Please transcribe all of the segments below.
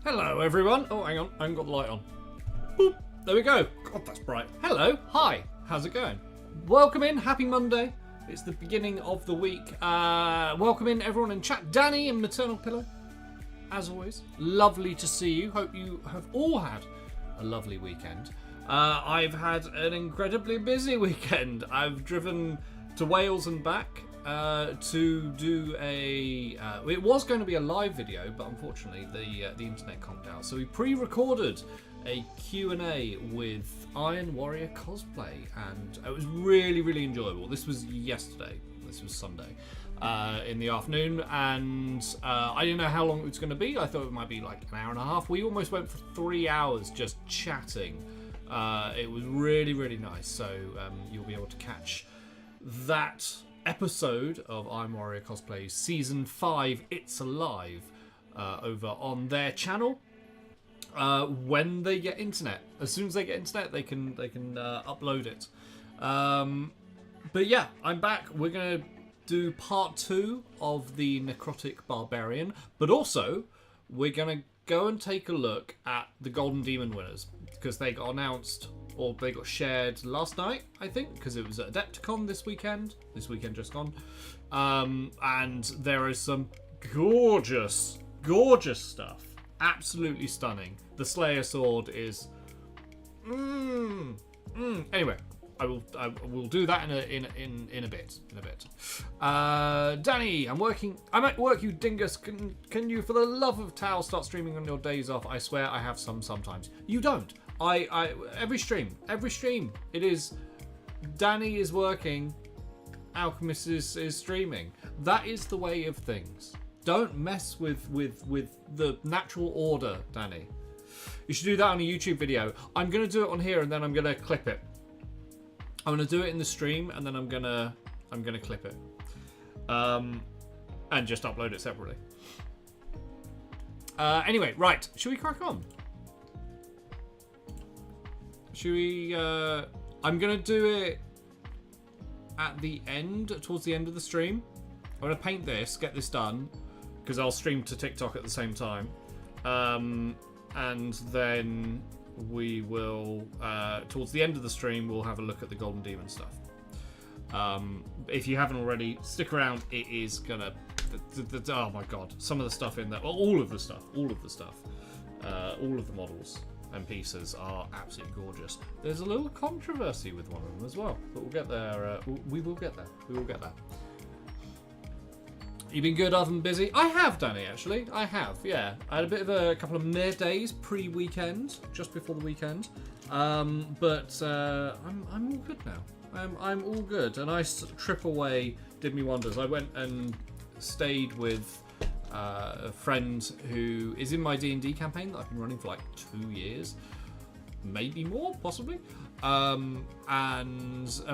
Hello, everyone. Oh, hang on. I haven't got the light on. Boop. There we go. God, that's bright. Hello. Hi. How's it going? Welcome in. Happy Monday. It's the beginning of the week. Welcome in, everyone in chat. Danny and Maternal Pillow. As always, lovely to see you. Hope you have all had a lovely weekend. I've had an incredibly busy weekend. I've driven to Wales and back to do a... it was going to be a live video, but unfortunately the internet conked out. So we pre-recorded a Q&A with Iron Warrior Cosplay, and it was really, really enjoyable. This was yesterday. This was Sunday in the afternoon, and I didn't know how long it was going to be. I thought it might be like an hour and a half. We almost went for 3 hours just chatting. It was really, really nice. So you'll be able to catch that episode of Iron Warrior Cosplay Season 5, It's Alive, over on their channel when they get internet. As soon as they get internet, they can upload it. But yeah, I'm back. We're going to do part 2 of the Necrotic Barbarian, but also we're going to go and take a look at the Golden Demon winners, because they got announced, or they got shared last night, I think, because it was at Adepticon this weekend just gone. And there is some gorgeous, gorgeous stuff. Absolutely stunning. The Slayer sword is... Anyway, I will do that in a bit. Danny, I'm at work, you dingus. Can you, for the love of Tao, start streaming on your days off? I swear I have some sometimes. You don't. I every stream it is Danny is working, Alchemist is streaming. That is the way of things. Don't mess with the natural order, Danny. You should do that on a YouTube video. I'm gonna do it on here, and then I'm gonna clip it. I'm gonna do it in the stream, and then I'm gonna clip it, and just upload it separately. Anyway, right? Should we crack on? Should we? I'm gonna do it at the end, towards the end of the stream. I'm gonna paint this, get this done, because I'll stream to TikTok at the same time, and then we will, towards the end of the stream, we'll have a look at the Golden Demon stuff. If you haven't already, stick around. It is gonna, oh my god, some of the stuff in there, well, all of the models and pieces are absolutely gorgeous. There's a little controversy with one of them as well, but we'll get there. We will get there. You been good other than busy? I have, Danny, actually. I have, yeah. I had a couple of mere days pre-weekend, just before the weekend. But I'm all good now. I'm all good. A nice trip away did me wonders. I went and stayed with a friend who is in my D&D campaign that I've been running for like 2 years. Maybe more, possibly. But I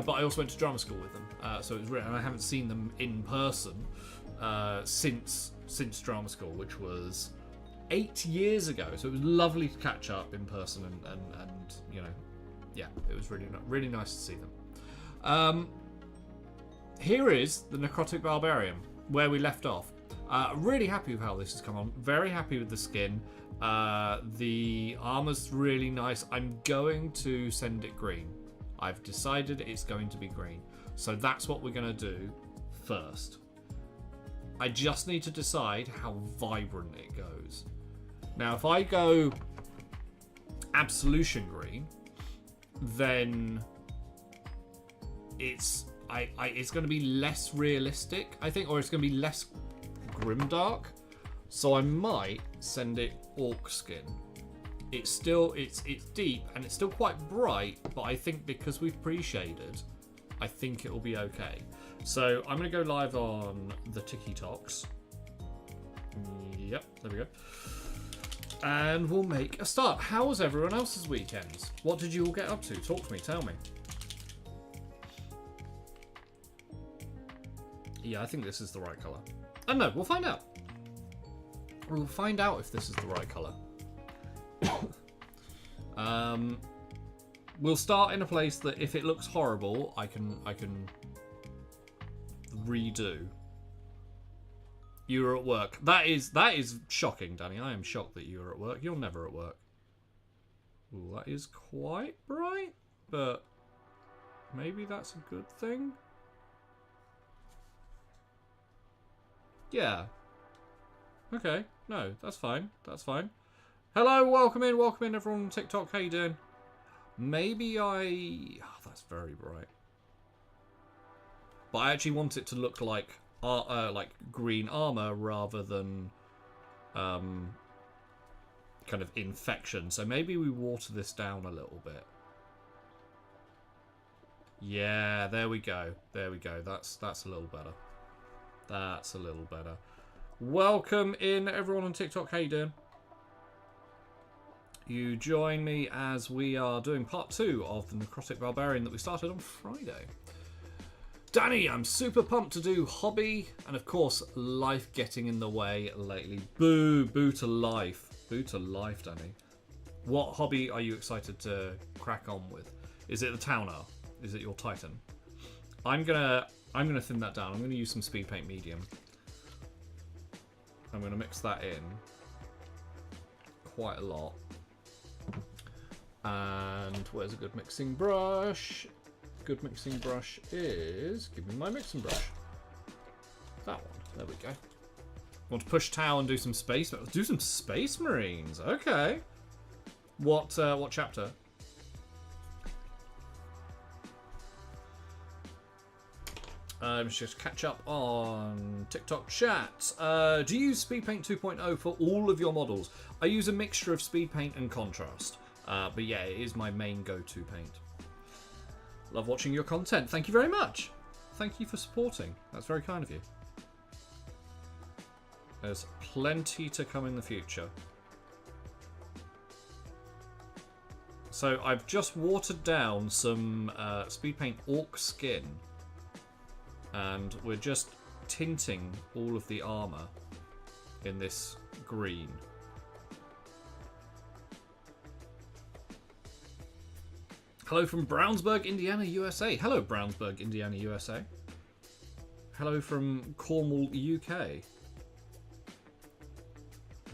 also went to drama school with them. So it was and I haven't seen them in person since drama school, which was 8 years ago. So it was lovely to catch up in person, and you know, yeah, it was really nice to see them. Here is the Necrotic Barbarian, where we left off. Really happy with how this has come on. Very happy with the skin. The armor's really nice. I'm going to send it green. I've decided it's going to be green. So that's what we're going to do first. I just need to decide how vibrant it goes. Now, if I go Absolution green, then it's going to be less realistic, I think, or it's going to be less grimdark. So I might send it Orc skin. It's deep and it's still quite bright, but I think because we've pre-shaded, I think it'll be okay. So I'm going to go live on the TikToks. Yep, there we go. And we'll make a start. How was everyone else's weekend? What did you all get up to? Talk to me, tell me. Yeah, I think this is the right colour. I don't know, we'll find out. We'll find out if this is the right colour. We'll start in a place that if it looks horrible, I can redo. You were at work. That is shocking, Danny. I am shocked that you were at work. You're never at work. Ooh, that is quite bright, but maybe that's a good thing. Yeah. Okay. No, that's fine. That's fine. Hello, welcome in, everyone on TikTok. How you doing? Maybe oh, that's very bright. But I actually want it to look like green armor rather than kind of infection. So maybe we water this down a little bit. Yeah, there we go. There we go. That's a little better. That's a little better. Welcome in, everyone on TikTok. How you doing? You join me as we are doing part 2 of the Necrotic Barbarian that we started on Friday. Danny, I'm super pumped to do hobby, and of course, life getting in the way lately. Boo, boo to life. Boo to life, Danny. What hobby are you excited to crack on with? Is it the Towner? Is it your Titan? I'm gonna thin that down. I'm gonna use some speed paint medium. I'm gonna mix that in quite a lot. And where's a good mixing brush? Good mixing brush is... Give me my mixing brush. That one. There we go. Want to push Tau and do some space... Do some Space Marines. Okay. What chapter? Just catch up on TikTok chat. Do you use Speed Paint 2.0 for all of your models? I use a mixture of Speed Paint and Contrast. But yeah, it is my main go-to paint. Love watching your content. Thank you very much. Thank you for supporting. That's very kind of you. There's plenty to come in the future. So I've just watered down some Speed Paint Orc Skin. And we're just tinting all of the armor in this green. Hello from Brownsburg, Indiana, USA. Hello, Brownsburg, Indiana, USA. Hello from Cornwall, UK. I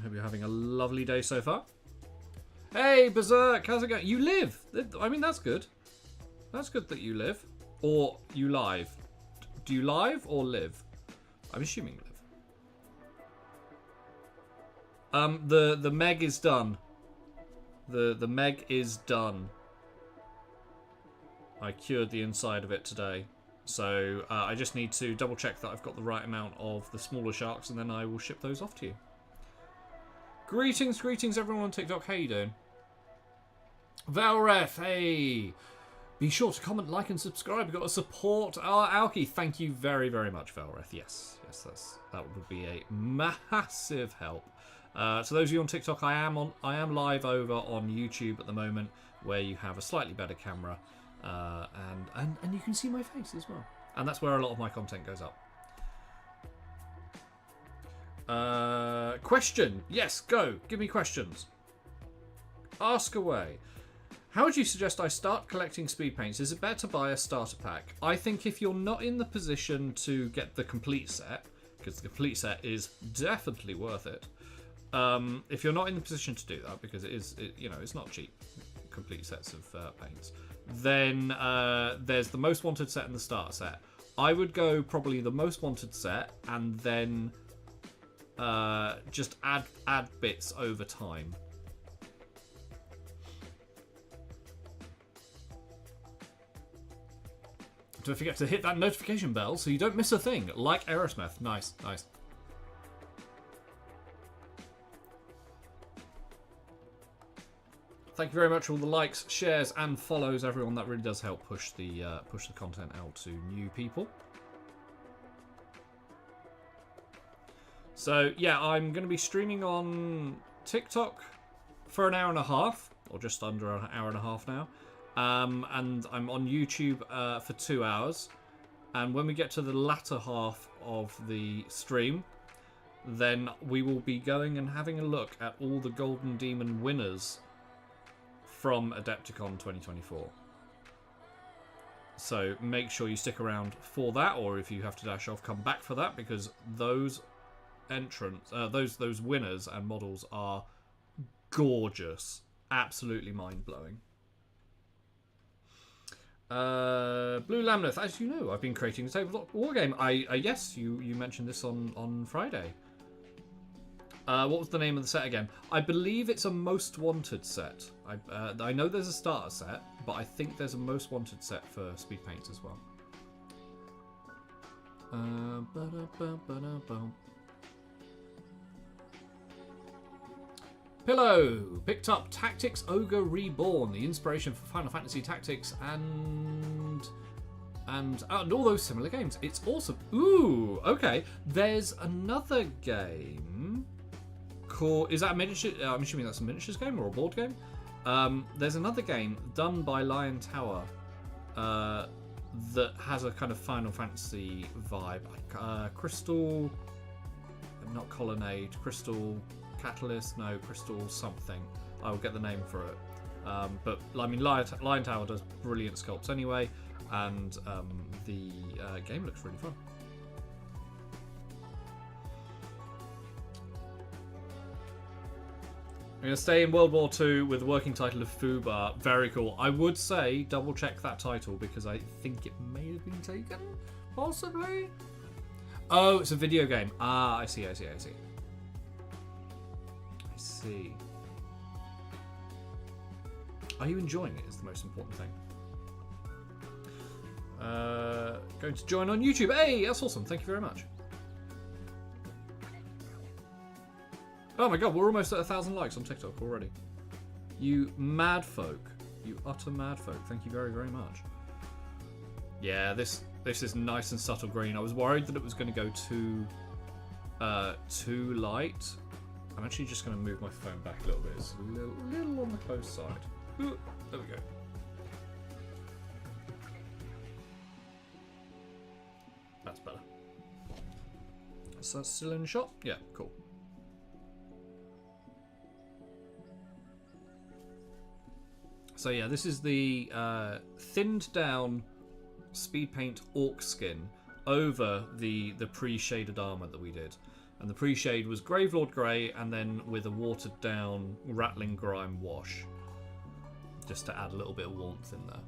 hope you're having a lovely day so far. Hey, Berserk, how's it going? You live. I mean, that's good. That's good that you live. Or you live. Do you live or live? I'm assuming live. The Meg is done. The Meg is done. I cured the inside of it today. So I just need to double check that I've got the right amount of the smaller sharks, and then I will ship those off to you. Greetings, greetings everyone on TikTok. How you doing? Valreth, hey! Be sure to comment, like, and subscribe. We've got to support our Alki. Thank you very, very much, Valreth. Yes, that would be a massive help. So those of you on TikTok, I am live over on YouTube at the moment, where you have a slightly better camera, and you can see my face as well. And that's where a lot of my content goes up. Question? Yes, go. Give me questions. Ask away. How would you suggest I start collecting speed paints? Is it better to buy a starter pack? I think if you're not in the position to get the complete set, because the complete set is definitely worth it. If you're not in the position to do that, because it's not cheap, complete sets of paints, then there's the most wanted set and the starter set. I would go probably the most wanted set and then just add bits over time. Don't forget to hit that notification bell so you don't miss a thing, like Aerosmith. Nice, nice. Thank you very much for all the likes, shares, and follows, everyone. That really does help push the content out to new people. So yeah, I'm going to be streaming on TikTok for an hour and a half, or just under an hour and a half now. And I'm on YouTube for 2 hours. And when we get to the latter half of the stream, then we will be going and having a look at all the Golden Demon winners from Adepticon 2024. So make sure you stick around for that, or if you have to dash off, come back for that, because those entrants, those winners and models are gorgeous, absolutely mind-blowing. Blue Lamneth, as you know, I've been creating a tabletop wargame. Yes, you mentioned this on Friday. What was the name of the set again? I believe it's a Most Wanted set. I know there's a starter set, but I think there's a Most Wanted set for Speed Paint as well. Pillow picked up Tactics Ogre Reborn, the inspiration for Final Fantasy Tactics and all those similar games. It's awesome. Ooh, okay. There's another game called. Is that a miniature? I'm assuming that's a miniatures game or a board game. There's another game done by Lion Tower that has a kind of Final Fantasy vibe. Crystal, not Colonnade. Crystal Catalyst, no, Crystal something. I will get the name for it. But I mean, Lion Tower does brilliant sculpts anyway, and the game looks really fun. I'm going to stay in World War II with the working title of Fubar. Very cool. I would say double check that title because I think it may have been taken, possibly. Oh, it's a video game. Ah, I see. Are you enjoying it is the most important thing. Going to join on YouTube. Hey, that's awesome. Thank you very much. Oh my god, we're almost at 1,000 likes on TikTok already. You mad folk. You utter mad folk. Thank you very, very much. Yeah, this is nice and subtle green. I was worried that it was going to go too light. I'm actually just going to move my phone back a little bit. It's a little on the close side. Ooh, there we go. That's better. So that's still in the shot? Yeah, cool. So yeah, this is the thinned down speed paint orc skin over the pre-shaded armour that we did. And the pre-shade was Gravelord Grey and then with a watered down Rattling Grime wash. Just to add a little bit of warmth in there.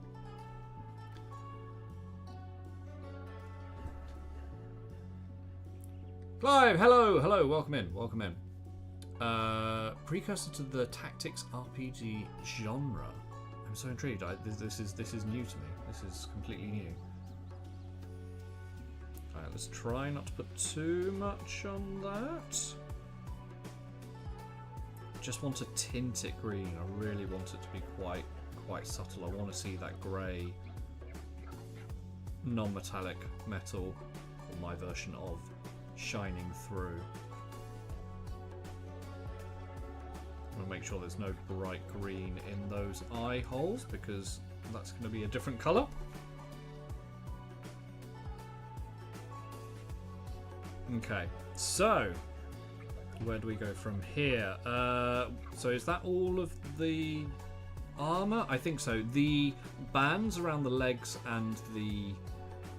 Clive, hello, welcome in. Precursor to the tactics RPG genre. I'm so intrigued. This is new to me. This is completely new. Alright, let's try not to put too much on that. Just want to tint it green. I really want it to be quite subtle. I want to see that grey non-metallic metal, or my version of, shining through. I want to make sure there's no bright green in those eye holes because that's going to be a different colour. Okay, so where do we go from here? So is that all of the armour? I think so. The bands around the legs and the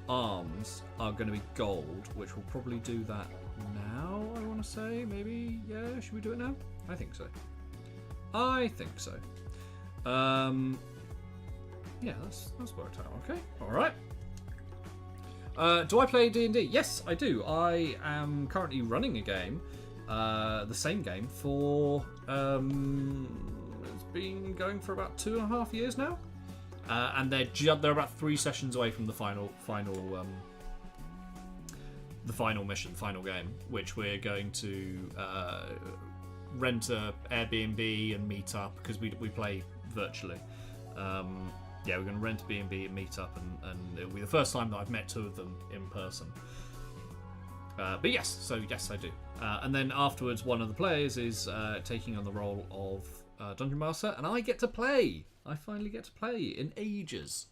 arms are going to be gold, which will probably do that now, I want to say. Maybe, yeah, should we do it now? I think so. Yeah, that's worked out okay. Alright. Do I play D&D? Yes, I do. I am currently running a game, the same game, for it's been going for about 2.5 years now, and they're about 3 sessions away from the final mission, final game, which we're going to rent a Airbnb and meet up because we play virtually. Yeah, we're going to rent a B&B and meet up, and it'll be the first time that I've met 2 of them in person. But yes, yes, I do. And then afterwards, one of the players is taking on the role of Dungeon Master, and I get to play. I finally get to play in ages.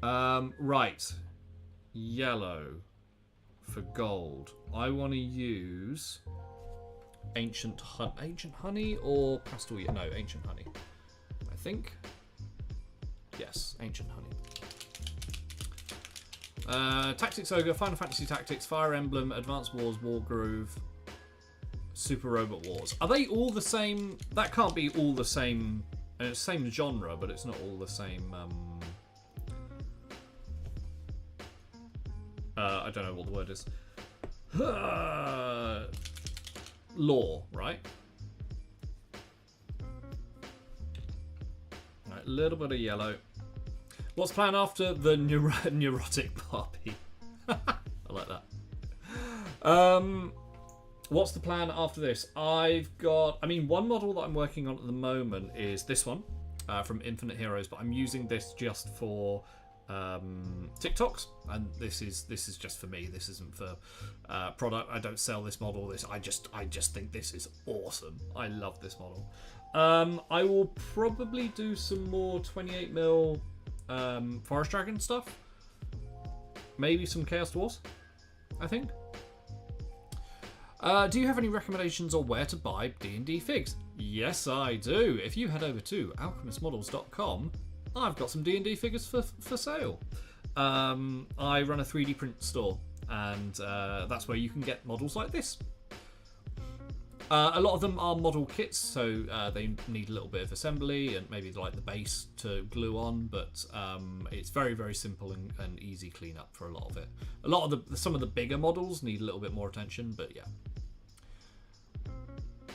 Right. Yellow for gold. I want to use ancient honey or pastel. No, ancient honey. I think. Yes, ancient honey. Tactics Ogre, Final Fantasy Tactics, Fire Emblem, Advanced Wars, Wargroove, Super Robot Wars. Are they all the same? That can't be all the same. Same genre, but it's not all the same. I don't know what the word is. Lore, right? Right, a little bit of yellow. What's planned after the Neurotic Barbie? I like that. What's the plan after this? I've got... I mean, one model that I'm working on at the moment is this one from Infinite Heroes, but I'm using this just for TikToks, and this is just for me. This isn't for product. I don't sell this model. I just think this is awesome. I love this model. I will probably do some more 28mm Forest Dragon stuff. Maybe some Chaos Dwarfs, I think. Do you have any recommendations on where to buy D&D figs? Yes, I do. If you head over to alchemistmodels.com, I've got some D&D figures for sale. I run a 3D print store, and that's where you can get models like this. A lot of them are model kits, so they need a little bit of assembly and maybe like the base to glue on, but it's very, very simple and easy cleanup for a lot of it. Some of the bigger models need a little bit more attention, but yeah.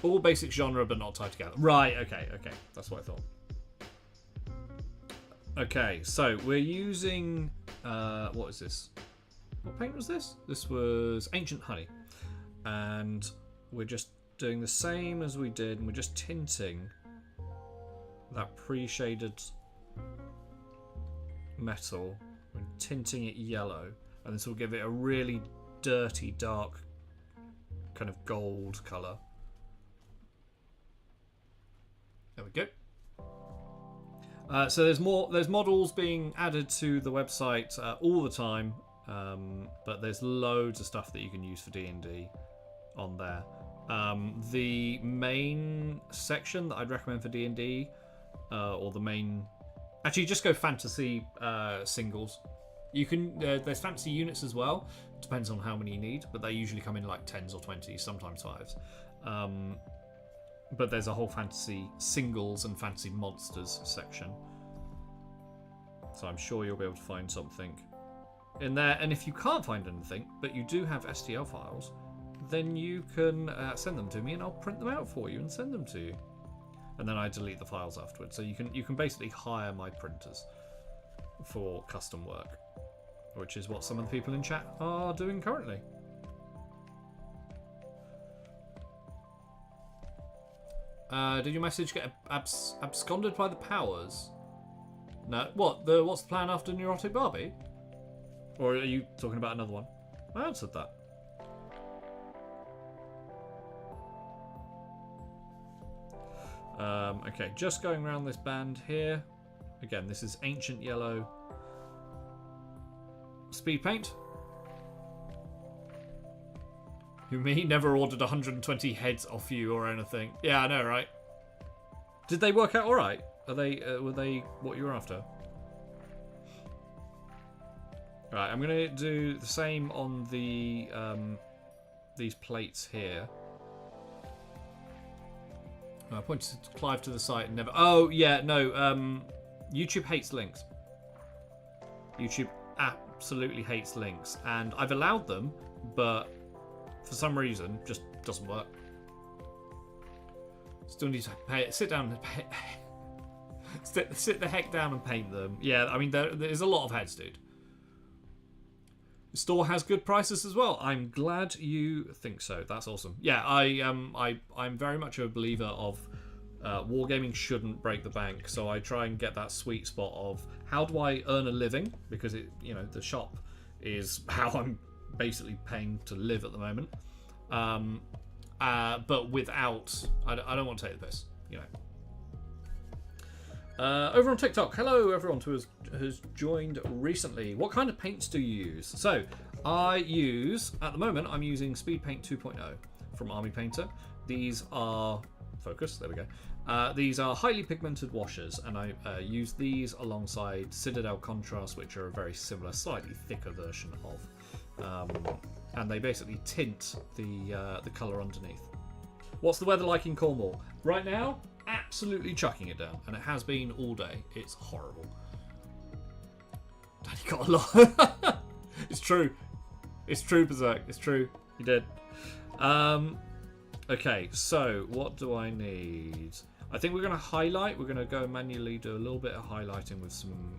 All basic genre, but not tied together. Right, okay. That's what I thought. Okay, so we're using... what is this? What paint was this? This was Ancient Honey. And we're just doing the same as we did, and we're just tinting that pre-shaded metal. We're tinting it yellow, and this will give it a really dirty, dark kind of gold colour. There we go. So there's models being added to the website all the time, but there's loads of stuff that you can use for D&D on there. The main section that I'd recommend for D&D, or the main... Actually, just go fantasy singles. You can. There's fantasy units as well. Depends on how many you need, but they usually come in like 10s or 20s, sometimes 5s. But there's a whole fantasy singles and fantasy monsters section. So I'm sure you'll be able to find something in there. And if you can't find anything, but you do have STL files, then you can send them to me and I'll print them out for you and send them to you. And then I delete the files afterwards. So you can basically hire my printers for custom work, which is what some of the people in chat are doing currently. Did your message get absconded by the powers? No. What's the plan after Neurotic Barbie? Or are you talking about another one? I answered that. Okay, just going around this band here. Again, this is Ancient Yellow speed paint. Who me? Never ordered 120 heads off you or anything. Yeah, I know, right? Did they work out all right? Are they? Were they what you were after? Right, I'm gonna do the same on the these plates here. I pointed Clive to the site and never... Oh, yeah, no. YouTube hates links. YouTube absolutely hates links. And I've allowed them, but for some reason, just doesn't work. Still need to sit down and pay... sit the heck down and paint them. Yeah, I mean, there's a lot of heads, dude. The store has good prices as well. I'm glad you think so. That's awesome. Yeah, I'm very much a believer of wargaming shouldn't break the bank. So I try and get that sweet spot of how do I earn a living, because the shop is how I'm basically paying to live at the moment. But without, I don't want to take the piss, Over on TikTok, hello everyone who has joined recently. What kind of paints do you use? So I use, at the moment, I'm using Speed Paint 2.0 from Army Painter. These are Focus, there we go. These are highly pigmented washes, and I use these alongside Citadel Contrast, which are a very similar, slightly thicker version of. And they basically tint the colour underneath. What's the weather like in Cornwall? Right now, absolutely chucking it down, and it has been all day. It's horrible. Danny got a lot. It's true. It's true, Berserk. It's true. You did. Okay, so what do I need? I think we're going to highlight. We're going to go manually do a little bit of highlighting with some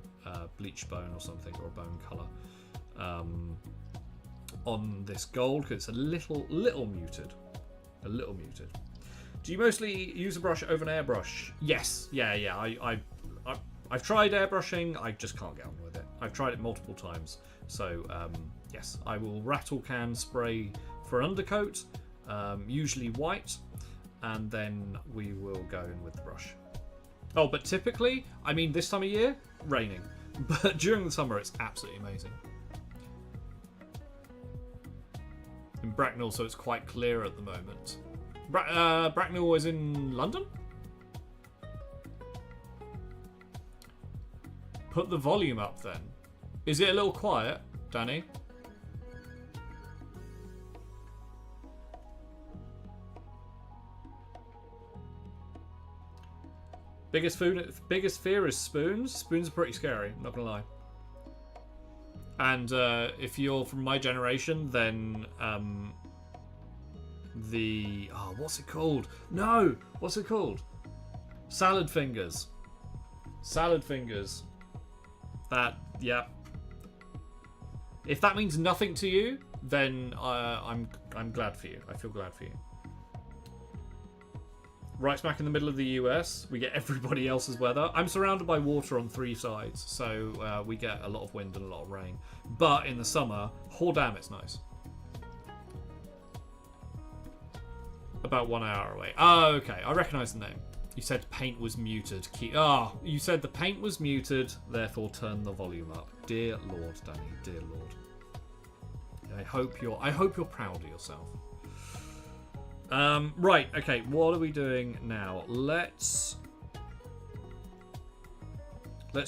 bleach bone or something, or a bone colour on this gold, because it's a little muted. A little muted. Do you mostly use a brush over an airbrush? Yes. Yeah. I've tried airbrushing. I just can't get on with it. I've tried it multiple times. So yes, I will rattle can spray for an undercoat, usually white, and then we will go in with the brush. Oh, but typically, I mean, this time of year, raining. But during the summer, it's absolutely amazing. In Bracknell, so it's quite clear at the moment. Bracknell is in London? Put the volume up then. Is it a little quiet, Danny? Biggest fear is spoons. Spoons are pretty scary, I'm not gonna lie. And if you're from my generation, then what's it called? No, what's it called? Salad fingers. Salad fingers. That, yeah. If that means nothing to you, then I'm glad for you. I feel glad for you. Right smack in the middle of the US, we get everybody else's weather. I'm surrounded by water on 3 sides, so we get a lot of wind and a lot of rain. But in the summer, oh damn, it's nice. About 1 hour away. Oh, okay, I recognise the name. You said paint was muted. You said the paint was muted, therefore turn the volume up. Dear Lord, Danny, dear Lord. I hope you're proud of yourself. Right, okay, what are we doing now? Let's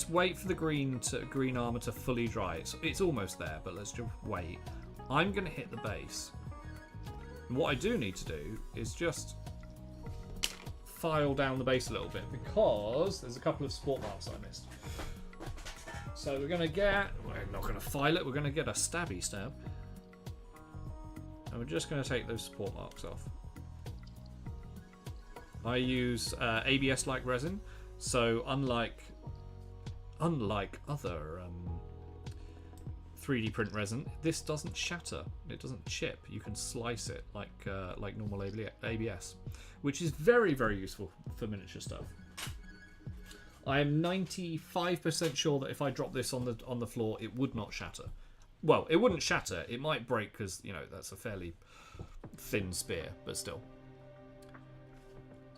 wait for the green armor to fully dry. It's almost there, but let's just wait. I'm going to hit the base. And what I do need to do is just file down the base a little bit, because there's a couple of sport marks I missed. So we're not going to file it, we're going to get a stabby stab. And we're just going to take those support marks off. I use ABS-like resin, so unlike other 3D print resin, this doesn't shatter. It doesn't chip. You can slice it like normal ABS, which is very, very useful for miniature stuff. I am 95% sure that if I drop this on the floor, it would not shatter. Well, it wouldn't shatter. It might break because, you know, that's a fairly thin spear, but still.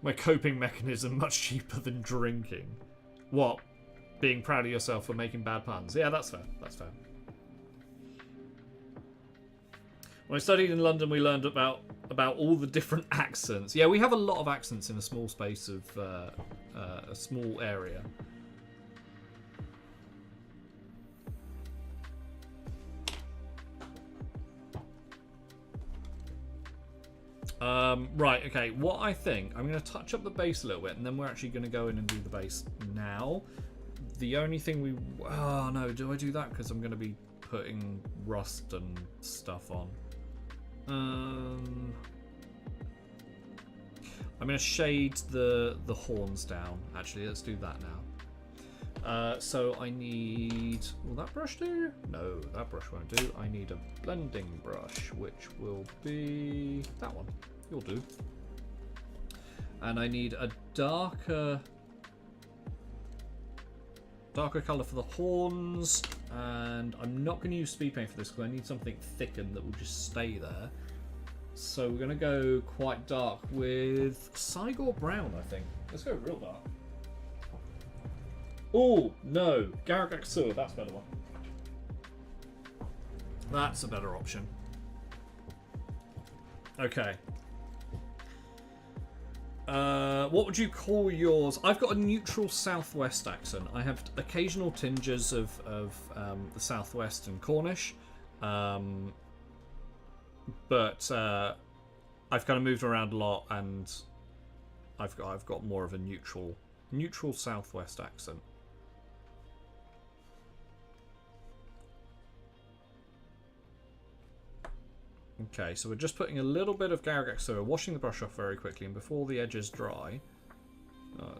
My coping mechanism much cheaper than drinking. What? Being proud of yourself for making bad puns. Yeah, that's fair. That's fair. When I studied in London, we learned about all the different accents. Yeah, we have a lot of accents in a small space of a small area. Right, okay, what I think, I'm going to touch up the base a little bit, and then we're actually going to go in and do the base now. The only thing oh no, do I do that? Because I'm going to be putting rust and stuff on. I'm going to shade the horns down. Actually, let's do that now. So I need... Will that brush do? No, that brush won't do. I need a blending brush, which will be that one. You'll do. And I need a darker colour for the horns. And I'm not going to use speed paint for this because I need something thickened that will just stay there. So we're going to go quite dark with Cygor Brown, I think. Let's go real dark. Oh, no. Garagak Sewer, that's a better one. That's a better option. Okay. What would you call yours? I've got a neutral southwest accent. I have occasional tinges of the southwest and Cornish, but I've kind of moved around a lot, and I've got more of a neutral southwest accent. Okay, so we're just putting a little bit of Garagax, so we're washing the brush off very quickly, and before the edges dry,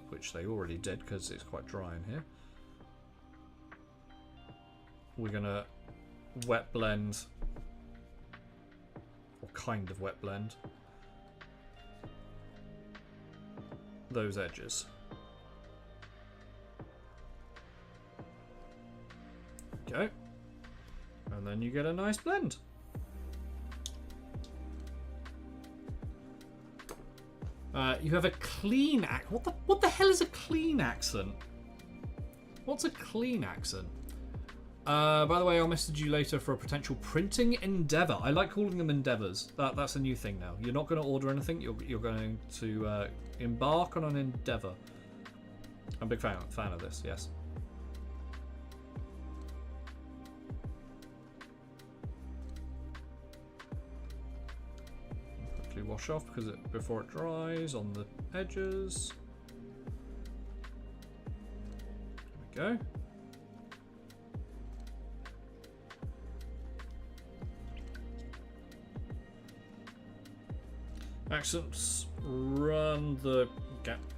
which they already did because it's quite dry in here, we're gonna wet blend, or kind of wet blend, those edges. Okay, and then you get a nice blend. You have a clean accent. What the hell is a clean accent? What's a clean accent? By the way, I'll message you later for a potential printing endeavour. I like calling them endeavours. That's a new thing now. You're not going to order anything. You're going to embark on an endeavour. I'm a big fan of this. Yes. Wash off because before it dries on the edges. There we go. Accents run the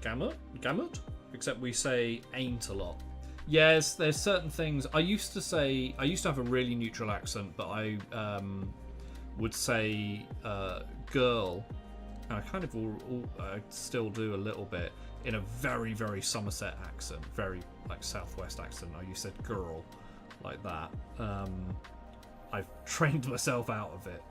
gamut, except we say ain't a lot. Yes, there's certain things. I used to have a really neutral accent, but I would say girl, and I kind of I still do a little bit in a very, very Somerset accent, very like southwest accent. I used to say girl like that. I've trained myself out of it.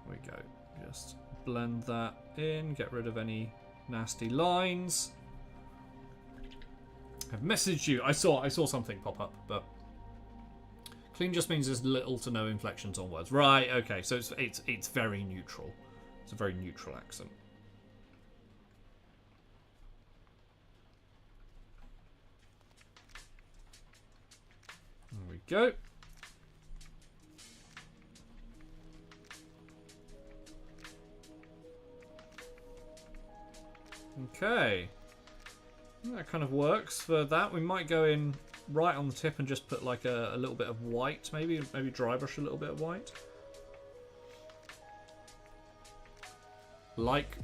There we go. Just blend that in, get rid of any nasty lines. I've messaged you. I saw something pop up, but clean just means there's little to no inflections on words. Right, okay, so it's very neutral. It's a very neutral accent. There we go. Okay. That kind of works for that. We might go in right on the tip and just put like a little bit of white, maybe dry brush a little bit of white. Like,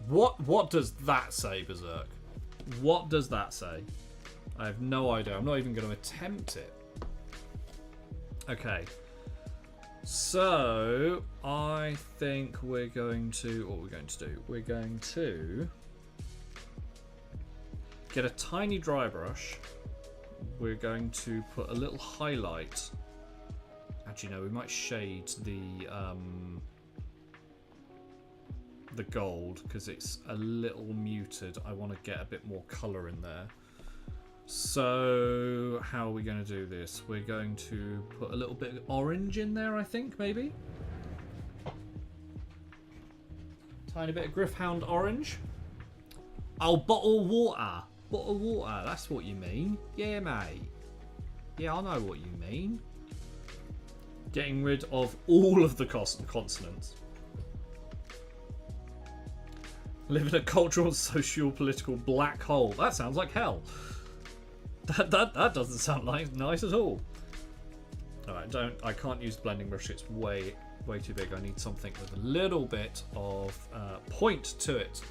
what does that say, Berserk? What does that say? I have no idea. I'm not even going to attempt it. Okay. So, I think we're going to... What we're going to do? We're going to get a tiny dry brush. We're going to put a little highlight. Actually, no, we might shade the gold because it's a little muted. I want to get a bit more colour in there. So, how are we going to do this? We're going to put a little bit of orange in there, I think, maybe. Tiny bit of Griffhound orange. Oh, bottle water. Bottle water, that's what you mean. Yeah, mate. Yeah, I know what you mean. Getting rid of all of the consonants. Live in a cultural, social, political black hole. That sounds like hell. That doesn't sound like nice at all. Alright, I can't use the blending brush, it's way too big. I need something with a little bit of point to it.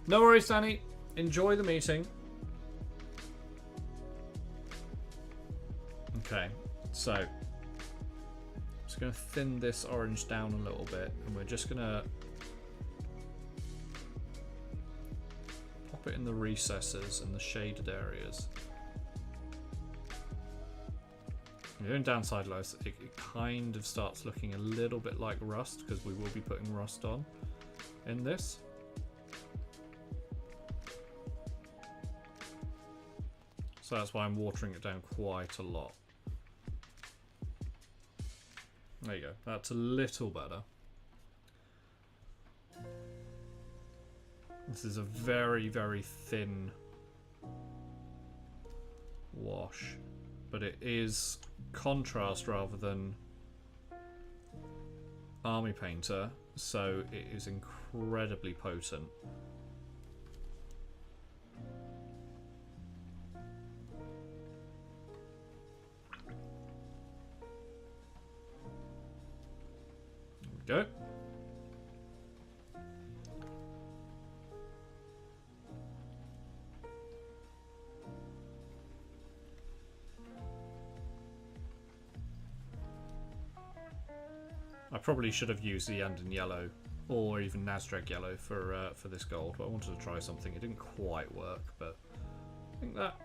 No worries, Danny. Enjoy the meeting. Okay, so just going to thin this orange down a little bit, and we're just going to pop it in the recesses and the shaded areas. You're doing downside lights, it kind of starts looking a little bit like rust because we will be putting rust on in this. So that's why I'm watering it down quite a lot. There you go. That's a little better. This is a very, very thin wash, but it is contrast rather than army painter, so it is incredibly potent. There we go. I probably should have used the Andon yellow or even Nasdrag yellow for this gold, but I wanted to try something. It didn't quite work, but I think that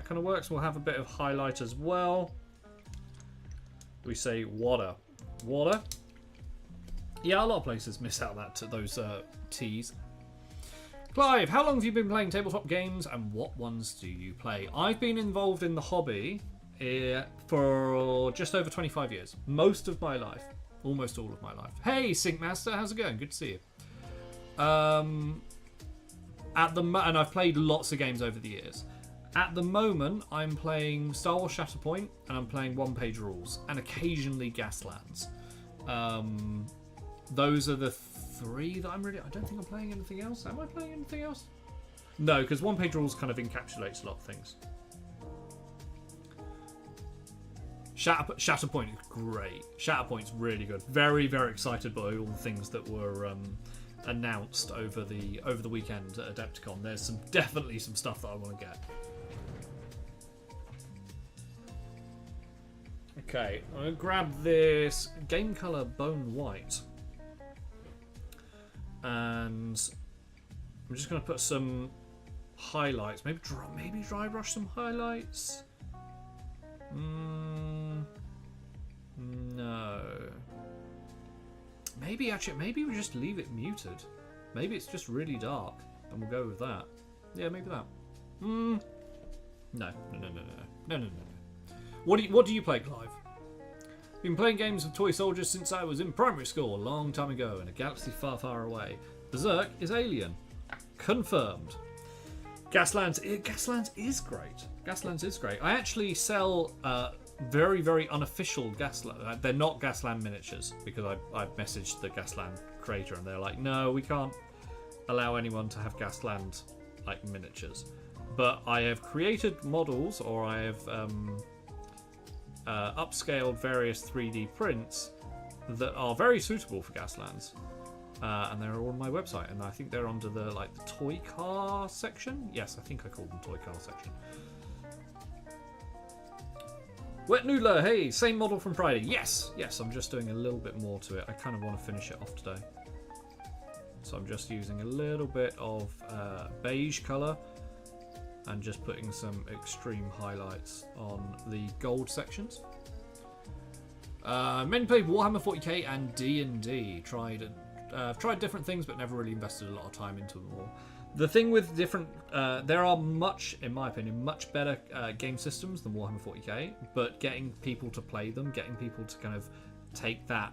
kind of works. We'll have a bit of highlight as well. We say water. Water. Yeah, a lot of places miss out those T's. Clive, how long have you been playing tabletop games and what ones do you play? I've been involved in the hobby for just over 25 years. Most of my life. Almost all of my life. Hey, Syncmaster, how's it going? Good to see you. And I've played lots of games over the years. At the moment, I'm playing Star Wars Shatterpoint, and I'm playing one-page rules, and occasionally Gaslands. Those are the three that I'm really... I don't think I'm playing anything else. Am I playing anything else? No, because one-page rules kind of encapsulates a lot of things. Shatterpoint is great. Shatterpoint's really good. Very, very excited by all the things that were announced over the weekend at Adepticon. There's definitely some stuff that I want to get. Okay, I'm going to grab this Game Color Bone White. And I'm just going to put some highlights. Maybe dry brush some highlights. No. Maybe we just leave it muted. Maybe it's just really dark, and we'll go with that. Yeah, maybe that. No. What do you play, Clive? Been playing games with toy soldiers since I was in primary school a long time ago in a galaxy far, far away. Berserk is alien. Confirmed. Gaslands is great. Gaslands is great. I actually sell very, very unofficial Gasland. They're not Gasland miniatures because I messaged the Gasland creator and they're like, no, we can't allow anyone to have Gasland like miniatures. But I have created models, or I have upscaled various 3D prints that are very suitable for Gaslands. And they're all on my website, and I think they're under the toy car section. Yes, I think I called them toy car section. Wet Noodler, hey, same model from Friday. Yes, I'm just doing a little bit more to it. I kind of want to finish it off today, so I'm just using a little bit of beige colour and just putting some extreme highlights on the gold sections. Many played Warhammer 40k and D&D. I've tried different things, but never really invested a lot of time into them all. The thing with different... there are in my opinion, much better game systems than Warhammer 40k, but getting people to play them, getting people to kind of take that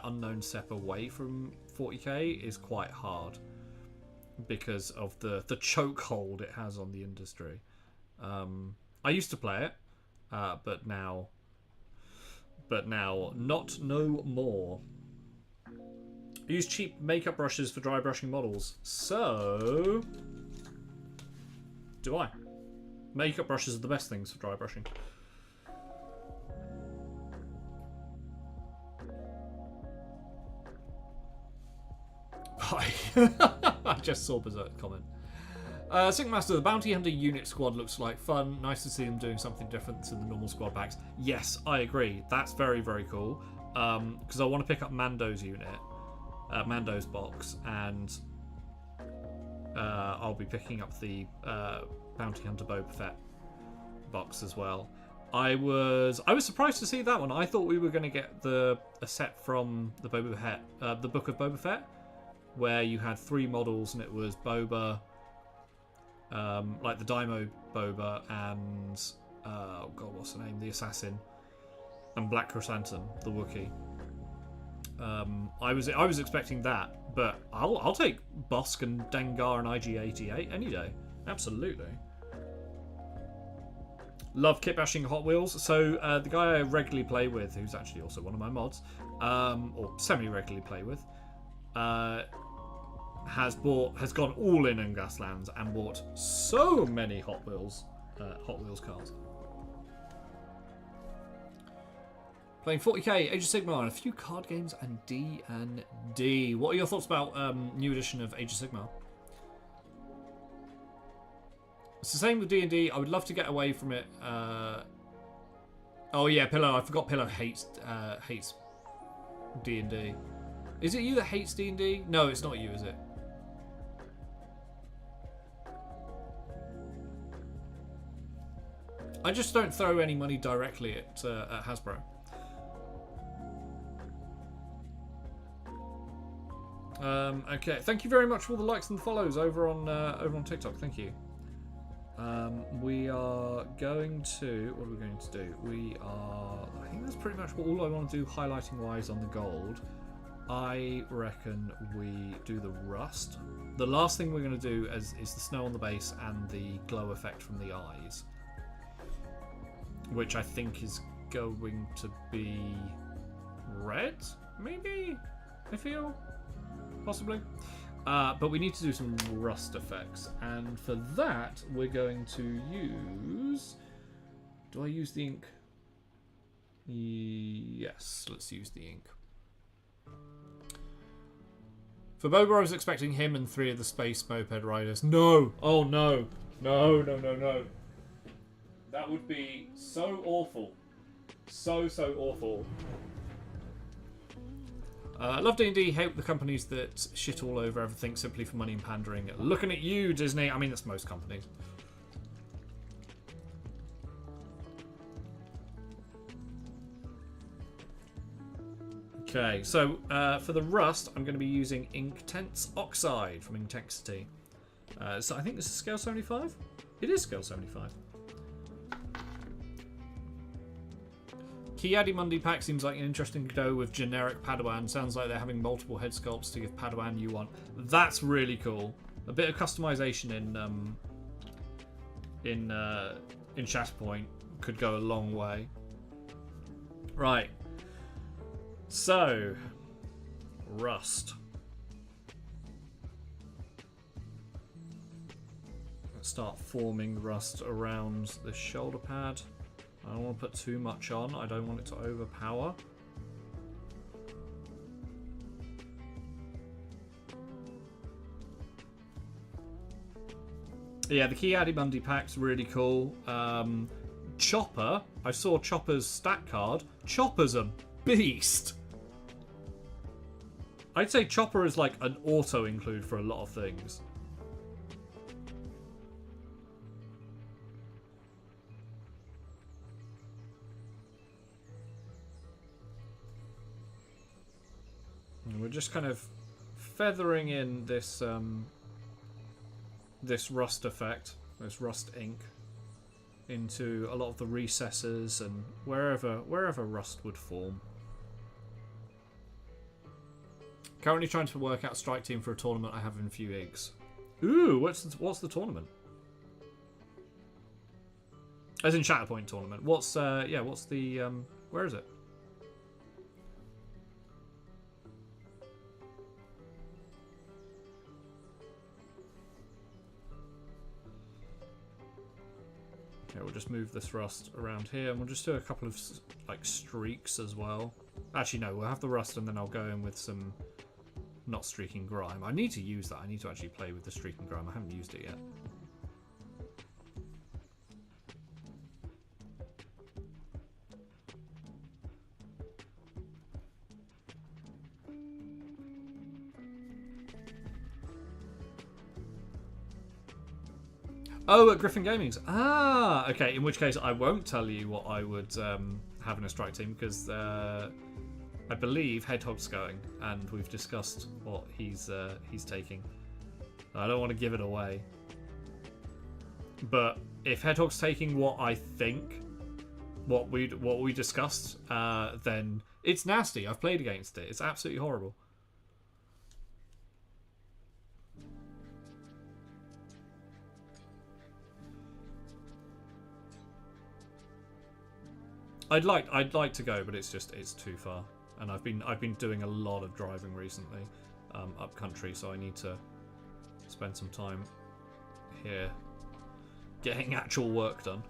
unknown step away from 40k is quite hard because of the chokehold it has on the industry. I used to play it, but now not no more. I use cheap makeup brushes for dry brushing models. So do I. Makeup brushes are the best things for dry brushing. I just saw Berserk comment. Syncmaster, the Bounty Hunter unit squad looks like fun. Nice to see them doing something different to the normal squad packs. Yes, I agree. That's very, very cool. Because I want to pick up Mando's unit. Mando's box, and I'll be picking up the Bounty Hunter Boba Fett box as well. I was surprised to see that one. I thought we were going to get a set from the Boba Fett, the Book of Boba Fett, where you had 3 models and it was Boba, like the Daimo Boba, and oh god, what's the name? The Assassin, and Black Chrysanthemum, the Wookiee. I was expecting that, but I'll take Bosk and Dengar and IG88 any day. Absolutely. Love kit bashing Hot Wheels. So the guy I regularly play with, who's actually also one of my mods, or semi-regularly play with, has gone all in Gaslands and bought so many Hot Wheels cars. Playing 40k, Age of Sigmar, and a few card games and D&D. What are your thoughts about new edition of Age of Sigmar? It's the same with D&D. I would love to get away from it. Oh yeah, Pillow. I forgot Pillow hates D&D. Is it you that hates D&D? No, it's not you, is it? I just don't throw any money directly at Hasbro. Okay, thank you very much for all the likes and follows over on TikTok. Thank you. We are going to... What are we going to do? I think that's pretty much all I want to do highlighting wise on the gold. I reckon we do the rust. The last thing we're going to do is the snow on the base and the glow effect from the eyes, which I think is going to be red, maybe? I feel? Possibly. But we need to do some rust effects, and for that we're going to use... Do I use the ink? Yes, let's use the ink. For Boba, I was expecting him and 3 of the Space Moped Riders. No! Oh no! No, no, no, no. That would be so awful. So awful. I love D&D, hate the companies that shit all over everything simply for money and pandering. Looking at you, Disney. I mean, that's most companies. Okay, so for the rust, I'm going to be using Inktense Oxide from Intensity. So I think this is scale 75? It is scale 75. Ki-Adi-Mundi pack seems like an interesting go with generic Padawan. Sounds like they're having multiple head sculpts to give Padawan you want. That's really cool. A bit of customization in Shatterpoint could go a long way. Right. So, rust. Let's start forming rust around the shoulder pad. I don't want to put too much on. I don't want it to overpower. Yeah, the Ki-Adi-Mundi pack's really cool. Chopper. I saw Chopper's stat card. Chopper's a beast. I'd say Chopper is like an auto include for a lot of things. And we're just kind of feathering in this this rust effect, this rust ink, into a lot of the recesses and wherever rust would form. Currently trying to work out strike team for a tournament I have in a few eggs. Ooh, what's the tournament? As in Shatterpoint tournament. What's the where is it? Okay, we'll just move this rust around here, and we'll just do a couple of like streaks as well. Actually, no, we'll have the rust, and then I'll go in with some not streaking grime. I need to use that. I need to actually play with the streaking grime. I haven't used it yet. Oh, at Griffin Gaming's. Ah, okay. In which case, I won't tell you what I would have in a strike team because I believe Hedgehog's going, and we've discussed what he's taking. I don't want to give it away, but if Hedgehog's taking what I think, what we discussed, then It's nasty. I've played against it. It's absolutely horrible. I'd like to go, but it's too far. And I've been doing a lot of driving recently, up country, so I need to spend some time here getting actual work done.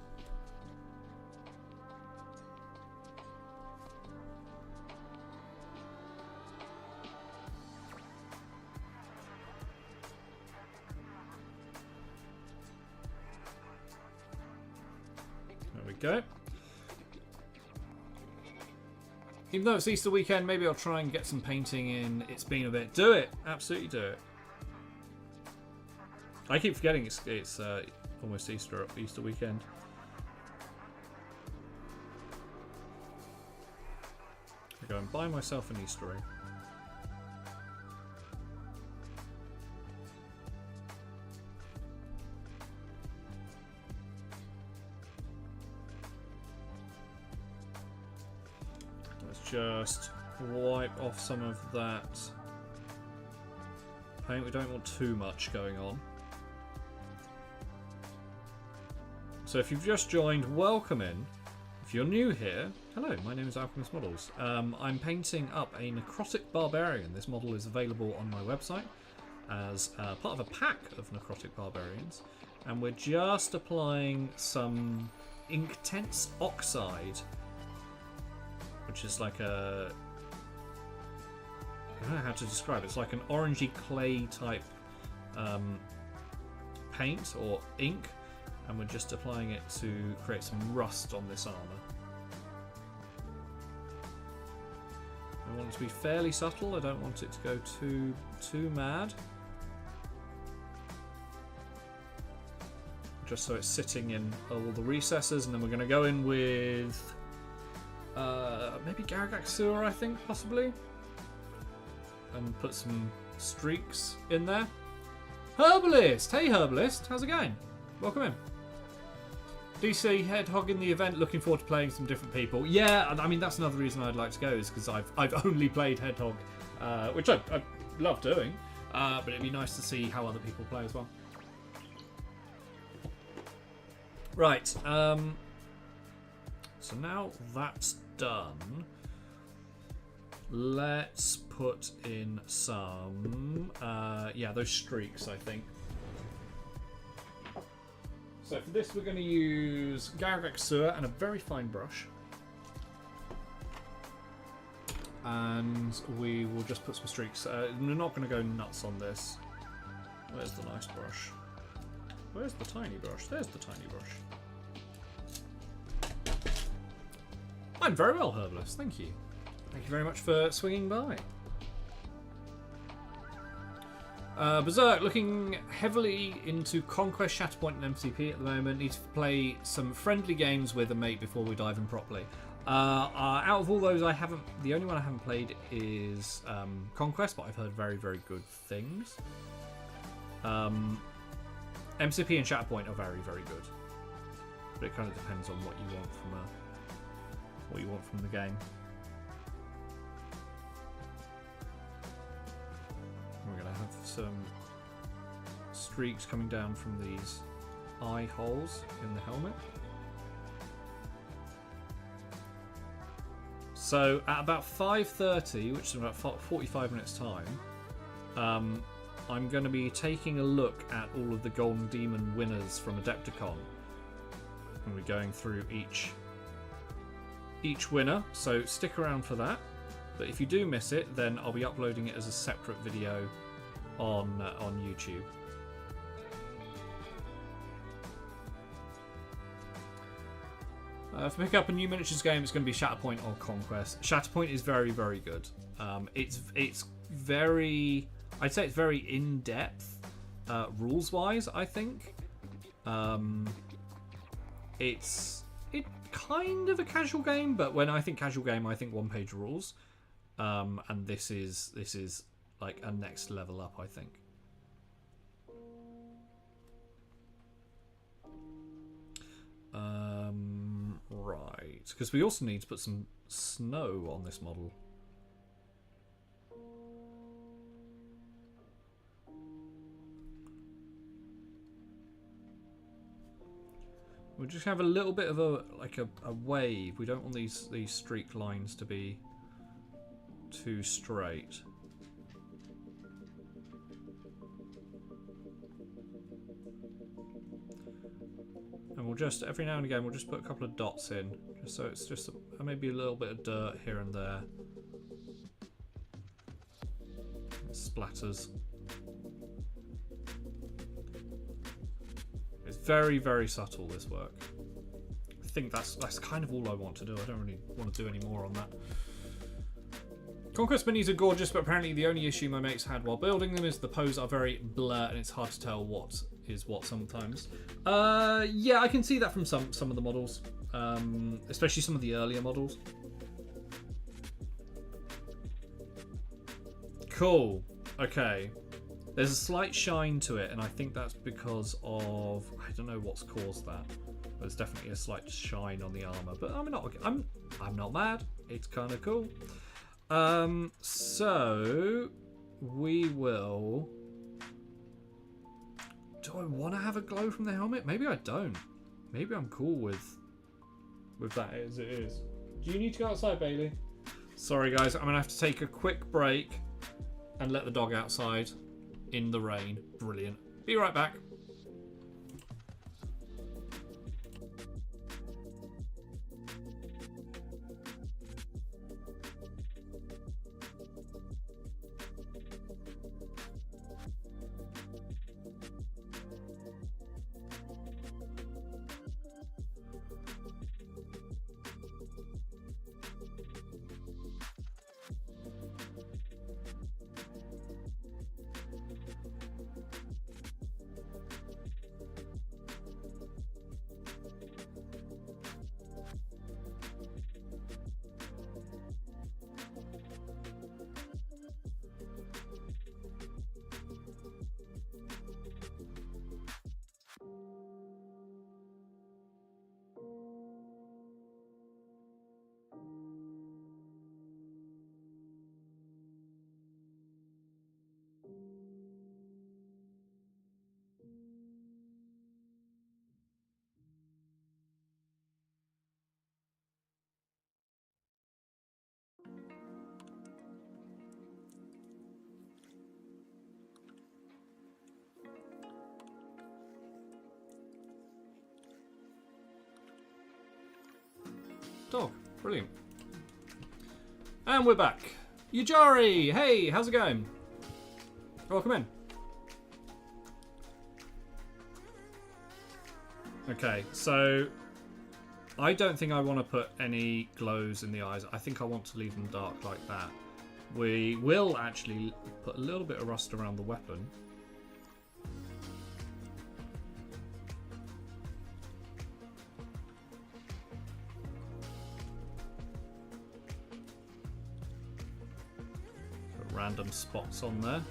There we go. Even though it's Easter weekend, maybe I'll try and get some painting in. It's been a bit. Do it! Absolutely do it. I keep forgetting it's almost Easter weekend. I go and buy myself an Easter egg. Just wipe off some of that paint. We don't want too much going on. So if you've just joined, welcome in. If you're new here, hello, my name is Alchemist Models. I'm painting up a Necrotic Barbarian. This model is available on my website as part of a pack of Necrotic Barbarians. And we're just applying some Inktense Oxide, which is like a... I don't know how to describe it. It's like an orangey clay type paint or ink, and we're just applying it to create some rust on this armour. I want it to be fairly subtle. I don't want it to go too mad. Just so it's sitting in all the recesses, and then we're going to go in with maybe Garagaxura, I think, possibly. And put some streaks in there. Herbalist! Hey Herbalist, how's it going? Welcome in. DC Hedgehog in the event, looking forward to playing some different people. Yeah, I mean, that's another reason I'd like to go, is because I've only played Hedgehog, which I love doing, but it'd be nice to see how other people play as well. Right, so now that's done, let's put in some, yeah, those streaks, I think. So for this we're going to use Garagaxura and a very fine brush. And we will just put some streaks. We're not going to go nuts on this. Where's the nice brush? Where's the tiny brush? There's the tiny brush. I'm very well, Herbalist. Thank you. Thank you very much for swinging by. Berserk, looking heavily into Conquest, Shatterpoint and MCP at the moment. Need to play some friendly games with a mate before we dive in properly. Out of all those, the only one I haven't played is Conquest, but I've heard very, very good things. MCP and Shatterpoint are very, very good, but it kind of depends on what you want from the game. We're going to have some streaks coming down from these eye holes in the helmet. So at about 5:30, which is about 45 minutes time, I'm going to be taking a look at all of the Golden Demon winners from Adepticon. And we're going through each winner, so stick around for that. But if you do miss it, then I'll be uploading it as a separate video on YouTube. If we pick up a new miniatures game, it's going to be Shatterpoint or Conquest. Shatterpoint is very, very good. It's very, I'd say it's very in-depth rules-wise, I think. It's kind of a casual game, but when I think casual game, I think one-page rules. And this is like a next level up, I think. Right. Right, because we also need to put some snow on this model. We'll just have a little bit of a wave. We don't want these streak lines to be too straight. And we'll just, every now and again, we'll just put a couple of dots in, just so it's just maybe a little bit of dirt here and there. It splatters. It's very, very subtle, this work. I think that's kind of all I want to do. I don't really want to do any more on that. Conquest minis are gorgeous, but apparently the only issue my mates had while building them is the pose are very blur and it's hard to tell what is what sometimes. Yeah, I can see that from some of the models, especially some of the earlier models. Cool. Okay. There's a slight shine to it, and I think that's because of, I don't know what's caused that. There's definitely a slight shine on the armor, but I'm not mad. It's kind of cool. So we will. Do I want to have a glow from the helmet? Maybe I don't. Maybe I'm cool with that as it is. Do you need to go outside, Bailey? Sorry, guys. I'm gonna have to take a quick break and let the dog outside. In the rain. Brilliant. Be right back. Dog. Brilliant. And we're back. Yujari! Hey, how's it going? Welcome in. Okay, so I don't think I want to put any glows in the eyes. I think I want to leave them dark like that. We will actually put a little bit of rust around the weapon. Random spots on there.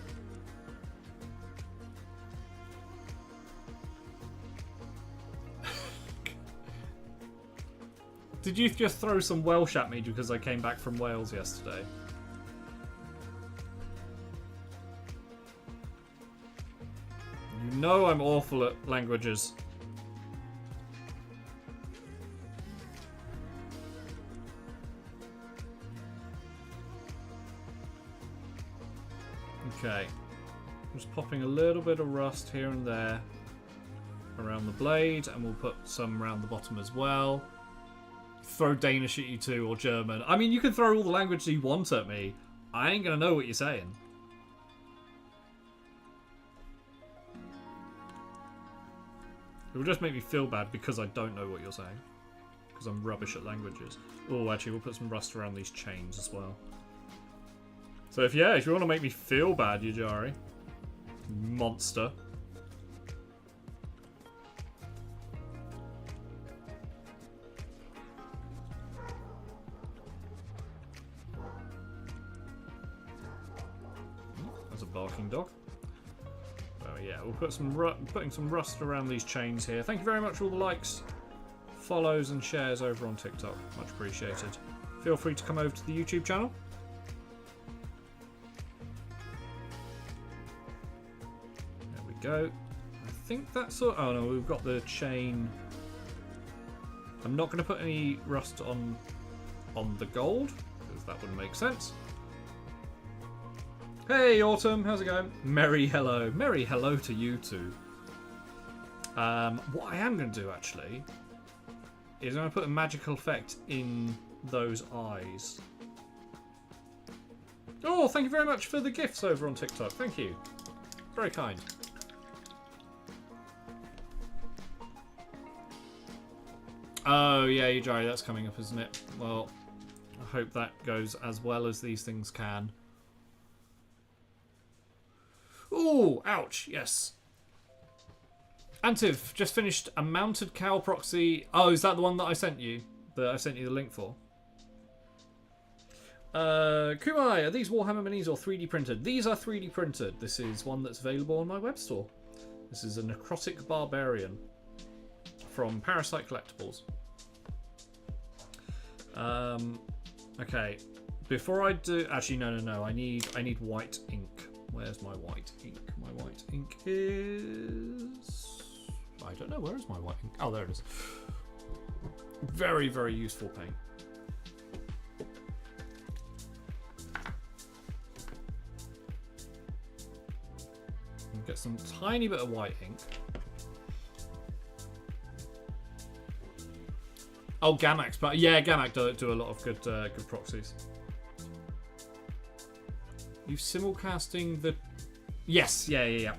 Did you just throw some Welsh at me because I came back from Wales yesterday? You know I'm awful at languages. Okay, just popping a little bit of rust here and there around the blade, and we'll put some around the bottom as well. Throw Danish at you too, or German. I mean, you can throw all the languages you want at me. I ain't gonna know what you're saying. It will just make me feel bad because I don't know what you're saying. Because I'm rubbish at languages. Oh, actually, we'll put some rust around these chains as well. So if you want to make me feel bad, Yujari, monster. That's a barking dog. Oh yeah, we'll put some putting some rust around these chains here. Thank you very much for all the likes follows and shares over on TikTok. Much appreciated. Feel free to come over to the YouTube channel. There we go. I think that's all. Oh no, we've got the chain. I'm not going to put any rust on the gold, because that wouldn't make sense. Hey Autumn, how's it going? Merry hello to you too. What I am going to do actually is I'm going to put a magical effect in those eyes. Oh, thank you very much for the gifts over on TikTok. Thank you. Very kind. Oh yeah, Ujari, that's coming up, isn't it? Well, I hope that goes as well as these things can. Ooh, ouch, yes. Antiv, just finished a mounted cow proxy. Oh, is that the one that I sent you? That I sent you the link for? Kumai, are these Warhammer minis or 3D printed? These are 3D printed. This is one that's available on my web store. This is a Necrotic Barbarian from Parasite Collectibles. Okay. Before I do... Actually, no. I need white ink. Where's my white ink? My white ink is... I don't know. Where is my white ink? Oh, there it is. Very, very useful paint. Get some tiny bit of white ink. Oh, Gamax, but yeah, Gamax do a lot of good proxies. You simulcasting the? Yes, yeah.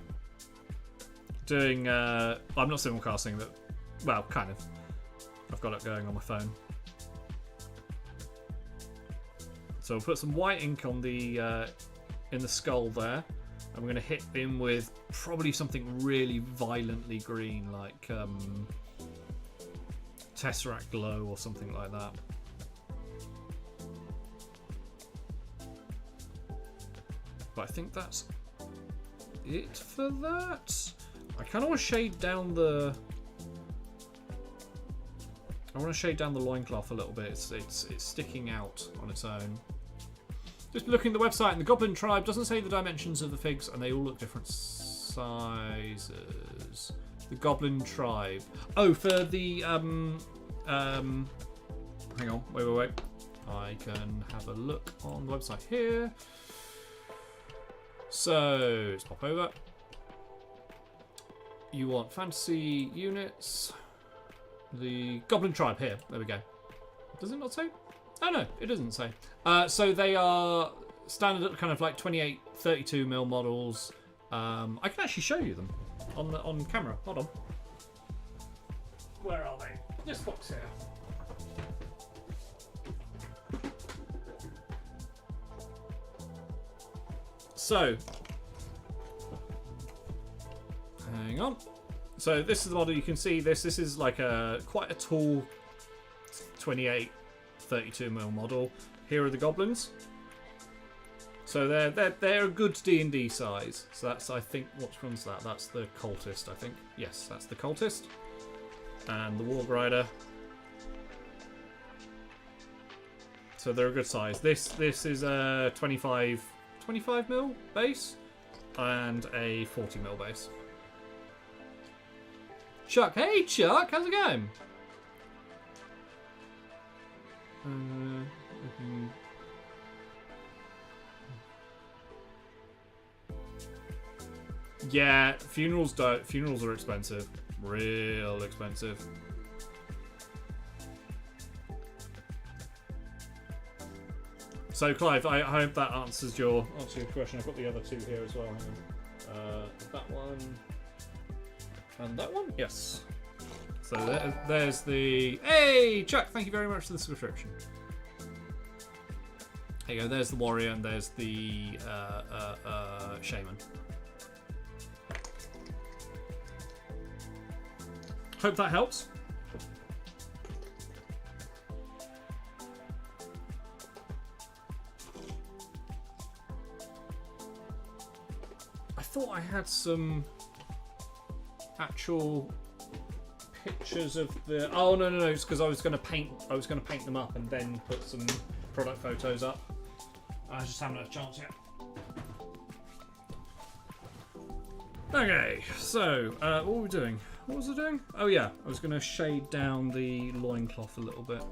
Doing. I'm not simulcasting that. Well, kind of. I've got it going on my phone. So we'll put some white ink on the in the skull there. I'm going to hit him with probably something really violently green, like Tesseract Glow or something like that. But I think that's it for that. I kind of want to shade down the... I want to shade down the loincloth a little bit. It's sticking out on its own. Just looking at the website, and the Goblin Tribe doesn't say the dimensions of the figs, and they all look different sizes. The Goblin Tribe. Oh, for the hang on, wait. I can have a look on the website here. So let's pop over. You want fantasy units? The Goblin Tribe here. There we go. Does it not say? Oh no, it doesn't say. So they are standard kind of like 28, 32mm models. I can actually show you them on camera. Hold on. Where are they? This box here. So, hang on. So this is the model. You can see this. This is like quite a tall 28, 32mm model. Here are the goblins. So they're a good D&D size. So that's, I think, which one's that? That's the cultist, I think. Yes, that's the cultist. And the warg rider. So they're a good size. This is a 25mm base and a 40mm base. Chuck, hey Chuck, how's it going? Yeah, funerals are expensive. Real expensive. So Clive, I hope that answers your question. I've got the other two here as well. Hang on. That one and that one. Yes. So there's the... Hey, Chuck, thank you very much for the subscription. There you go. There's the warrior and there's the shaman. Hope that helps. I thought I had some actual pictures of the. Oh no, it's because I was going to paint. I was going to paint them up and then put some product photos up. I just haven't had a chance yet. Okay, so what were we doing? What was I doing? Oh yeah, I was going to shade down the loincloth a little bit.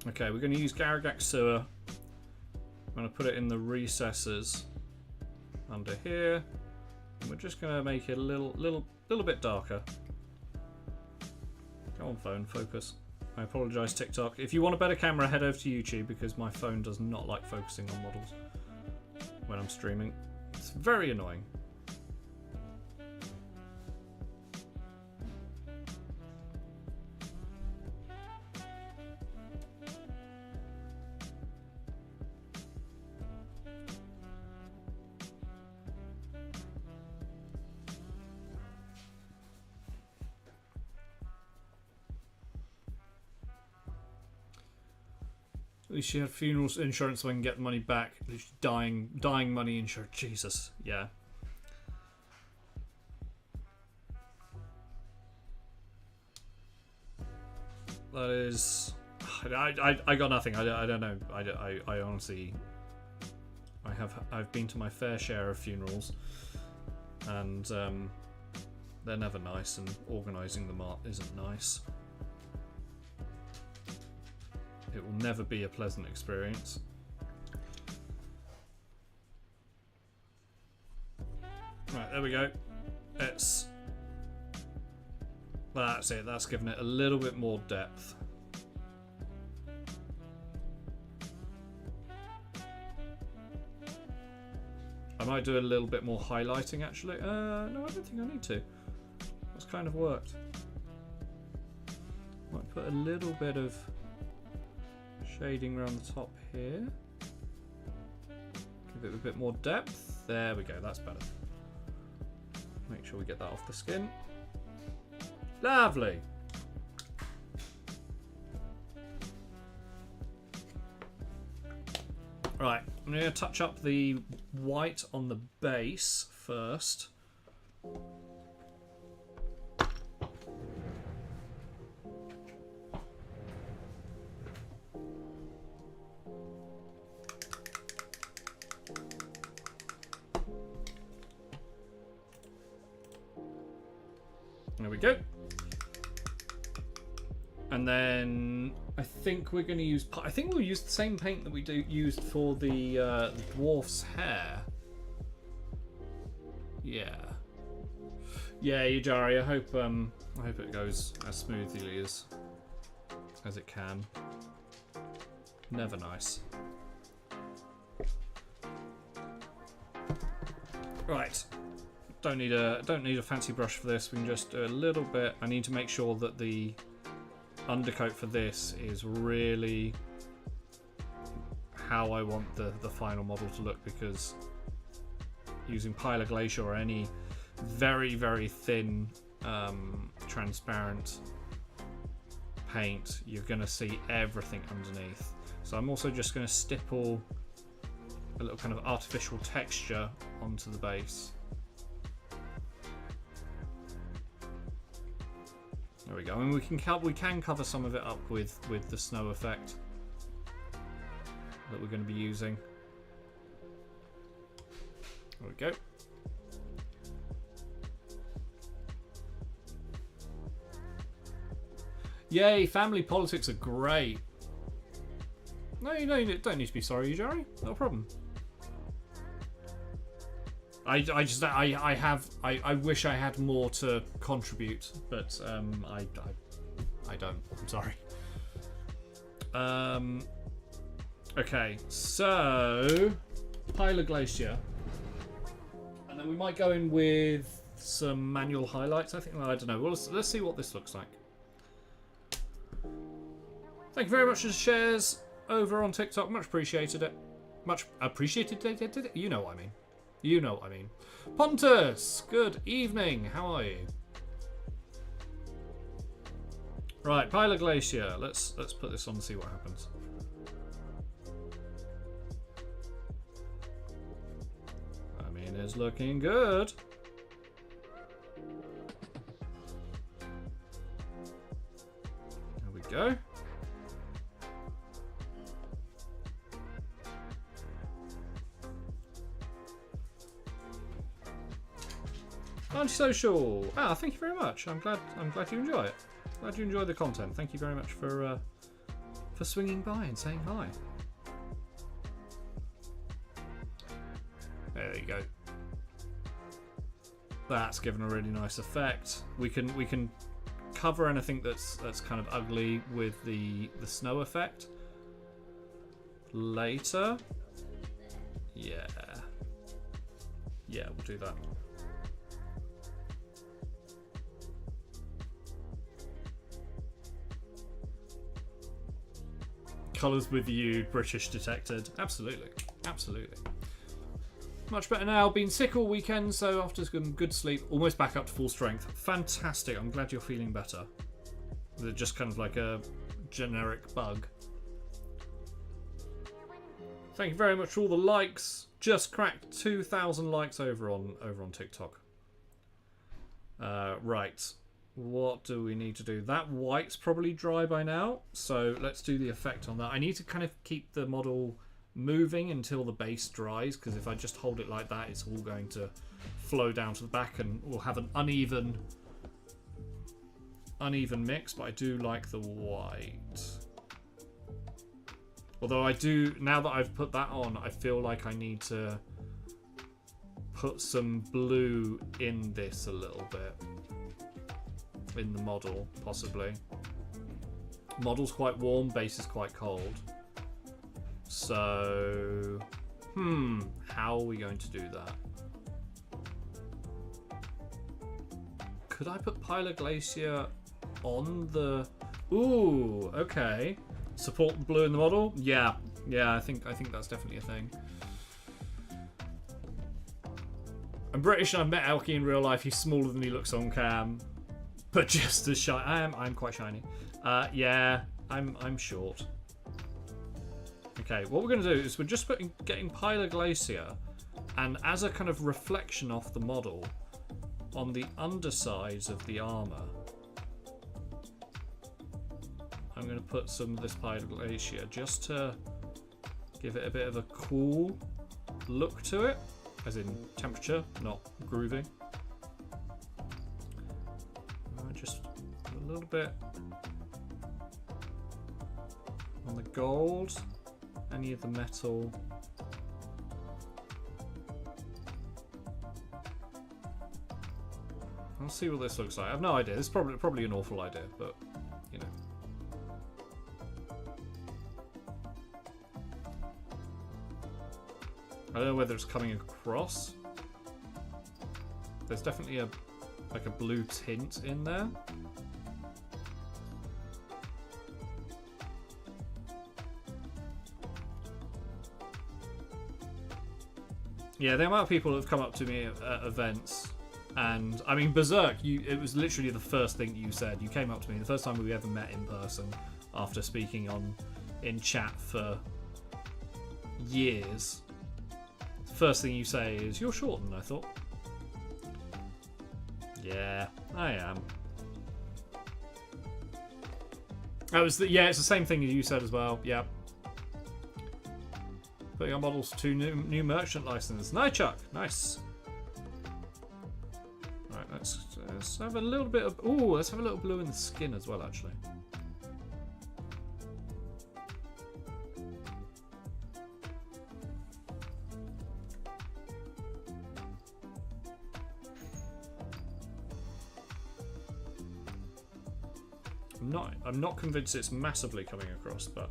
Okay, we're going to use Garagak Sewer. I'm going to put it in the recesses under here, and we're just going to make it a little bit darker. Go on, phone, focus. I apologise, TikTok. If you want a better camera, head over to YouTube because my phone does not like focusing on models when I'm streaming. It's very annoying. At least she had funeral insurance so I can get the money back. At least dying money insurance. Jesus, yeah. That is. I got nothing. I don't know. I honestly. I've been to my fair share of funerals, and they're never nice, and organising them isn't nice. It will never be a pleasant experience. Right, there we go. That's it. That's given it a little bit more depth. I might do a little bit more highlighting actually. No, I don't think I need to. That's kind of worked. Might put a little bit of shading around the top here. Give it a bit more depth. There we go, that's better. Make sure we get that off the skin. Lovely. Right, I'm going to touch up the white on the base first. There we go. And then I think we're going to use. I think we'll use the same paint that we used for the dwarf's hair. Yeah. Yeah, Yujari. I hope it goes as smoothly as it can. Never nice. Right. Don't need a fancy brush for this. We can just do a little bit. I need to make sure that the undercoat for this is really how I want the final model to look, because using Pila Glacier or any very, very thin transparent paint, you're going to see everything underneath. So I'm also just going to stipple a little kind of artificial texture onto the base. There we go. I mean, we can cover some of it up with the snow effect that we're going to be using. There we go. Yay! Family politics are great. No, you don't need to be sorry, Jerry. No problem. I wish I had more to contribute, but I don't. I'm sorry. Okay, so Pila Glacier, and then we might go in with some manual highlights. I don't know. Well, let's see what this looks like. Thank you very much for the shares over on TikTok. Much appreciated it. Much appreciated it. You know what I mean. You know what I mean. Pontus, good evening. How are you? Right, Pile of Glacier. Let's put this on and see what happens. I mean, it's looking good. There we go. Antisocial. Ah, thank you very much. I'm glad you enjoy it. Glad you enjoy the content. Thank you very much for swinging by and saying hi. There you go. That's given a really nice effect. We can cover anything that's kind of ugly with the snow effect later. Yeah, we'll do that. Colours with you, British detected. Absolutely. Absolutely. Much better now. Been sick all weekend, so after some good sleep, almost back up to full strength. Fantastic. I'm glad you're feeling better. They're just kind of like a generic bug. Thank you very much for all the likes. Just cracked 2,000 likes over on TikTok. Right. What do we need to do? That white's probably dry by now, so let's do the effect on that. I need to kind of keep the model moving until the base dries, because if I just hold it like that, it's all going to flow down to the back and we'll have an uneven mix, but I do like the white. Although I do, now that I've put that on, I feel like I need to put some blue in this a little bit. In the model, possibly. Model's quite warm, base is quite cold. So, how are we going to do that? Could I put Pile of Glacier on the... Ooh, okay. Support blue in the model? Yeah, I think that's definitely a thing. I'm British and I've met Elkie in real life. He's smaller than he looks on cam. But just as shiny. I'm quite shiny. Yeah, I'm short. Okay, what we're going to do is we're just getting Pile of Glacier, and as a kind of reflection off the model, on the undersides of the armour, I'm going to put some of this Pile of Glacier just to give it a bit of a cool look to it, as in temperature, not grooving. Just a little bit on the gold, any of the metal. I'll see what this looks like. I have no idea. This is probably an awful idea, but you know. I don't know whether it's coming across. There's definitely like a blue tint in there. Yeah, the amount of people that have come up to me at events, and I mean, Berserk, it was literally the first thing you said. You came up to me the first time we ever met in person after speaking in chat for years. The first thing you say is, "You're short," and I thought, yeah, I am. It's the same thing as you said as well. Yep. Putting our models to new merchant license. Nice, Chuck. Nice. Right, let's have a little bit of. Ooh, let's have a little blue in the skin as well, actually. I'm not convinced it's massively coming across, but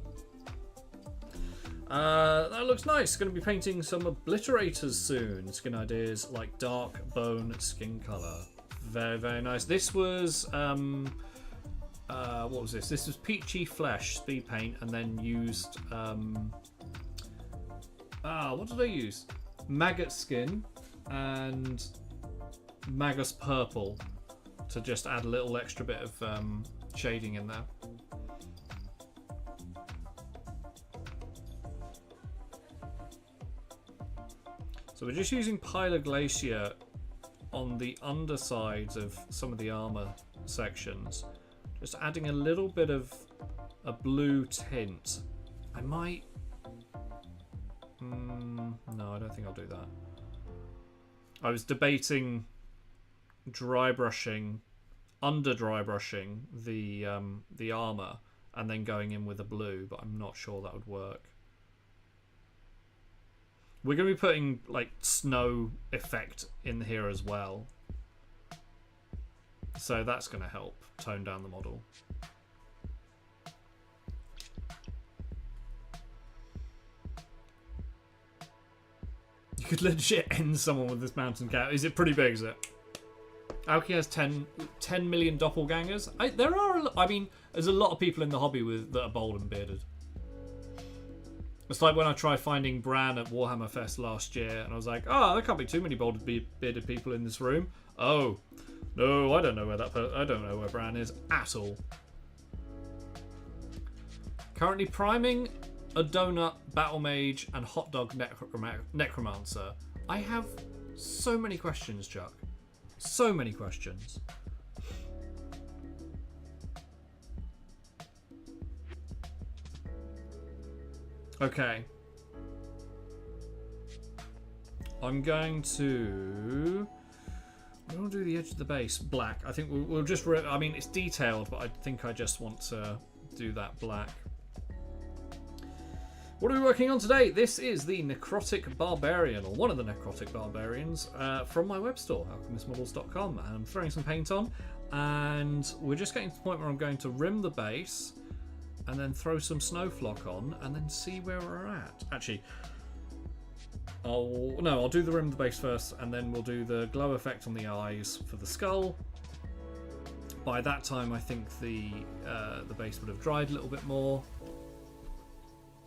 that looks nice. Going to be painting some obliterators soon. Skin ideas like dark bone skin color. Very, very nice. This was what was this? This was Peachy Flesh speed paint, and then used what did I use? Maggot skin and Magus purple to just add a little extra bit of shading in there. So we're just using Pilar Glacier on the undersides of some of the armor sections. Just adding a little bit of a blue tint. I might... no, I don't think I'll do that. I was debating dry brushing, under dry brushing the armor and then going in with a blue, but I'm not sure that would work. We're going to be putting like snow effect in here as well. So that's going to help tone down the model. You could legit end someone with this mountain cat. Is it pretty big, is it? Aoki has 10 million doppelgangers. There's a lot of people in the hobby that are bald and bearded. It's like when I tried finding Bran at Warhammer Fest last year, and I was like, oh, there can't be too many bald bearded people in this room. Oh, no, I don't know where Bran is at all. Currently priming a donut, battle mage, and hot dog necromancer. I have so many questions, Chuck. So many questions. Okay. I'm going to do the edge of the base black. I think we'll just... I mean, it's detailed, but I think I just want to do that black. What are we working on today? This is the Necrotic Barbarian, or one of the Necrotic Barbarians, from my web store, alchemistmodels.com. And I'm throwing some paint on, and we're just getting to the point where I'm going to rim the base, and then throw some snow flock on, and then see where we're at. Actually, I'll do the rim of the base first, and then we'll do the glow effect on the eyes for the skull. By that time, I think the base would have dried a little bit more,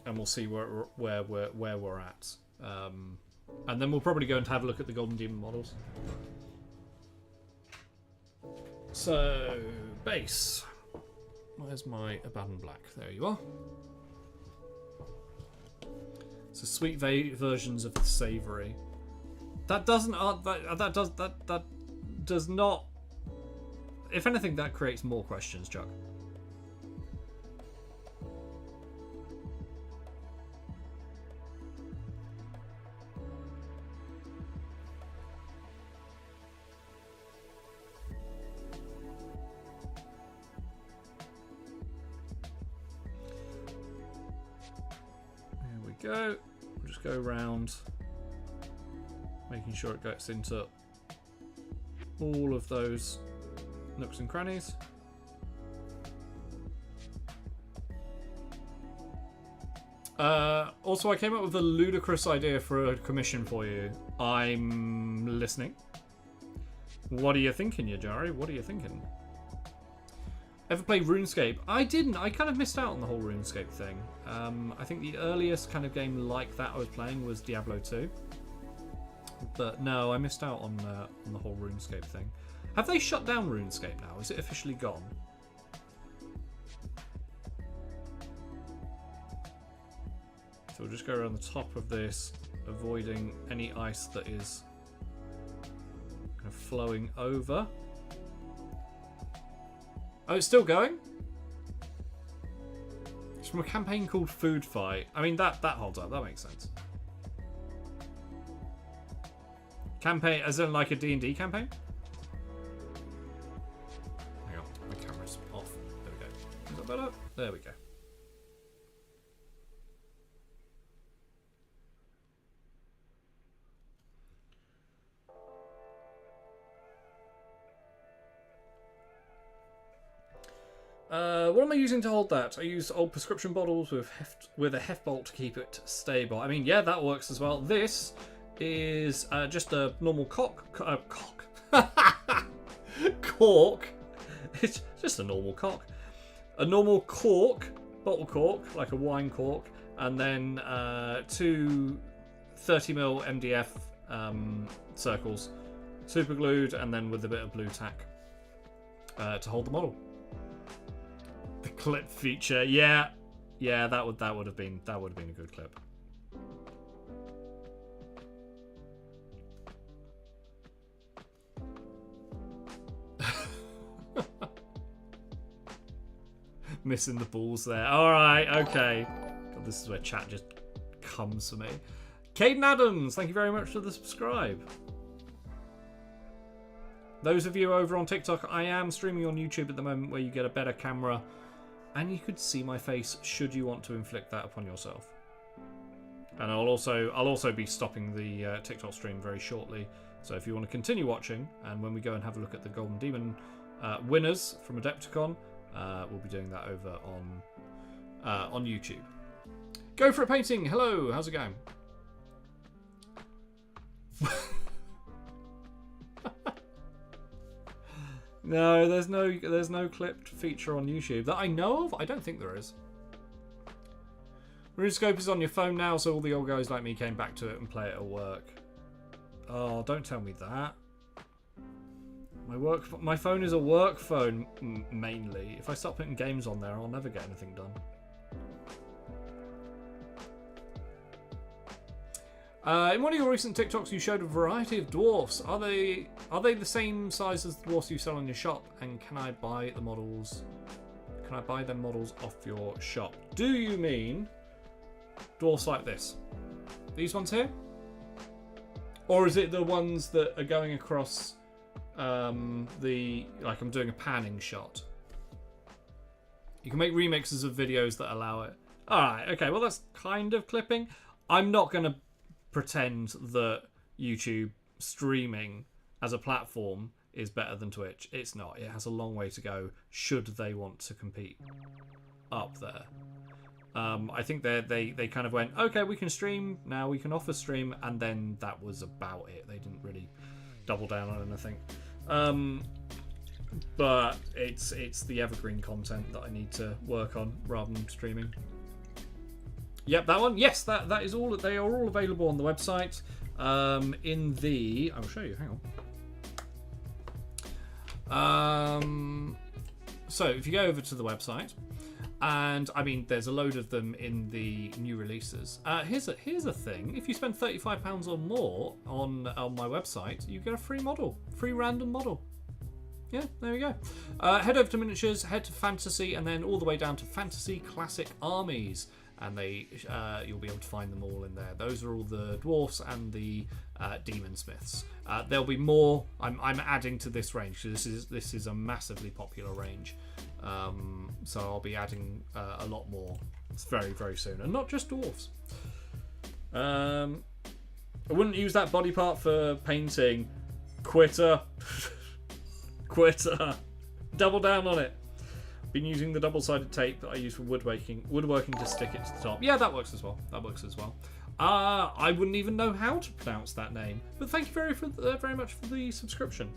and we'll see where we're at. And then we'll probably go and have a look at the Golden Demon models. So, base. Where's my Abaddon Black? There you are. So sweet versions of the savoury. That doesn't. That does not. If anything, that creates more questions, Chuck. Go. We'll just go around, making sure it gets into all of those nooks and crannies. Also, I came up with a ludicrous idea for a commission for you. I'm listening. What are you thinking, Yajari? What are you thinking? Ever played RuneScape? I didn't. I kind of missed out on the whole RuneScape thing. I think the earliest kind of game like that I was playing was Diablo 2. But no, I missed out on the whole RuneScape thing. Have they shut down RuneScape now? Is it officially gone? So we'll just go around the top of this, avoiding any ice that is kind of flowing over. Oh, it's still going? It's from a campaign called Food Fight. I mean, that holds up. That makes sense. Campaign, as in like a D&D campaign? Hang on, my camera's off. There we go. Is that better? There we go. What am I using to hold that? I use old prescription bottles with a heft bolt to keep it stable. I mean, yeah, that works as well. This is just a normal cork. It's just a normal cork. A normal cork, bottle cork, like a wine cork, and then two 30mm MDF circles, super glued, and then with a bit of blue tack to hold the model. Clip feature, yeah, that would have been a good clip. Missing the balls there. All right, okay. God, this is where chat just comes for me. Caden Adams, thank you very much for the subscribe. Those of you over on TikTok, I am streaming on YouTube at the moment, where you get a better camera, and you could see my face should you want to inflict that upon yourself. And I'll also be stopping the TikTok stream very shortly. So if you want to continue watching, and when we go and have a look at the Golden Demon winners from Adepticon, we'll be doing that over on YouTube. Go for it painting. Hello, how's it going? No, there's no clipped feature on YouTube that I know of. I don't think there is. RuneScope is on your phone now, so all the old guys like me came back to it and play it at work. Oh, don't tell me that. My phone is a work phone mainly. If I start putting games on there, I'll never get anything done. In one of your recent TikToks, you showed a variety of dwarfs. Are they the same size as the dwarfs you sell in your shop? And can I buy the models? Can I buy them models off your shop? Do you mean dwarfs like this? These ones here? Or is it the ones that are going across like I'm doing a panning shot? You can make remixes of videos that allow it. Alright, okay, well that's kind of clipping. I'm not going to pretend that YouTube streaming as a platform is better than Twitch. It's not. It has a long way to go should they want to compete up there. I think they kind of went, okay, we can stream, now we can offer stream, and then that was about it. They didn't really double down on anything. But it's the evergreen content that I need to work on rather than streaming. Yep, that one. Yes, that is all. They are all available on the website. I will show you. Hang on. So if you go over to the website, and I mean, there's a load of them in the new releases. Here's a thing. If you spend £35 or more on my website, you get a free model, free random model. Yeah, there we go. Head over to miniatures, head to fantasy, and then all the way down to fantasy classic armies. And you'll be able to find them all in there. Those are all the dwarfs and the demon smiths. There'll be more. I'm adding to this range. This is a massively popular range. So I'll be adding a lot more. It's very, very soon, and not just dwarfs. I wouldn't use that body part for painting. Quitter. Quitter. Double down on it. Been using the double-sided tape that I use for woodworking to stick it to the top. Yeah, that works as well. I wouldn't even know how to pronounce that name, but thank you very much for the subscription.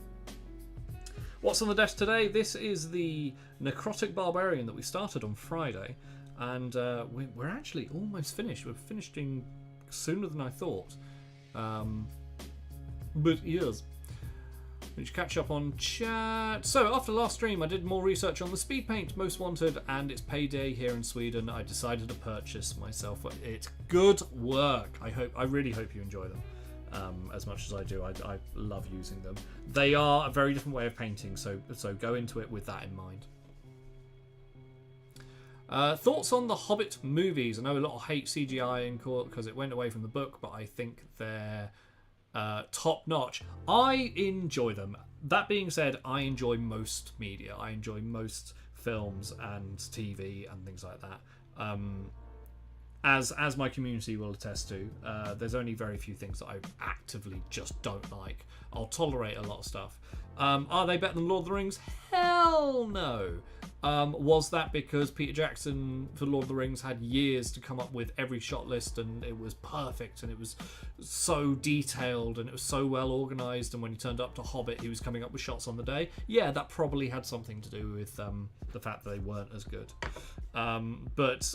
What's on the desk today? This is the Necrotic Barbarian that we started on Friday, and we're actually almost finished. We're finishing sooner than I thought. But yes. Which catch up on chat. So after last stream, I did more research on the speed paint most wanted, and it's payday here in Sweden. I decided to purchase myself. It's good work. I really hope you enjoy them as much as I do. I love using them. They are a very different way of painting, so go into it with that in mind. Thoughts on the Hobbit movies? I know a lot hate CGI because it went away from the book, but I think they're top notch. I enjoy them. That being said, I enjoy most media. I enjoy most films and TV and things like that. As my community will attest to, there's only very few things that I actively just don't like. I'll tolerate a lot of stuff. Are they better than Lord of the Rings? Hell no. Was that because Peter Jackson for Lord of the Rings had years to come up with every shot list, and it was perfect, and it was so detailed, and it was so well organised, and when he turned up to Hobbit he was coming up with shots on the day? Yeah, that probably had something to do with the fact that they weren't as good. But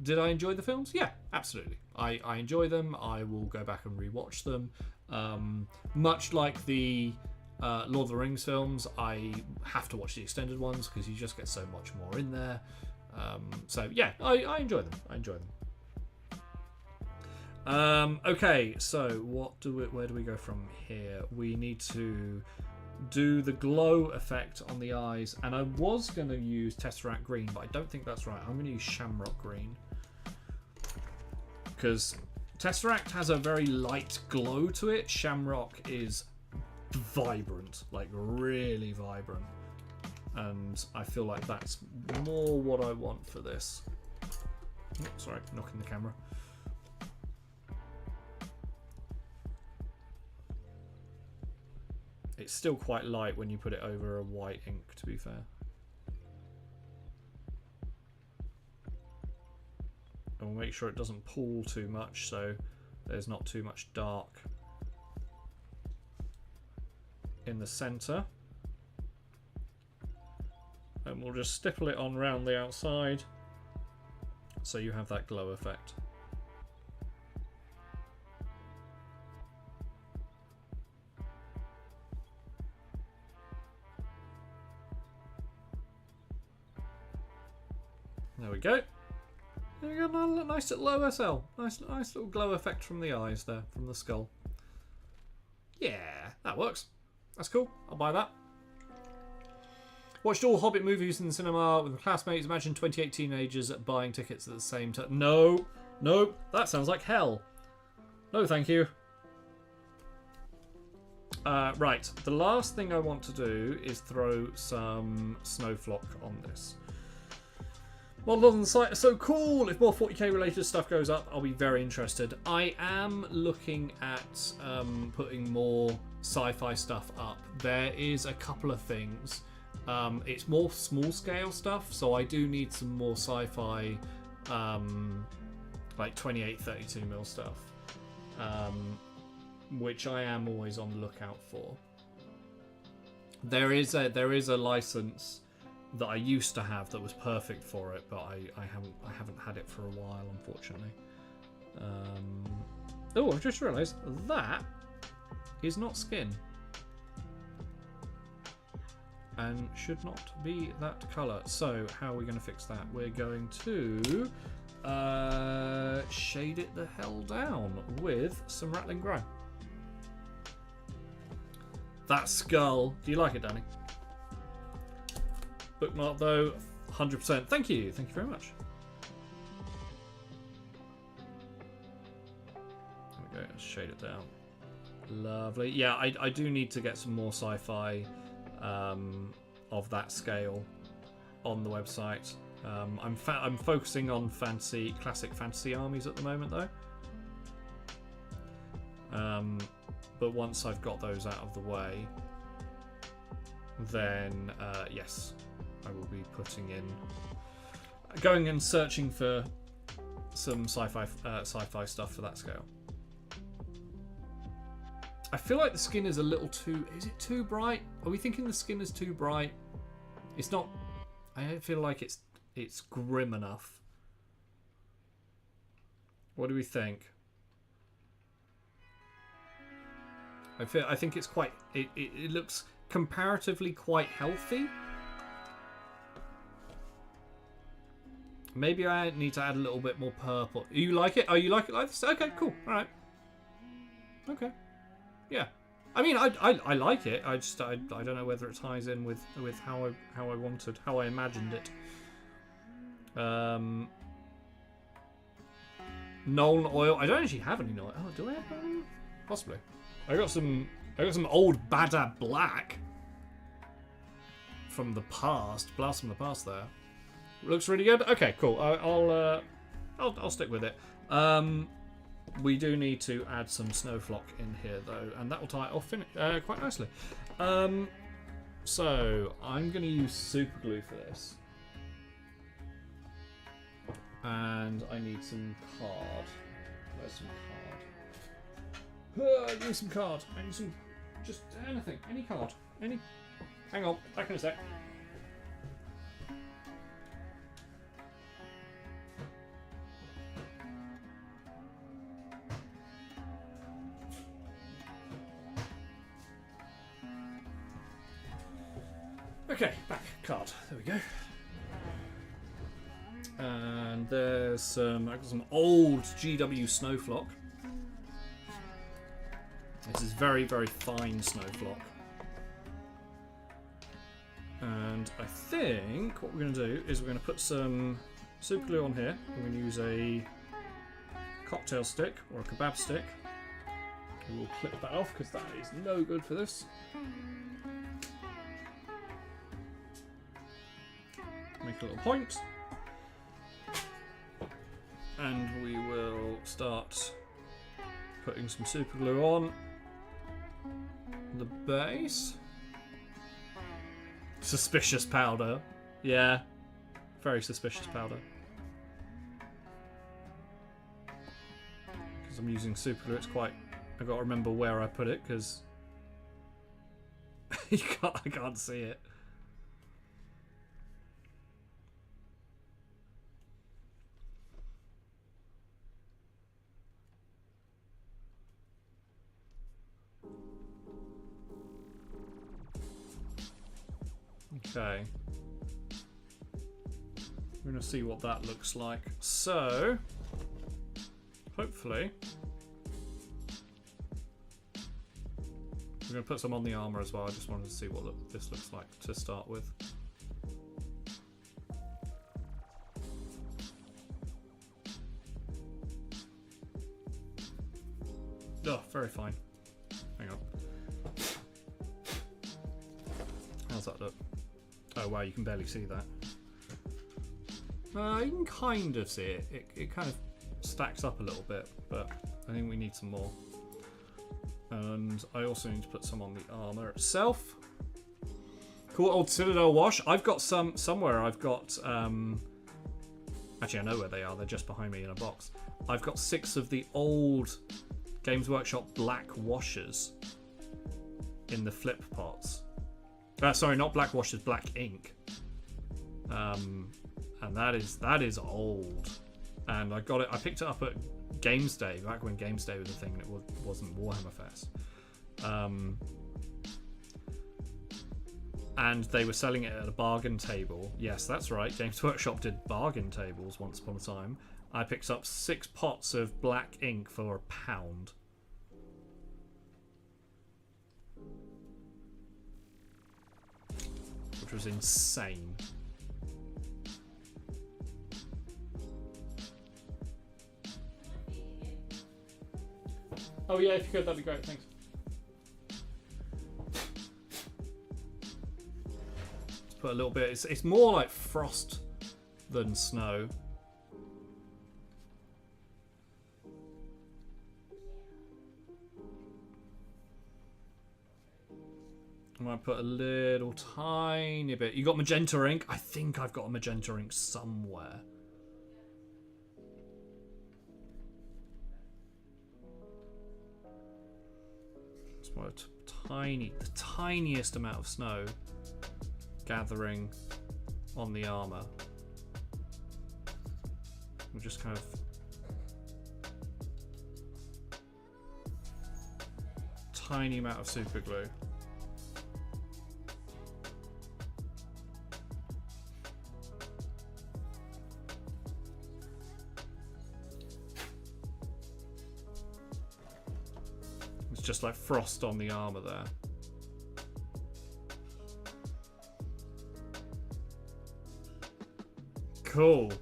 did I enjoy the films? Yeah, absolutely. I enjoy them. I will go back and rewatch them. Much like the Lord of the Rings films, I have to watch the extended ones because you just get so much more in there. So yeah, I enjoy them. I enjoy them. Okay, so where do we go from here? We need to do the glow effect on the eyes, and I was going to use Tesseract Green, but I don't think that's right. I'm going to use Shamrock Green because Tesseract has a very light glow to it. Shamrock is vibrant, like really vibrant, and I feel like that's more what I want for this. Oh, sorry, knocking the camera. It's still quite light when you put it over a white ink, to be fair. And we'll make sure it doesn't pool too much, so there's not too much dark in the centre. And we'll just stipple it on round the outside, so you have that glow effect. There we go. There we go. Nice little OSL. Nice little glow effect from the eyes there, from the skull. Yeah, that works. That's cool. I'll buy that. Watched all Hobbit movies in the cinema with my classmates. Imagine 28 teenagers buying tickets at the same time. No, that sounds like hell. No, thank you. Right, the last thing I want to do is throw some Snowflock on this. Models on the site are so cool. If more 40k related stuff goes up, I'll be very interested. I am looking at putting more sci-fi stuff up. There is a couple of things. It's more small scale stuff, so I do need some more sci-fi, like 28-32mm stuff, which I am always on the lookout for. There is a license that I used to have that was perfect for it, but I haven't had it for a while, unfortunately. Oh, I've just realised that is not skin, and should not be that colour. So how are we going to fix that? We're going to shade it the hell down with some Rattling Grey. That skull. Do you like it, Danny? Bookmark though, 100%. Thank you very much. There we go, let's shade it down. Lovely. Yeah, I do need to get some more sci-fi of that scale on the website. I'm focusing on classic fantasy armies at the moment though. But once I've got those out of the way, then yes, I will be going and searching for some sci-fi stuff for that scale. I feel like the skin is a little too. Is it too bright? Are we thinking the skin is too bright? It's not. I don't feel like it's grim enough. What do we think? I think it's quite. It looks comparatively quite healthy. Maybe I need to add a little bit more purple. You like it? Oh, you like it like this? Okay, cool. All right. Okay. Yeah. I mean, I like it. I don't know whether it ties in with how I imagined it. Nuln oil. I don't actually have any Nuln. Oh, do I have Nuln? Possibly. I got some old Badab Black from the past. Blast from the past there. Looks really good. Okay, cool. I'll stick with it. We do need to add some Snowflock in here though, and that will tie it off quite nicely. So I'm going to use super glue for this, and I need some card. Where's some card? I need some card. I need some, just anything, any card, any. Hang on, back in a sec. Okay, back card. There we go. And there's I've got some old GW Snowflock. This is very, very fine Snowflock. And I think what we're going to do is we're going to put some super glue on here. We're going to use a cocktail stick or a kebab stick. And we'll clip that off because that is no good for this. Make a little point. And we will start putting some super glue on the base. Suspicious powder. Yeah. Very suspicious powder. Because I'm using super glue, it's quite... I've got to remember where I put it, because... I can't see it. Okay. We're going to see what that looks like. So, hopefully, we're going to put some on the armor as well. I just wanted to see what this looks like to start with. Oh, very fine. Hang on. How's that look? Oh wow, you can barely see that. You can kind of see it. It kind of stacks up a little bit, but I think we need some more. And I also need to put some on the armor itself. Cool old Citadel wash. I've got some somewhere. I've got actually I know where they are. They're just behind me in a box. I've got 6 of the old Games Workshop black washers in the flip pots. Sorry, not black washers, black ink. And that is old. And I got it. I picked it up at Games Day, back when Games Day was a thing and it wasn't Warhammer Fest. And they were selling it at a bargain table. Yes, that's right. Games Workshop did bargain tables once upon a time. I picked up 6 pots of black ink for £1. Which was insane. Oh yeah, if you could, that'd be great, thanks. Let's put a little bit, it's more like frost than snow. I might put a little tiny bit. You got magenta ink? I think I've got a magenta ink somewhere. Just want the tiniest amount of snow gathering on the armor. We'll just kind of tiny amount of super glue. Just like frost on the armor there. Cool.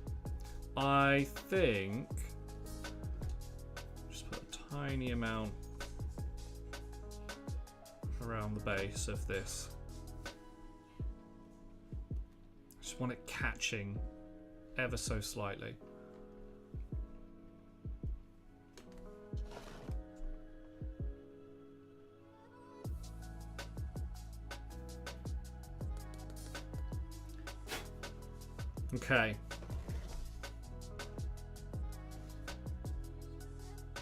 I think just put a tiny amount around the base of this. Just want it catching ever so slightly. Okay.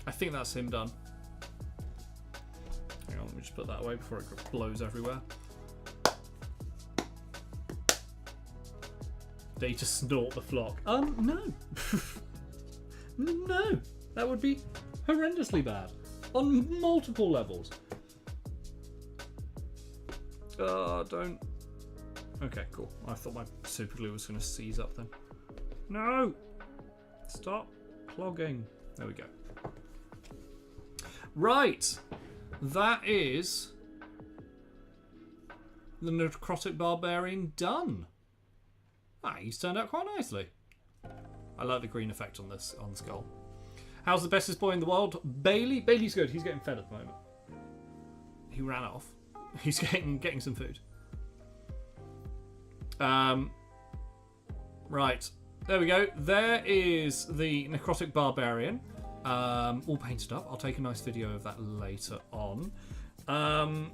I think that's him done. Hang on, let me just put that away before it blows everywhere. They just snort the flock. No. No. That would be horrendously bad. On multiple levels. Don't. Okay, cool. I thought my super glue was going to seize up then. No! Stop clogging. There we go. Right. That is the Necrotic Barbarian done. Ah, he's turned out quite nicely. I like the green effect on this on the skull. How's the bestest boy in the world? Bailey? Bailey's good. He's getting fed at the moment. He ran off. He's getting some food. Right. There we go. There is the Necrotic Barbarian. All painted up. I'll take a nice video of that later on. I'm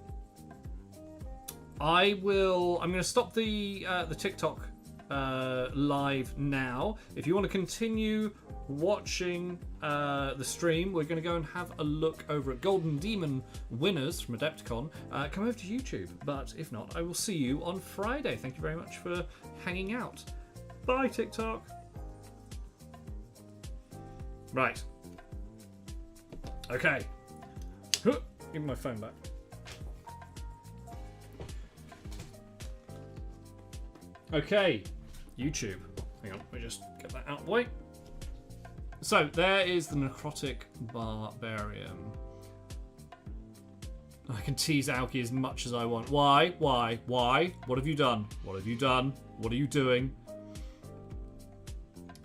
going to stop the TikTok live now. If you want to continue watching the stream, we're going to go and have a look over at Golden Demon winners from Adepticon. Come over to YouTube, but if not, I will see you on Friday. Thank you very much for hanging out. Bye, TikTok. Right. Okay. Give me my phone back. Okay. YouTube. Hang on, let me just get that out of the way. So, there is the Necrotic Barbarian. I can tease Aoki as much as I want. Why? Why? Why? What have you done? What have you done? What are you doing?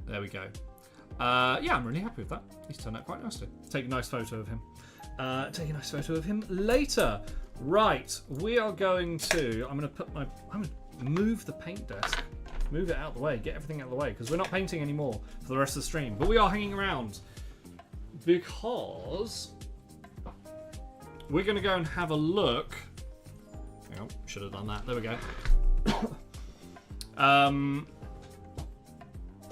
There we go. Yeah, I'm really happy with that. He's turned out quite nicely. Take a nice photo of him. Take a nice photo of him later. Right, we are going to... I'm going to move the paint desk. Move it out of the way. Get everything out of the way. Because we're not painting anymore for the rest of the stream. But we are hanging around. Because... we're going to go and have a look... Hang on, should have done that. There we go.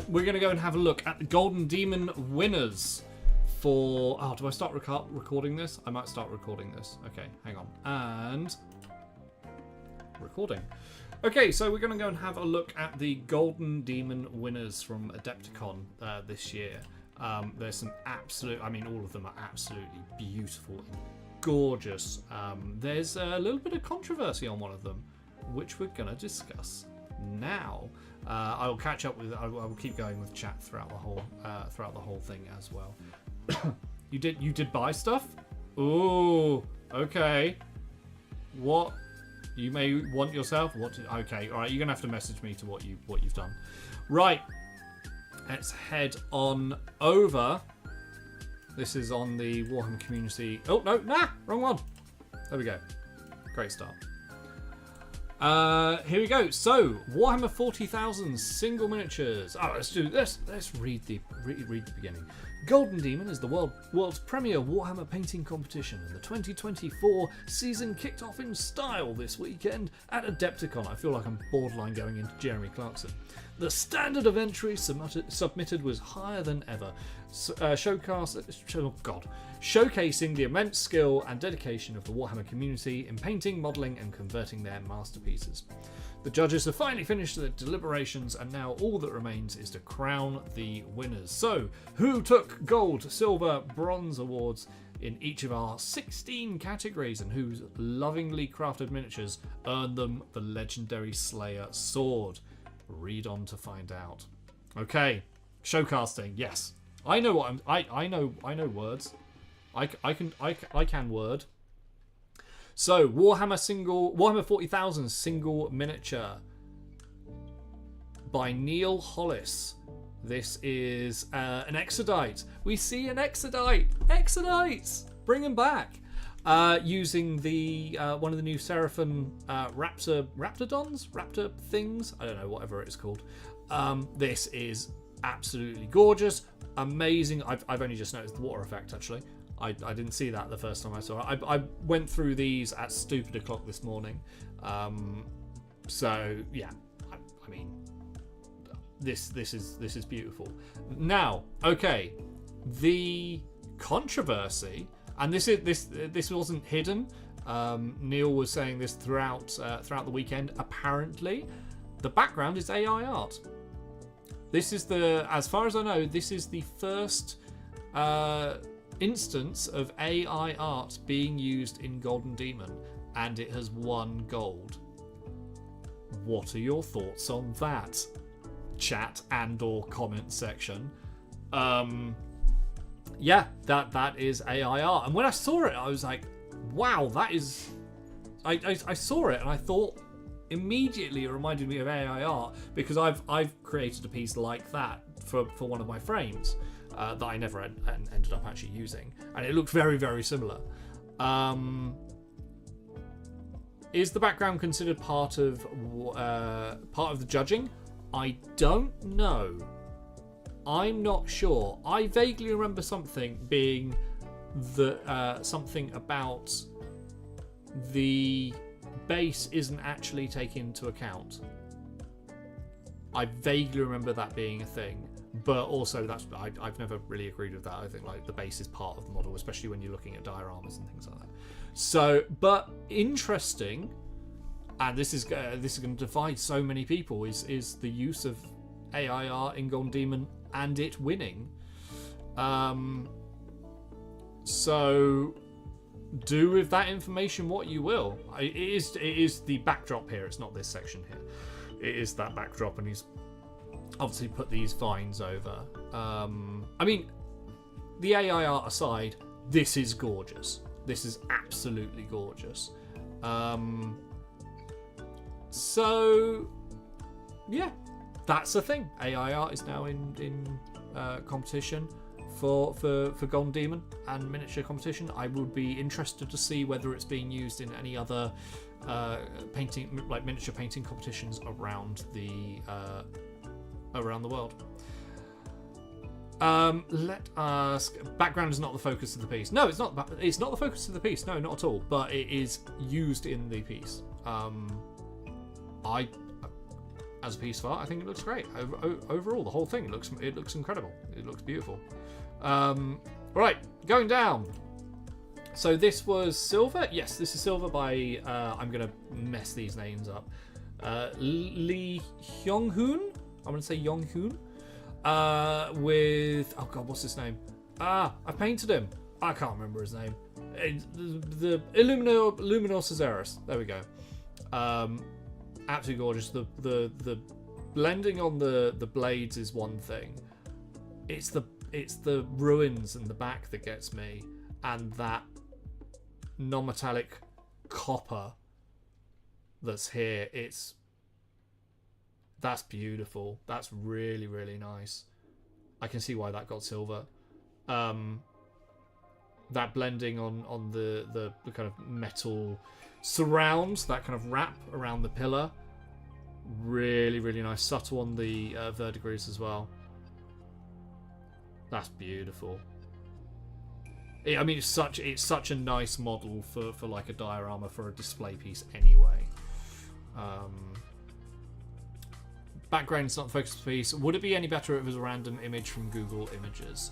We're going to go and have a look at the Golden Demon winners for... Oh, do I start recording this? I might start recording this. Okay, hang on. And... recording. Okay, so we're going to go and have a look at the Golden Demon winners from Adepticon this year. There's some absolute... I mean, all of them are absolutely beautiful and gorgeous. There's a little bit of controversy on one of them, which we're going to discuss now. I will catch up with... I will keep going with chat throughout the whole thing as well. You did buy stuff? Ooh, okay. What? You may want yourself. Okay, all right. You're gonna have to message me to what you've done. Right. Let's head on over. This is on the Warhammer community. Oh no, wrong one. There we go. Great start. Here we go. So Warhammer 40,000 single miniatures. Oh, let's do this. Let's read the beginning. Golden Demon is the world's premier Warhammer painting competition, and the 2024 season kicked off in style this weekend at Adepticon. I feel like I'm borderline going into Jeremy Clarkson. The standard of entry submitted was higher than ever, showcasing the immense skill and dedication of the Warhammer community in painting, modelling, and converting their masterpieces. The judges have finally finished their deliberations, and now all that remains is to crown the winners. So, who took gold, silver, bronze awards in each of our 16 categories, and whose lovingly crafted miniatures earned them the legendary Slayer sword? Read on to find out. Okay, showcasting. Yes, I know what I know words. I can word. So, Warhammer 40,000 single miniature by Neil Hollis. This is an Exodite. We see an Exodite. Exodites! Bring them back. Using the one of the new Seraphim Raptor things. I don't know, whatever it's called. This is absolutely gorgeous. Amazing. I've only just noticed the water effect, actually. I didn't see that the first time I saw it. I went through these at stupid o'clock this morning. So yeah, I mean, this is beautiful. Now, okay, the controversy, and this wasn't hidden. Neil was saying this throughout the weekend. Apparently, the background is AI art. This is as far as I know, this is the first instance of AI art being used in Golden Demon, and it has won gold. What are your thoughts on that? chat and or comment section. Yeah, that is AI art. And when I saw it, I was like, wow, that is... I saw it and I thought immediately it reminded me of AI art, because I've created a piece like that for one of my frames that I never ended up actually using, and it looked very, very similar. Is the background considered part of the judging? I don't know. I'm not sure. I vaguely remember something being something about the base isn't actually taken into account. I vaguely remember that being a thing, but also I've never really agreed with that. I think like the base is part of the model, especially when you're looking at dioramas and things like that. So, but interesting, and this is going to divide so many people, is the use of AI art in Golden Demon and it winning. So do with that information what you will. It is the backdrop here. It's not this section here. It is that backdrop, and he's obviously put these vines over. I mean, the AI art aside, this is gorgeous. This is absolutely gorgeous. So yeah, that's the thing. AI art is now in competition for Golden Demon and miniature competition. I would be interested to see whether it's being used in any other painting, like miniature painting competitions around the world. Let us. Background is not the focus of the piece. No, it's not. It's not the focus of the piece. No, not at all. But it is used in the piece. As a piece of art, I think it looks great. Overall, the whole thing looks incredible. It looks beautiful. Right, going down. So this was silver. Yes, this is silver by. I'm gonna mess these names up. Lee Hyung-hoon. I'm gonna say Yong-hoon. With oh god, what's his name? I painted him. I can't remember his name. The Luminor Caesaris. There we go. Absolutely gorgeous. The blending on the blades is one thing. It's the ruins in the back that gets me, and that non-metallic copper that's here. That's beautiful. That's really, really nice. I can see why that got silver. That blending on the kind of metal surrounds, that kind of wrap around the pillar, really, really nice. Subtle on the verdigris as well. That's beautiful. I mean, it's such a nice model for like a diorama, for a display piece anyway. Background's not the focus of the piece. Would it be any better if it was a random image from Google Images?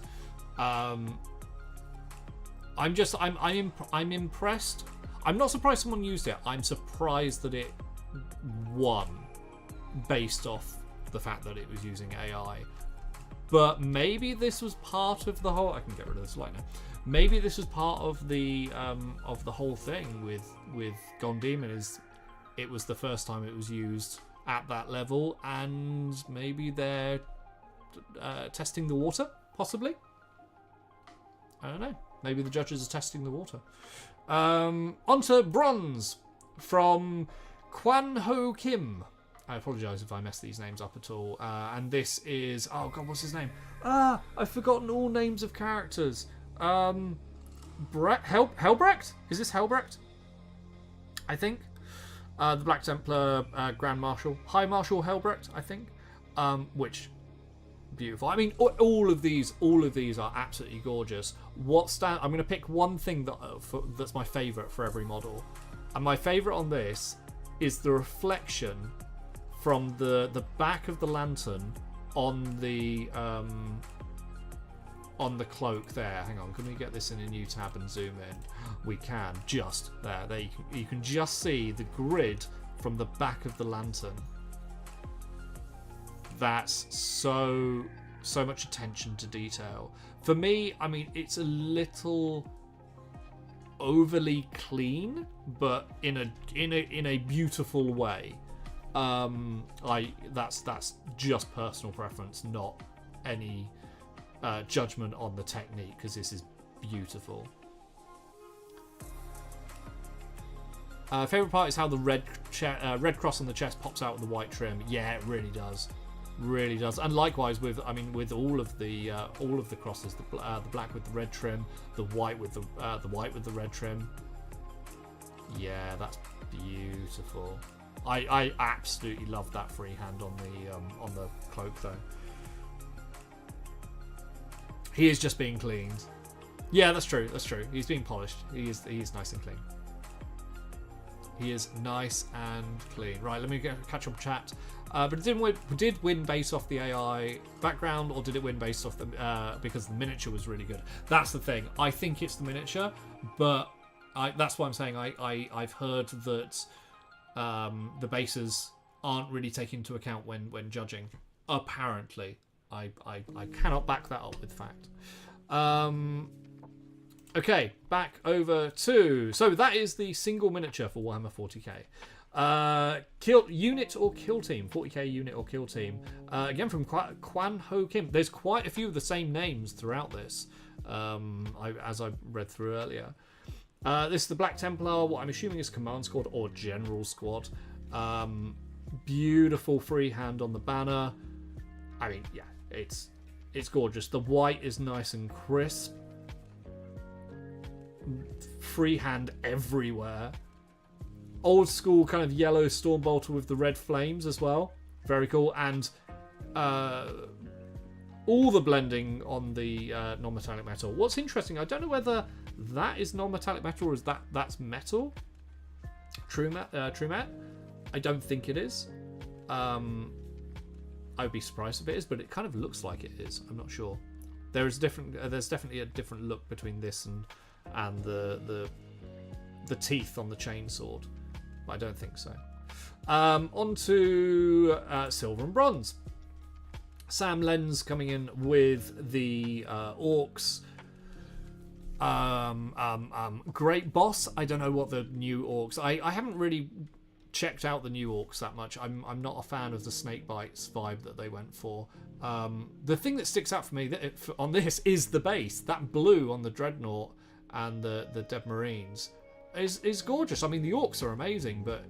I'm impressed. I'm not surprised someone used it. I'm surprised that it won based off the fact that it was using AI. But maybe this was part of the whole. I can get rid of this light now. Maybe this was part of the whole thing with Golden Demon. Is it was the first time it was used at that level, and maybe they're testing the water, possibly. I don't know. Maybe the judges are testing the water. Onto bronze from Kwan Ho Kim. I apologise if I mess these names up at all. And this is... Oh, God, what's his name? I've forgotten all names of characters. Helbrecht? Is this Helbrecht? I think. The Black Templar Grand Marshal. High Marshal Helbrecht, I think. Which... Beautiful. I mean, all of these are absolutely gorgeous. I'm going to pick one thing that's my favourite for every model, and my favourite on this is the reflection from the back of the lantern on the cloak there. Hang on, can we get this in a new tab and zoom in? We can. Just there. There you can just see the grid from the back of the lantern. That's so much attention to detail. For me, I mean, it's a little overly clean, but in a beautiful way. That's just personal preference, not any judgment on the technique, because this is beautiful. Favorite part is how the red cross on the chest pops out with the white trim. Yeah, it really does, really does. And likewise with all of the crosses, the black with the red trim, the white with the red trim. Yeah, that's beautiful. I absolutely love that freehand on the cloak though. He is just being cleaned. Yeah, that's true. That's true. He's being polished. He is nice and clean. He is nice and clean. Right, let me catch up chat. But it did win based off the AI background, or did it win based off the because the miniature was really good? That's the thing. I think it's the miniature, but that's why I'm saying I've heard that the bases aren't really taken into account when judging. Apparently, I cannot back that up with fact. Okay, back over to... So that is the single miniature for Warhammer 40k. Unit or kill team. 40k unit or kill team. Again from Kwan Ho Kim. There's quite a few of the same names throughout this, as I read through earlier. This is the Black Templar, what I'm assuming is Command Squad or General Squad. Beautiful freehand on the banner. I mean, yeah, it's gorgeous. The white is nice and crisp. Freehand everywhere. Old school kind of yellow Stormbolter with the red flames as well. Very cool. And all the blending on the non-metallic metal. What's interesting, I don't know whether that is non-metallic metal or is that's metal. True matte. I don't think it is. I would be surprised if it is, but it kind of looks like it is. I'm not sure. There's definitely a different look between this and the teeth on the chainsword. But I don't think so. On to silver and bronze. Sam Lenz coming in with the orcs. Great boss. I don't know what the new orcs. I haven't really checked out the new orcs that much. I'm not a fan of the snake bites vibe that they went for. The thing that sticks out for me on this is the base. That blue on the Dreadnought and the Dead Marines is gorgeous. I mean, the orcs are amazing, but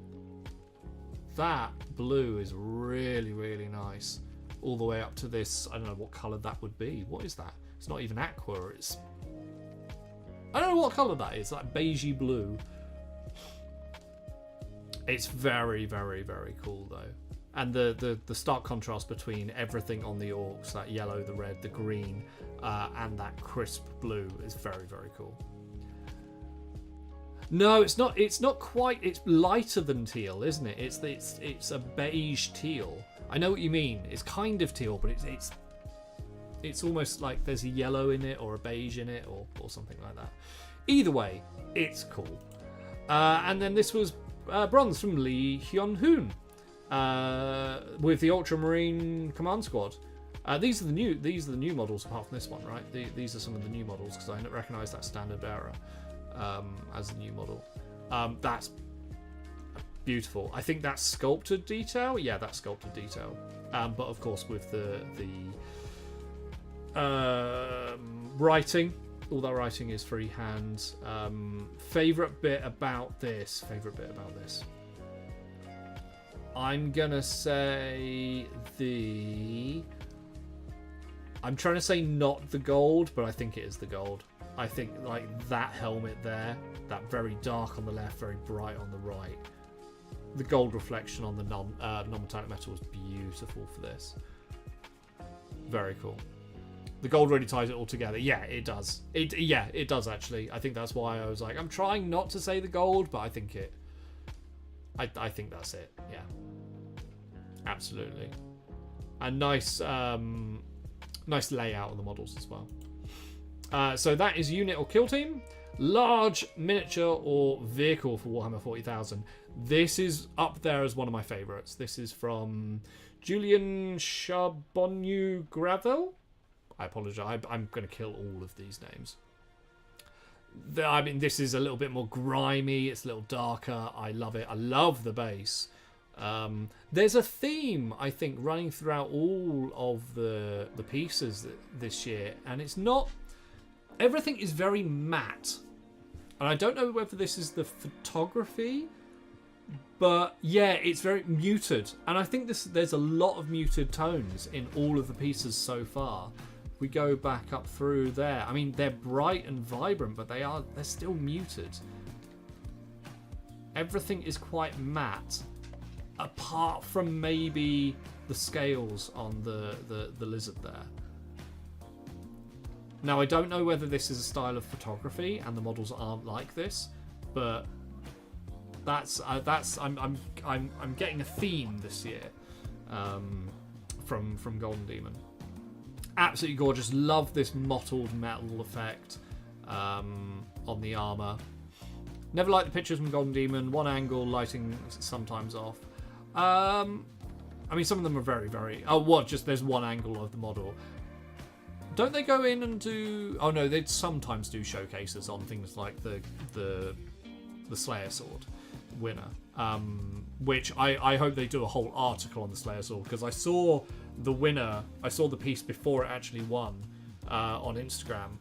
that blue is really, really nice. All the way up to this, I don't know what colour that would be. What is that? It's not even aqua, it's... I don't know what colour that is, like beigey blue. It's very, very, very cool though. And the stark contrast between everything on the orcs, that yellow, the red, the green, and that crisp blue is very, very cool. No, it's not quite. It's lighter than teal, isn't it? It's a beige teal. I know what you mean. It's kind of teal, but it's almost like there's a yellow in it or a beige in it or something like that. Either way, it's cool. And then this was bronze from Lee Hyun Hoon with the Ultramarine Command Squad. These are the new models apart from this one, right? These are some of the new models because I recognise that standard bearer as a new model. That's beautiful. I think that's sculpted detail. Yeah, that's sculpted detail. But of course with the writing, all that writing is freehand. Favorite bit about this. I'm gonna say I'm trying to say not the gold, but I think it is the gold. I think like that helmet there, that very dark on the left, very bright on the right. The gold reflection on the non-metallic metal is beautiful for this. Very cool. The gold really ties it all together. Yeah, it does. It does actually. I think that's why I was like, I'm trying not to say the gold, but I think I think that's it. Yeah, absolutely. And nice layout on the models as well. So that is unit or kill team. Large, miniature, or vehicle for Warhammer 40,000. This is up there as one of my favourites. This is from Julian Charbonneau Gravel. I apologise. I'm going to kill all of these names. I mean, this is a little bit more grimy. It's a little darker. I love it. I love the base. There's a theme, I think, running throughout all of the pieces this year, and it's not... Everything is very matte. And I don't know whether this is the photography, but yeah, it's very muted. And I think there's a lot of muted tones in all of the pieces so far. We go back up through there. I mean, they're bright and vibrant, but they're still muted. Everything is quite matte, apart from maybe the scales on the lizard there. Now, I don't know whether this is a style of photography and the models aren't like this, but I'm getting a theme this year from Golden Demon. Absolutely gorgeous. Love this mottled metal effect on the armor. Never liked the pictures from Golden Demon. One angle, lighting sometimes off. I mean, some of them are very, very... Oh, what? Just there's one angle of the model. Don't they go in and do... Oh, no, they sometimes do showcases on things like the Slayer Sword winner. Which I hope they do a whole article on the Slayer Sword, because I saw the winner, I saw the piece before it actually won on Instagram.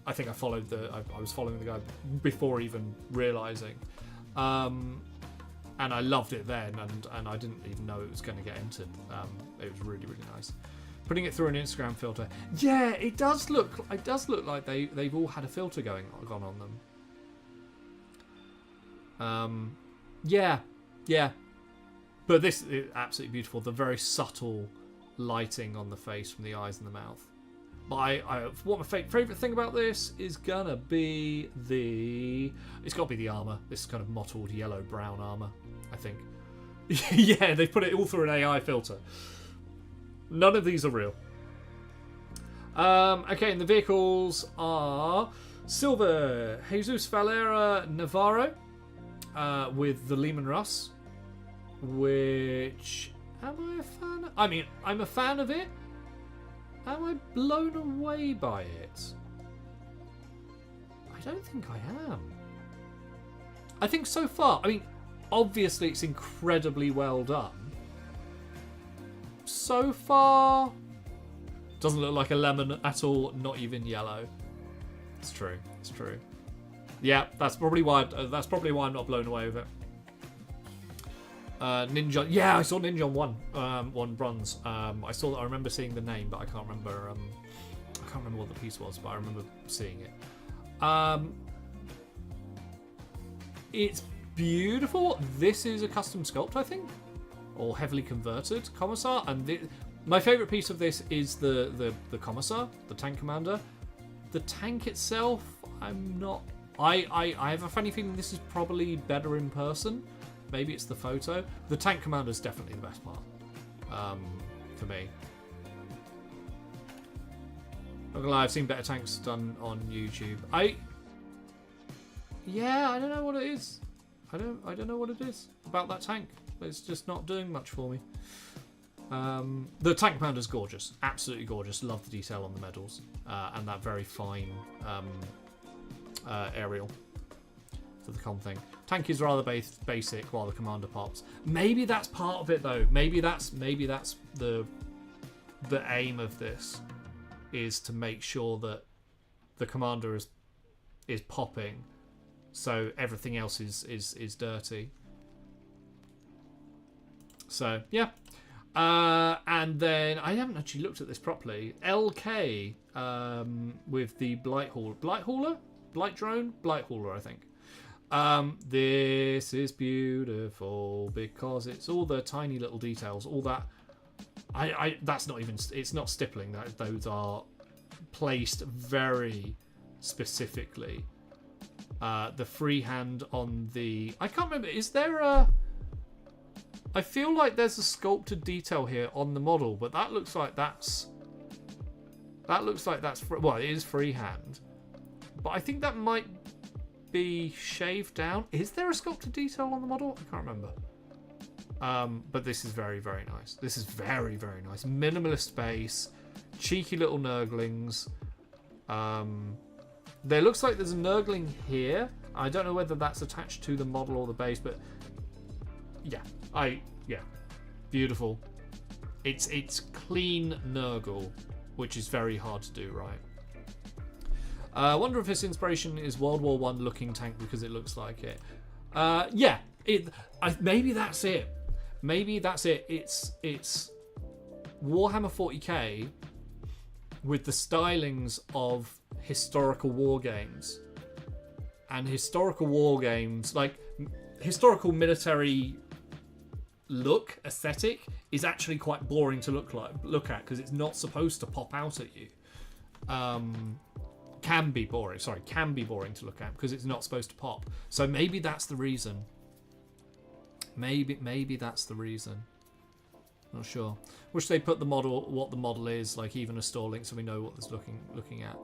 I think I was following the guy before even realising. And I loved it then, and I didn't even know it was going to get entered. It was really, really nice. Putting it through an Instagram filter. Yeah, it does look like they've all had a filter gone on them. Yeah. But this is absolutely beautiful. The very subtle lighting on the face from the eyes and the mouth. But what my favourite thing about this is gonna be it's got to be the armour. This kind of mottled yellow-brown armour, I think. Yeah, they put it all through an AI filter. None of these are real. Okay, and the vehicles are Silver, Jesus Valera Navarro with the Lehman Russ, which... Am I a fan of? I mean, I'm a fan of it. Am I blown away by it? I don't think I am. I think so far, I mean, obviously it's incredibly well done. So far, doesn't look like a lemon at all, not even yellow. It's true. Yeah, that's probably why I'm not blown away with it. Ninja, yeah, I saw Ninja on one bronze. I remember seeing the name, but I can't remember what the piece was, but I remember seeing it. It's beautiful. This is a custom sculpt, I think, or heavily converted Commissar. And my favourite piece of this is the Commissar, the tank commander. The tank itself, I'm not. I have a funny feeling this is probably better in person. Maybe it's the photo. The tank commander is definitely the best part for me. Not gonna lie, I've seen better tanks done on YouTube. I don't know what it is. I don't know what it is about that tank. It's just not doing much for me. The tank commander is gorgeous, absolutely gorgeous. Love the detail on the medals and that very fine aerial for the com thing. Tank is rather basic while the commander pops. Maybe that's part of it though. Maybe that's the aim of this, is to make sure that the commander is popping, so everything else is dirty. So yeah. And then I haven't actually looked at this properly. LK with the Blight Hauler, I think. This is beautiful because it's all the tiny little details, all that. That's not even. It's not stippling. Those are placed very specifically. The freehand on the. I can't remember. Is there a? I feel like there's a sculpted detail here on the model, but that looks like that's. Well, it is freehand, but I think that might be shaved down. Is there a sculpted detail on the model? I can't remember. But this is very, very nice. This is very, very nice. Minimalist base, cheeky little Nurglings. There looks like there's a Nurgling here. I don't know whether that's attached to the model or the base, but beautiful. It's clean Nurgle, which is very hard to do right. I wonder if his inspiration is World War I looking tank because it looks like it. Maybe that's it. Maybe that's it. It's Warhammer 40k with the stylings of historical war games. And historical war games, like historical military look, aesthetic, is actually quite boring to look at because it's not supposed to pop out at you. Can be boring to look at because it's not supposed to pop. So maybe that's the reason. Maybe that's the reason. Not sure. Wish they put what the model is, like even a store link, so we know what it's looking at.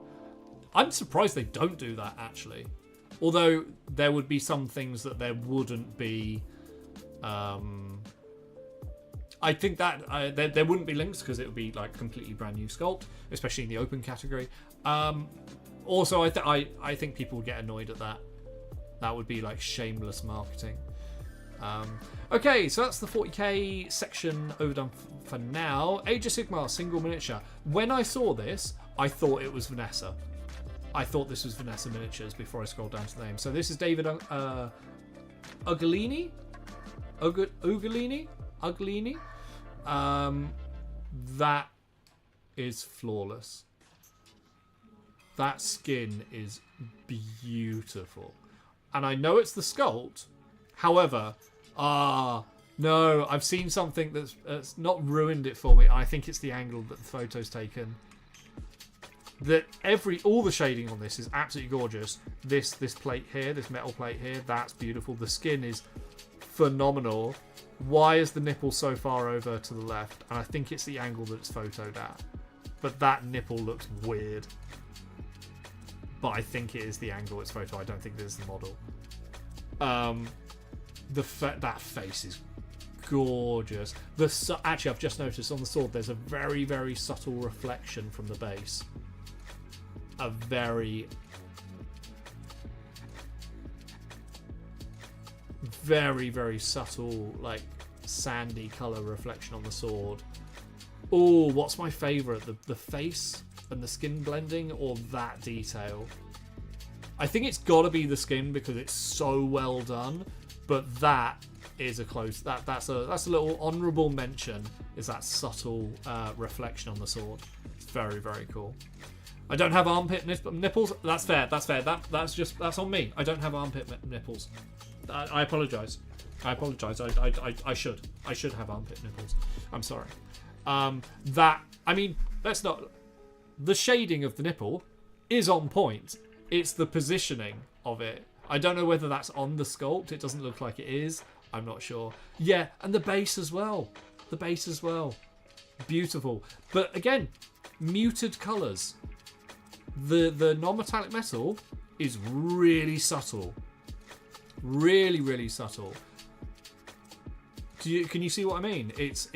I'm surprised they don't do that actually. Although there would be some things that there wouldn't be. I think that there wouldn't be links because it would be like completely brand new sculpt, especially in the open category. Also, I think people would get annoyed at that. That would be like shameless marketing. Okay, so that's the 40k section overdone for now. Age of Sigmar single miniature. When I saw this, I thought it was Vanessa. I thought this was Vanessa Miniatures before I scrolled down to the name. So this is David Ugolini. Ugolini. That is flawless. That skin is beautiful. And I know it's the sculpt. However, no, I've seen something that's not ruined it for me. I think it's the angle that the photo's taken. All the shading on this is absolutely gorgeous. This plate here, this metal plate here, that's beautiful. The skin is phenomenal. Why is the nipple so far over to the left? And I think it's the angle that it's photoed at. But that nipple looks weird. But I think it is the angle it's photo. I don't think it is the model. That face is gorgeous. Actually, I've just noticed on the sword there's a very, very subtle reflection from the base. A very, very, very subtle, like sandy colour reflection on the sword. Oh, what's my favourite? The face and the skin blending, or that detail? I think it's got to be the skin because it's so well done. But that is a close. That's a little honourable mention. Is that subtle reflection on the sword? It's very, very cool. I don't have armpit nipples. That's fair. That's on me. I don't have armpit nipples. I apologise. I should have armpit nipples. I'm sorry. Let's not. The shading of the nipple is on point. It's the positioning of it. I don't know whether that's on the sculpt. It doesn't look like it is. I'm not sure. Yeah, and the base as well. Beautiful. But again, muted colours. The non-metallic metal is really subtle. Really, really subtle. Can you see what I mean? It's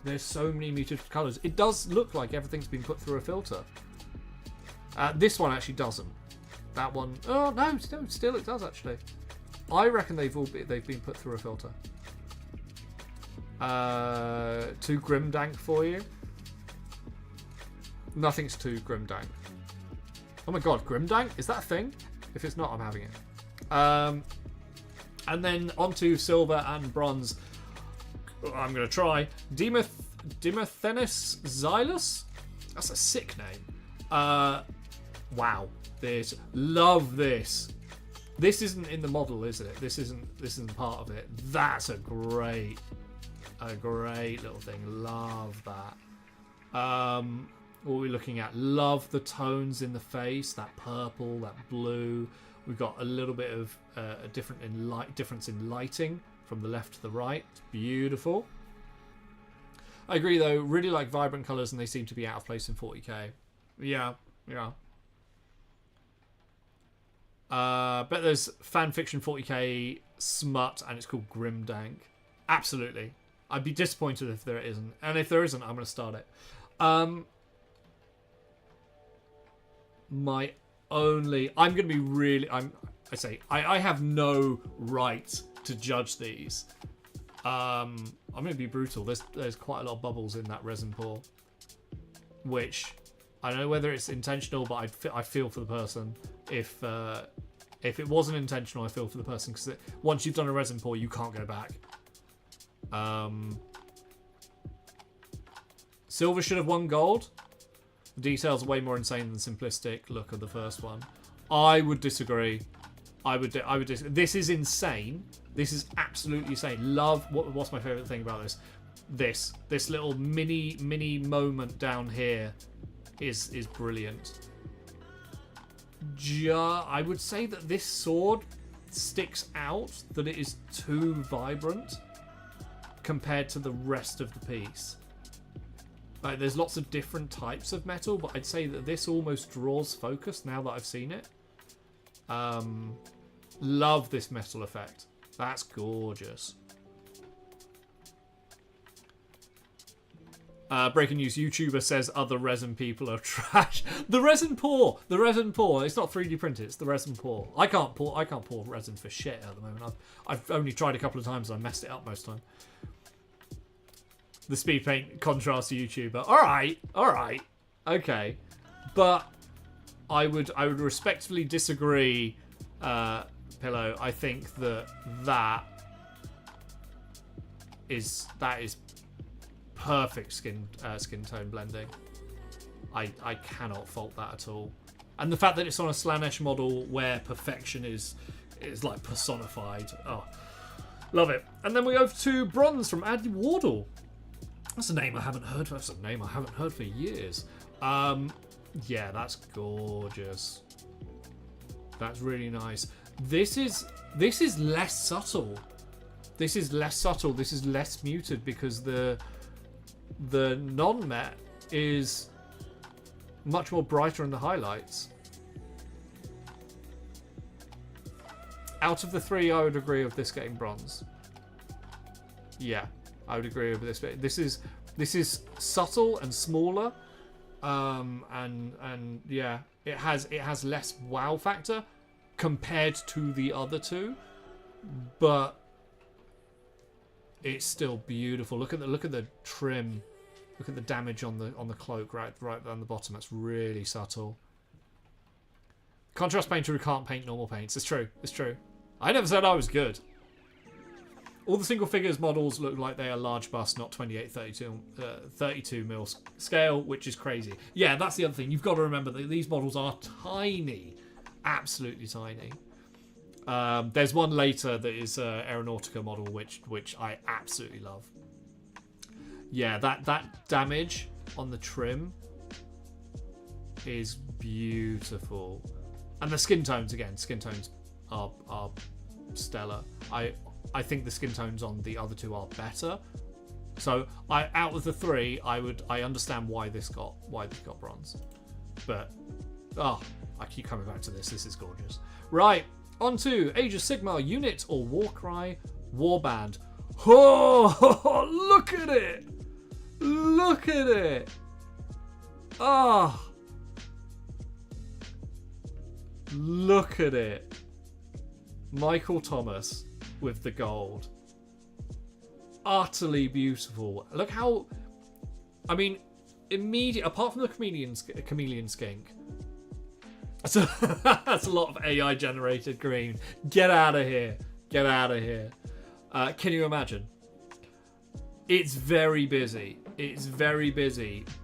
there's so many muted colours. It does look like everything's been put through a filter. This one actually doesn't. That one, oh no, still it does actually. I reckon they've been put through a filter. Too grimdank for you? Nothing's too grimdank. Oh my god, grimdank? Is that a thing? If it's not, I'm having it. And then onto silver and bronze. I'm gonna try Dimorphenis Xylus. That's a sick name. Wow. Love this. This isn't in the model, is it? This isn't part of it. That's a great little thing. Love that. What are we looking at? Love the tones in the face. That purple, that blue. We've got a little bit of a difference in lighting from the left to the right. It's beautiful. I agree though. Really like vibrant colours, and they seem to be out of place in 40k. Yeah. Bet there's fanfiction 40k smut and it's called Grimdank. Absolutely. I'd be disappointed if there isn't. And if there isn't, I'm going to start it. I'm going to be really... I have no right to judge these. I'm going to be brutal. There's quite a lot of bubbles in that resin pour, which I don't know whether it's intentional, but I feel for the person. If it wasn't intentional, I feel for the person, because once you've done a resin pour, you can't go back. Silver should have won gold. The details are way more insane than the simplistic look of the first one. I would disagree. I would disagree. This is insane. This is absolutely insane. Love. What's my favourite thing about this? This little mini moment down here is brilliant. I would say that this sword sticks out, that it is too vibrant compared to the rest of the piece. Like, there's lots of different types of metal, but I'd say that this almost draws focus now that I've seen it. Love this metal effect. That's gorgeous. Breaking news, YouTuber says other resin people are trash. The resin pour. It's not 3D printed, it's the resin pour. I can't pour resin for shit at the moment. I've only tried a couple of times and I messed it up most of the time. The speed paint contrast to YouTuber. Alright. Okay. But I would respectfully disagree, Pillow. I think that is perfect skin tone blending. I cannot fault that at all. And the fact that it's on a Slanesh model where perfection is like personified. Oh, love it. And then we go to bronze from Addy Wardle. That's a name I haven't heard. That's a name I haven't heard for years. Yeah, that's gorgeous. That's really nice. This is less subtle. This is less muted because the non-matte is much more brighter in the highlights. Out of the three, I would agree with this getting bronze. Yeah, I would agree with this. This is subtle and smaller, and yeah, it has less wow factor compared to the other two, but it's still beautiful. Look at the trim. Look at the damage on the cloak right on the bottom. That's really subtle. Contrast painter who can't paint normal paints. It's true. I never said I was good. All the single figures models look like they are large bust, not 32 mil scale, which is crazy. Yeah, that's the other thing. You've got to remember that these models are tiny, absolutely tiny. There's one later that is an Aeronautica model, which I absolutely love. Yeah, that damage on the trim is beautiful, and the skin tones are stellar. I think the skin tones on the other two are better. So out of the three, I understand why this got bronze. But I keep coming back to this. This is gorgeous. Right, on to Age of Sigmar unit or Warcry Warband. Oh, look at it! Look at it! Ah, look at it! Michael Thomas with the gold. Utterly beautiful. Look how... I mean, apart from the chameleon skink, that's a lot of AI generated green. Get out of here. Can you imagine? It's very busy,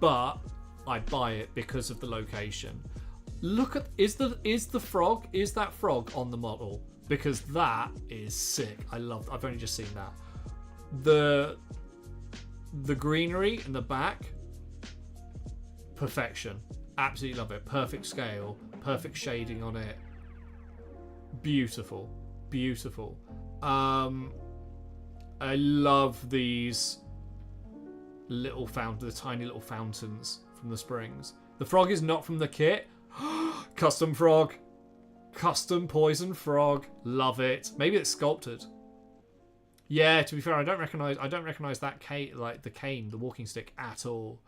but I buy it because of the location. Look at is that frog on the model? Because that is sick. I've only just seen that. The greenery in the back, perfection. Absolutely love it. Perfect scale, perfect shading on it. Beautiful. I love these the tiny little fountains from the springs. The frog is not from the kit. Custom frog. Custom poison frog. Love it. Maybe it's sculpted. Yeah, to be fair, I don't recognize that cane, like the cane, the walking stick at all.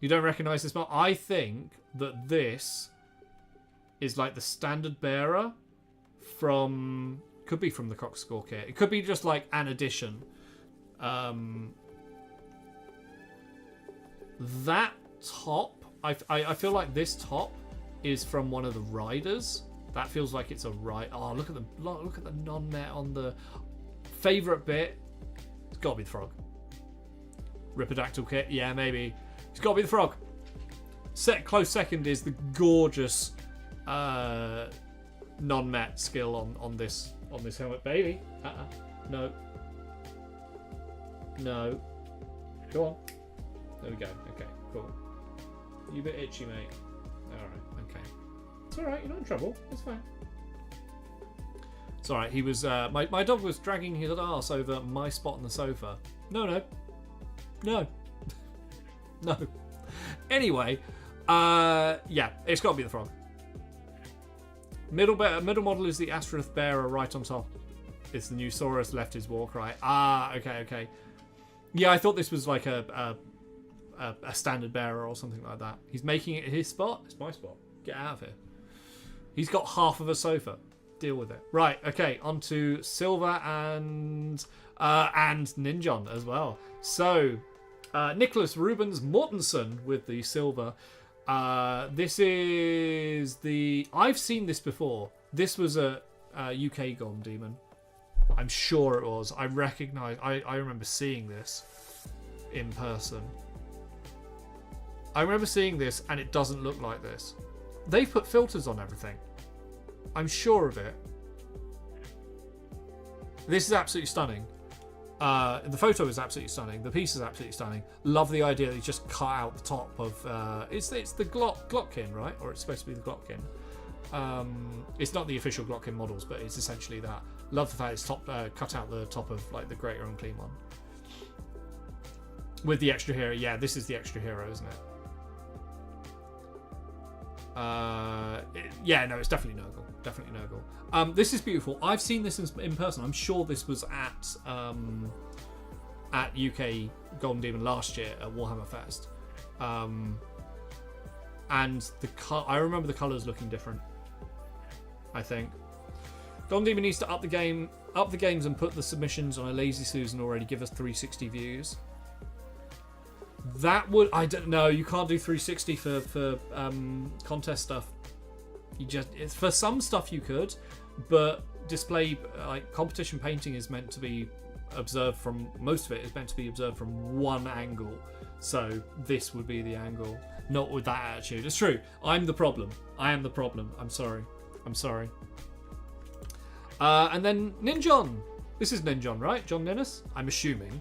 You don't recognize this, but I think that this is like the standard bearer from Could be from the Cockscore kit. It could be just like an addition. That top, I feel like this top is from one of the riders. That feels like it's a ride. Oh, look at the non-met on the favorite bit. It's got to be the frog. Ripidactyl kit, yeah, maybe. It's got to be the frog. Close second is the gorgeous non-met skill on this helmet, baby. No. Go on. There we go. Okay, cool. You a bit itchy, mate. Alright, okay. It's alright, you're not in trouble. It's fine. It's alright, he was my dog was dragging his ass over my spot on the sofa. No. No. Anyway, yeah, it's got to be the frog. Middle model is the Astrith bearer right on top. It's the new Saurus left his war cry. Okay. Yeah, I thought this was like a standard bearer or something like that. He's making it his spot. It's my spot. Get out of here. He's got half of a sofa. Deal with it. Right. Okay. On to Silver and Ninjon as well. So, Nicholas Rubens Mortensen with the Silver. This is the... I've seen this before. This was a UK Golden Demon. I'm sure it was. I remember seeing this in person. I remember seeing this and it doesn't look like this. They've put filters on everything. I'm sure of it. This is absolutely stunning. The photo is absolutely stunning. The piece is absolutely stunning. Love the idea that you just cut out the top of... it's the Glotkin, right? Or it's supposed to be the Glotkin. It's not the official Glotkin models, but it's essentially that. Love the fact it's cut out the top of like the Greater Unclean one. With the extra hero. Yeah, this is the extra hero, isn't it? Yeah, no, it's definitely Nurgle. Definitely Nurgle. This is beautiful. I've seen this in person. I'm sure this was at UK Golden Demon last year at Warhammer Fest. And I remember the colours looking different. I think Golden Demon needs to up the games and put the submissions on a Lazy Susan already. Give us 360 views. That would... I don't know. You can't do 360 for contest stuff. You just... For some stuff you could, but display... like competition painting is meant to be observed from... Most of it is meant to be observed from one angle. So this would be the angle. Not with that attitude. It's true. I'm the problem. I am the problem. I'm sorry. And then Ninjon. This is Ninjon, right? John Ninnis? I'm assuming.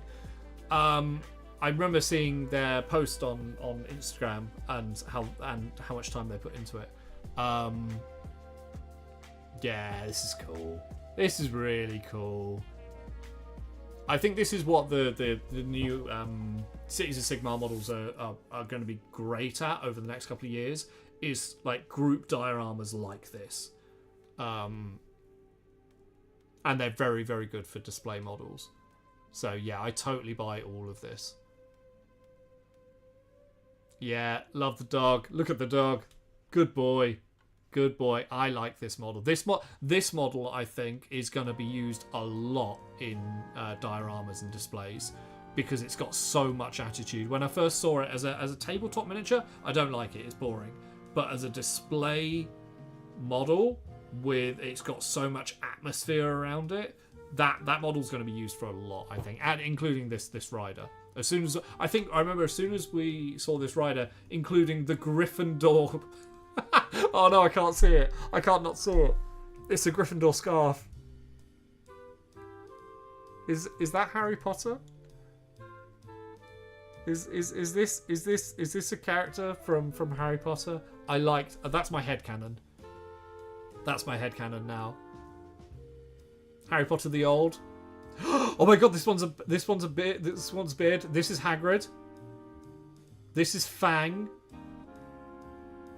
I remember seeing their post on Instagram and how much time they put into it. Yeah, this is cool. This is really cool. I think this is what the new Cities of Sigmar models are going to be great at over the next couple of years, is like group dioramas like this. And they're very, very good for display models. So yeah, I totally buy all of this. Yeah, love the dog. Look at the dog. Good boy. Good boy. I like this model. This model, I think, is going to be used a lot in dioramas and displays because it's got so much attitude. When I first saw it as a tabletop miniature, I don't like it. It's boring. But as a display model, it's got so much atmosphere around it, that model's going to be used for a lot, I think, and including this rider. As soon as we saw this rider, including the Gryffindor. Oh no, I can't see it. I can't not see it. It's a Gryffindor scarf. Is that Harry Potter? Is this a character from Harry Potter? That's my headcanon. That's my headcanon now. Harry Potter the Old. Oh my god, this one's beard. This is Hagrid. This is Fang.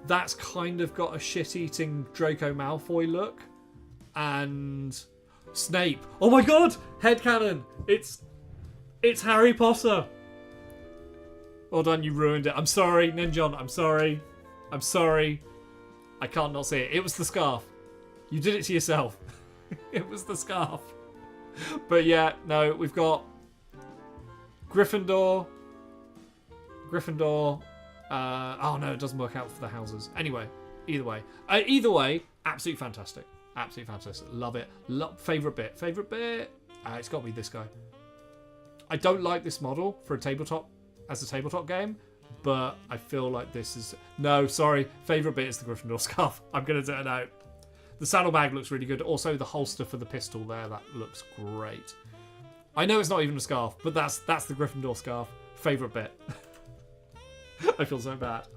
That's kind of got a shit-eating Draco Malfoy look. And Snape. Oh my god! Headcanon! It's Harry Potter. Well done, you ruined it. I'm sorry, Ninjon. I'm sorry. I can't not see it. It was the scarf. You did it to yourself. It was the scarf. But yeah, no, we've got Gryffindor. Oh no, it doesn't work out for the houses. Anyway, either way, absolutely fantastic. Absolutely fantastic. Love it. Favorite bit. It's got to be this guy. I don't like this model for a tabletop game, but I feel like this is... No, sorry. Favorite bit is the Gryffindor scarf. I'm going to turn out. The saddlebag looks really good. Also, the holster for the pistol there, that looks great. I know it's not even a scarf, but that's the Gryffindor scarf. Favorite bit. I feel so bad.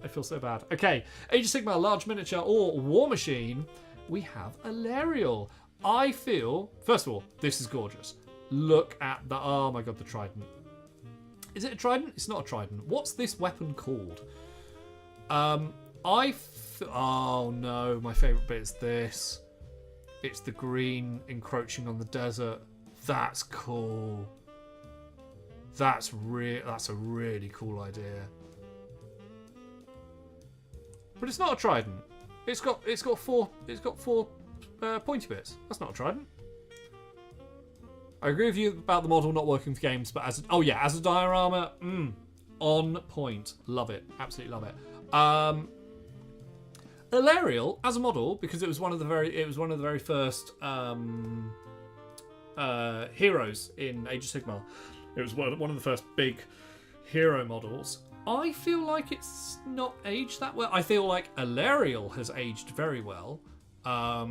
Okay, Age of Sigmar, large miniature or war machine. We have Alariel. I feel, first of all, this is gorgeous. Look at the, oh my god, the trident. Is it a trident? It's not a trident. What's this weapon called? Oh no, my favourite bit is this. It's the green encroaching on the desert. That's cool. That's a really cool idea. But it's not a trident. It's got four pointy bits. That's not a trident. I agree with you about the model not working for games, but as a diorama, on point. Love it, absolutely love it. Alariel as a model, because it was one of the very first heroes in Age of Sigmar. It was one of the first big hero models. I feel like it's not aged that well. I feel like Alariel has aged very well. I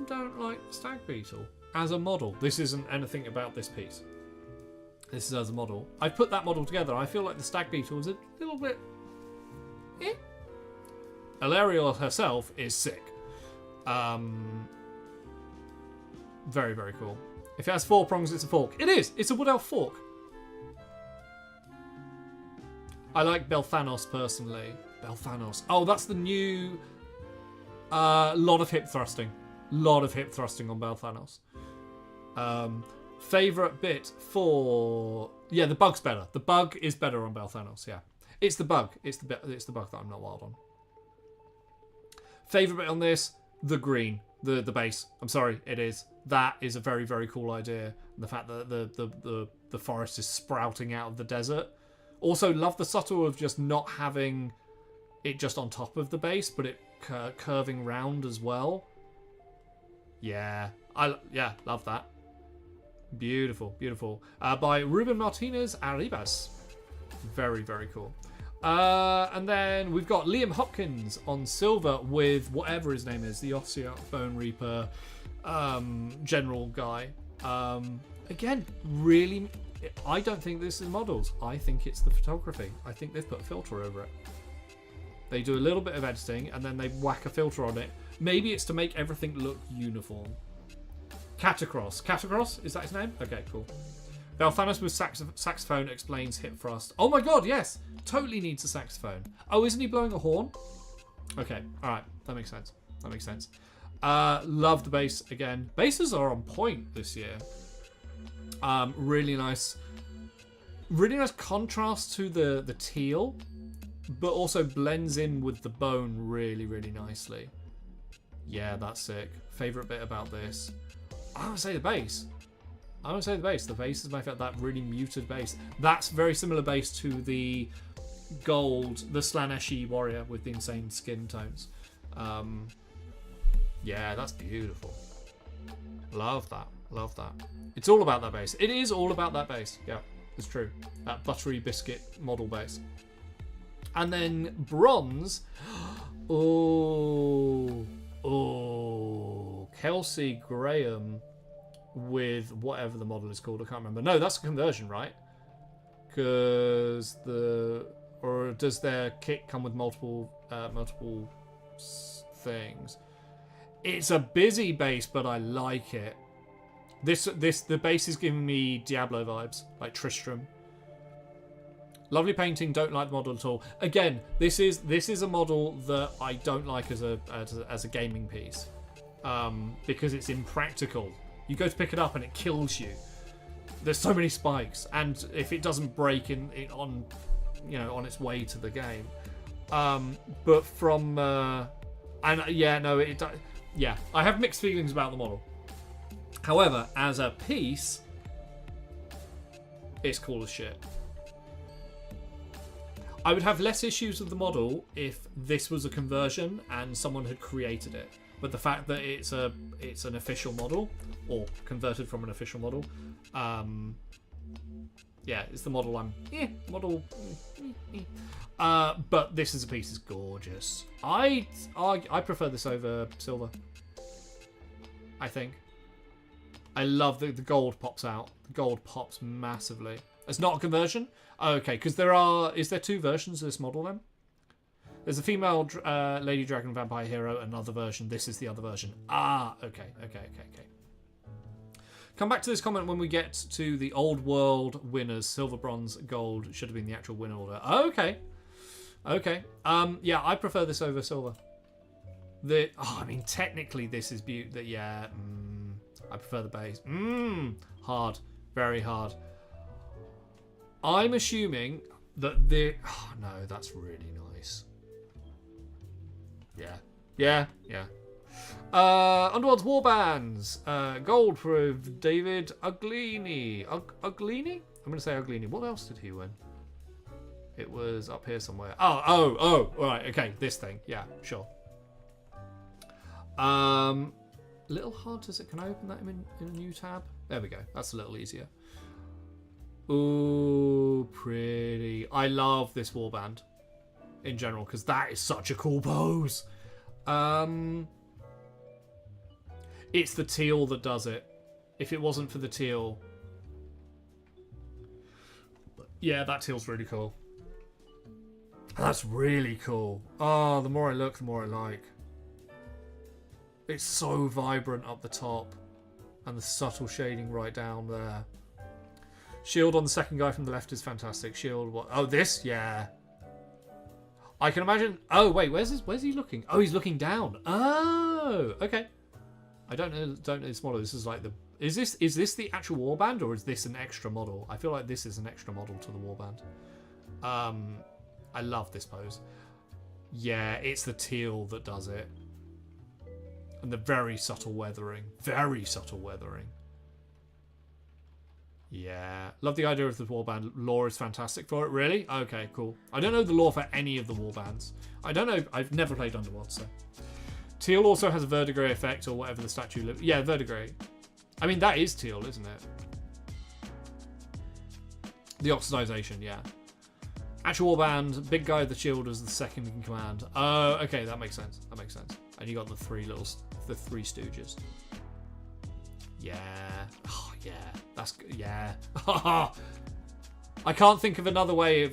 don't like the Stag Beetle as a model. This isn't anything about this piece. This is as a model. I put that model together. I feel like the Stag Beetle is a little bit... Alariel herself is sick. Very, very cool. If it has 4 prongs, it's a fork. It is! It's a wood elf fork. I like Belthanos personally. Belthanos. Oh, that's the new... lot of hip thrusting. Lot of hip thrusting on Belthanos. Favourite bit for... Yeah, the bug's better. The bug is better on Belthanos, yeah. It's the bug. It's the bug that I'm not wild on. Favourite bit on this? The green. The base. I'm sorry, it is. That is a very, very cool idea. The fact that the forest is sprouting out of the desert. Also, love the subtle of just not having it just on top of the base, but it curving round as well. Yeah, love that. Beautiful, beautiful. By Ruben Martinez Arribas. Very, very cool. And then we've got Liam Hopkins on silver with whatever his name is, the Ossiarch Bone Reaper general guy. Again, really... I don't think this is models. I think it's the photography. I think they've put a filter over it. They do a little bit of editing and then they whack a filter on it. Maybe it's to make everything look uniform. Catacross. Catacross? Is that his name? Okay, cool. Belthanos with saxophone explains hip thrust. Oh my god, yes! Totally needs a saxophone. Oh, isn't he blowing a horn? Okay, alright. That makes sense. That makes sense. Love the bass again. Basses are on point this year. Really nice contrast to the teal, but also blends in with the bone really, really nicely. Yeah, that's sick. Favorite bit about this? I would say the bass. The bass is my favorite. That really muted bass. That's very similar bass to the gold, the Slaneshi warrior with the insane skin tones. Yeah, that's beautiful. Love that. Love that. It's all about that bass. It is all about that bass. Yeah, it's true. That buttery biscuit model bass. And then bronze. Oh, Kelsey Graham with whatever the model is called. I can't remember. No, that's a conversion, right? Because does their kit come with multiple things? It's a busy base, but I like it. The base is giving me Diablo vibes, like Tristram. Lovely painting. Don't like the model at all. Again, this is a model that I don't like as a gaming piece, because it's impractical. You go to pick it up and it kills you. There's so many spikes, and if it doesn't break on its way to the game, but from yeah, I have mixed feelings about the model. However, as a piece, it's cool as shit. I would have less issues with the model if this was a conversion and someone had created it. But the fact that it's an official model, or converted from an official model, yeah, it's the model but this as a piece is gorgeous. I prefer this over silver. I think. I love the gold pops out. The gold pops massively. It's not a conversion? Oh, okay, because is there two versions of this model then? There's a female Lady Dragon Vampire Hero, another version. This is the other version. Ah, okay. Come back to this comment when we get to the old world winners. Silver, bronze, gold should have been the actual win order. Okay. Yeah, I prefer this over silver. I mean, technically this is beautiful. Yeah, I prefer the base. Hard, very hard. I'm assuming that no, that's really nice. Yeah. Underworld's Warbands. Gold for David Uglini. Uglini? I'm going to say Uglini. What else did he win? It was up here somewhere. Oh, right, okay, this thing. Yeah, sure. Little hard, can I open that in a new tab? There we go, that's a little easier. Ooh, pretty. I love this warband in general, because that is such a cool pose. It's the teal that does it. If it wasn't for the teal... Yeah, that teal's really cool. That's really cool. Oh, the more I look, the more I like. It's so vibrant up the top. And the subtle shading right down there. Shield on the second guy from the left is fantastic. Shield, what? Oh, this? Yeah. I can imagine... Oh, wait, where's he looking? Oh, he's looking down. Oh, okay. I don't know this model. This is like the... Is this the actual warband, or is this an extra model? I feel like this is an extra model to the warband. I love this pose. Yeah, it's the teal that does it. And the very subtle weathering. Very subtle weathering. Yeah. Love the idea of the warband. Lore is fantastic for it. Really? Okay, cool. I don't know the lore for any of the warbands. I don't know. I've never played Underworld, so... Teal also has a verdigris effect, or whatever the statue... Yeah, verdigris. I mean, that is teal, isn't it? The oxidization, yeah. Actual warband, big guy with the shield is the second in command. Oh, okay, that makes sense. That makes sense. And you got the three stooges. Yeah. Oh, yeah. That's... Yeah. I can't think of another way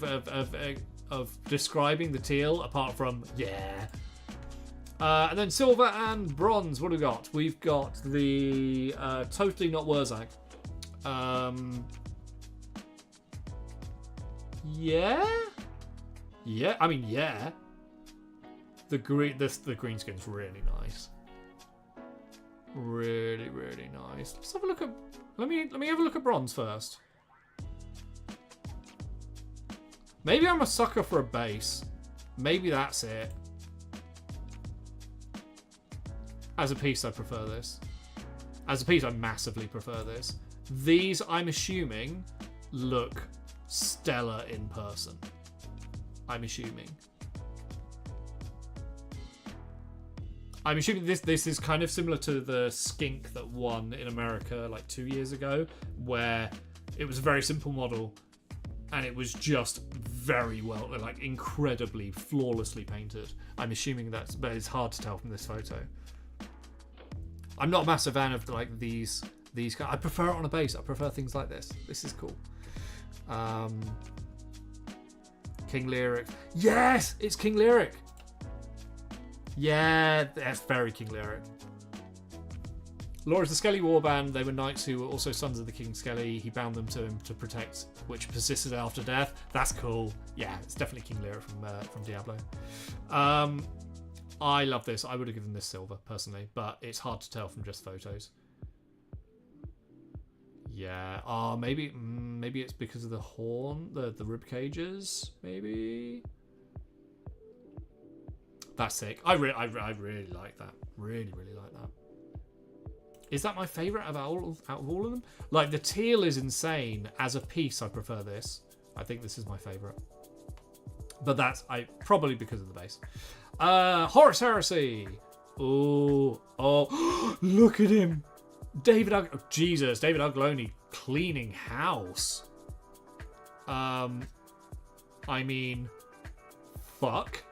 of describing the teal apart from... Yeah. And then silver and bronze, what have we got? We've got the totally not Wurzag. Yeah? Yeah, I mean, yeah. The green skin's really nice. Really, really nice. Let's have a look at... Let me have a look at bronze first. Maybe I'm a sucker for a base. Maybe that's it. As a piece, I prefer this. As a piece, I massively prefer this. These, I'm assuming, look stellar in person. I'm assuming this is kind of similar to the skink that won in America like 2 years ago, where it was a very simple model and it was just very well, like incredibly flawlessly painted. I'm assuming but it's hard to tell from this photo. I'm not a massive fan of like these. I prefer it on a base. I prefer things like this. This is cool. King Lyric. Yes, it's King Lyric. Yeah, that's very King Lyric. Laura's the Skelly warband. They were knights who were also sons of the King Skelly. He bound them to him to protect, which persisted after death. That's cool. Yeah, it's definitely King Lyric from Diablo. I love this. I would have given this silver, personally, but it's hard to tell from just photos. Yeah. Oh, maybe it's because of the horn, the rib cages, maybe. That's sick. I really like that. Really like that. Is that my favourite out of all of them? Like, the teal is insane. As a piece, I prefer this. I think this is my favourite. But that's probably because of the base. Horus Heresy. Oh, look at him. David Agloni cleaning house. I mean, fuck.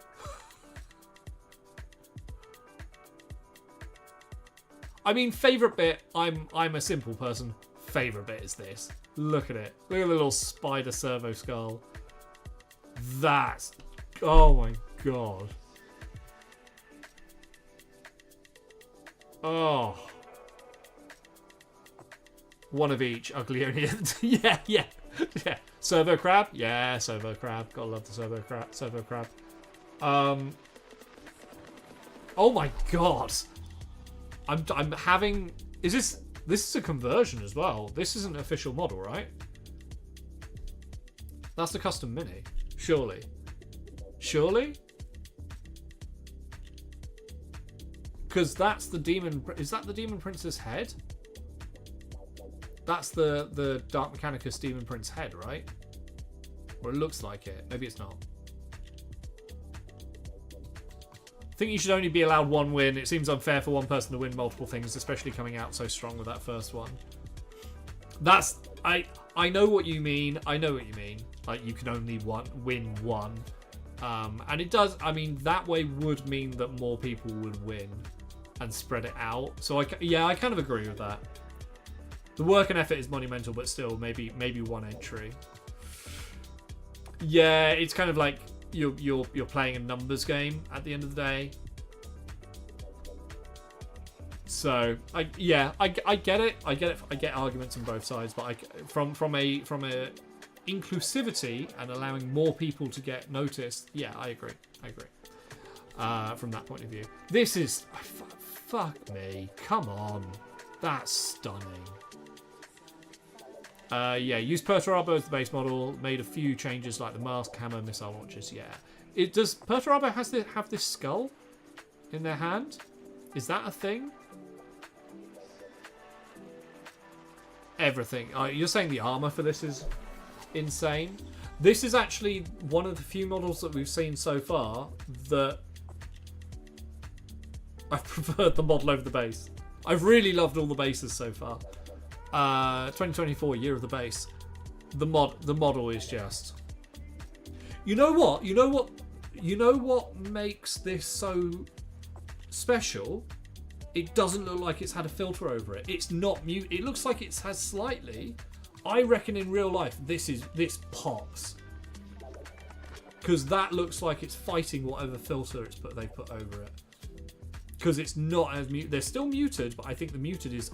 I mean, favourite bit, I'm a simple person. Favourite bit is this. Look at it. Look at the little spider servo skull. That's... Oh my god. Oh. One of each. Uglioni. yeah. Servo crab? Yeah, servo crab. Gotta love the servo crab. Oh my god. I'm having... This is a conversion as well. This is an official model, right? That's the custom mini. Surely. Because that's the demon... Is that the Demon Prince's head? That's the Dark Mechanicus Demon Prince head, right? Or it looks like it. Maybe it's not. I think you should only be allowed one win. It seems unfair for one person to win multiple things, especially coming out so strong with that first one. That's... I know what you mean. Like, you can only win one. And it does... I mean, that way would mean that more people would win and spread it out. So, I kind of agree with that. The work and effort is monumental, but still, maybe one entry. Yeah, it's kind of like... You're playing a numbers game at the end of the day. So I get it. I get arguments on both sides, but from a inclusivity and allowing more people to get noticed, yeah, I agree. From that point of view, this is fuck me. Come on, that's stunning. Use Perturabo as the base model. Made a few changes like the mask, hammer, missile launchers. Yeah. Does Perturabo have this skull in their hand? Is that a thing? Everything. You're saying the armor for this is insane. This is actually one of the few models that we've seen so far that I've preferred the model over the base. I've really loved all the bases so far. 2024, year of the base. The model is just... You know what makes this so special? It doesn't look like it's had a filter over it. It's not mute. It looks like it has slightly. I reckon in real life this pops. Because that looks like it's fighting whatever filter they put over it. Because it's not as muted. They're still muted, but I think the muted is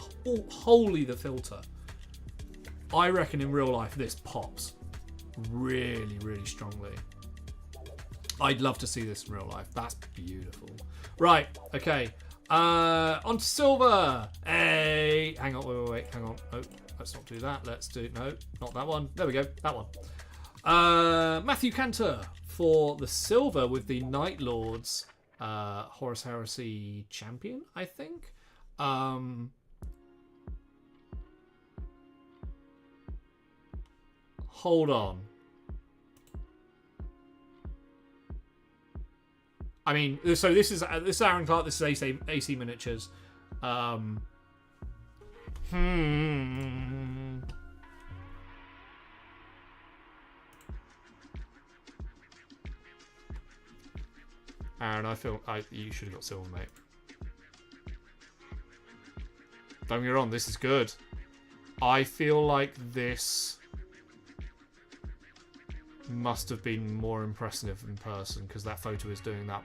wholly the filter. I reckon in real life this pops really, really strongly. I'd love to see this in real life. That's beautiful. Right, okay. On to silver. Hey, hang on, wait, hang on. Oh, let's not do that. No, not that one. There we go, that one. Matthew Cantor for the silver with the Night Lords. Horus Heresy champion, I think. Hold on. I mean, so this is Aaron Clark. This is AC Miniatures. Aaron, I feel you should have got silver, mate. Don't get me wrong, this is good. I feel like this must have been more impressive in person because that photo is doing that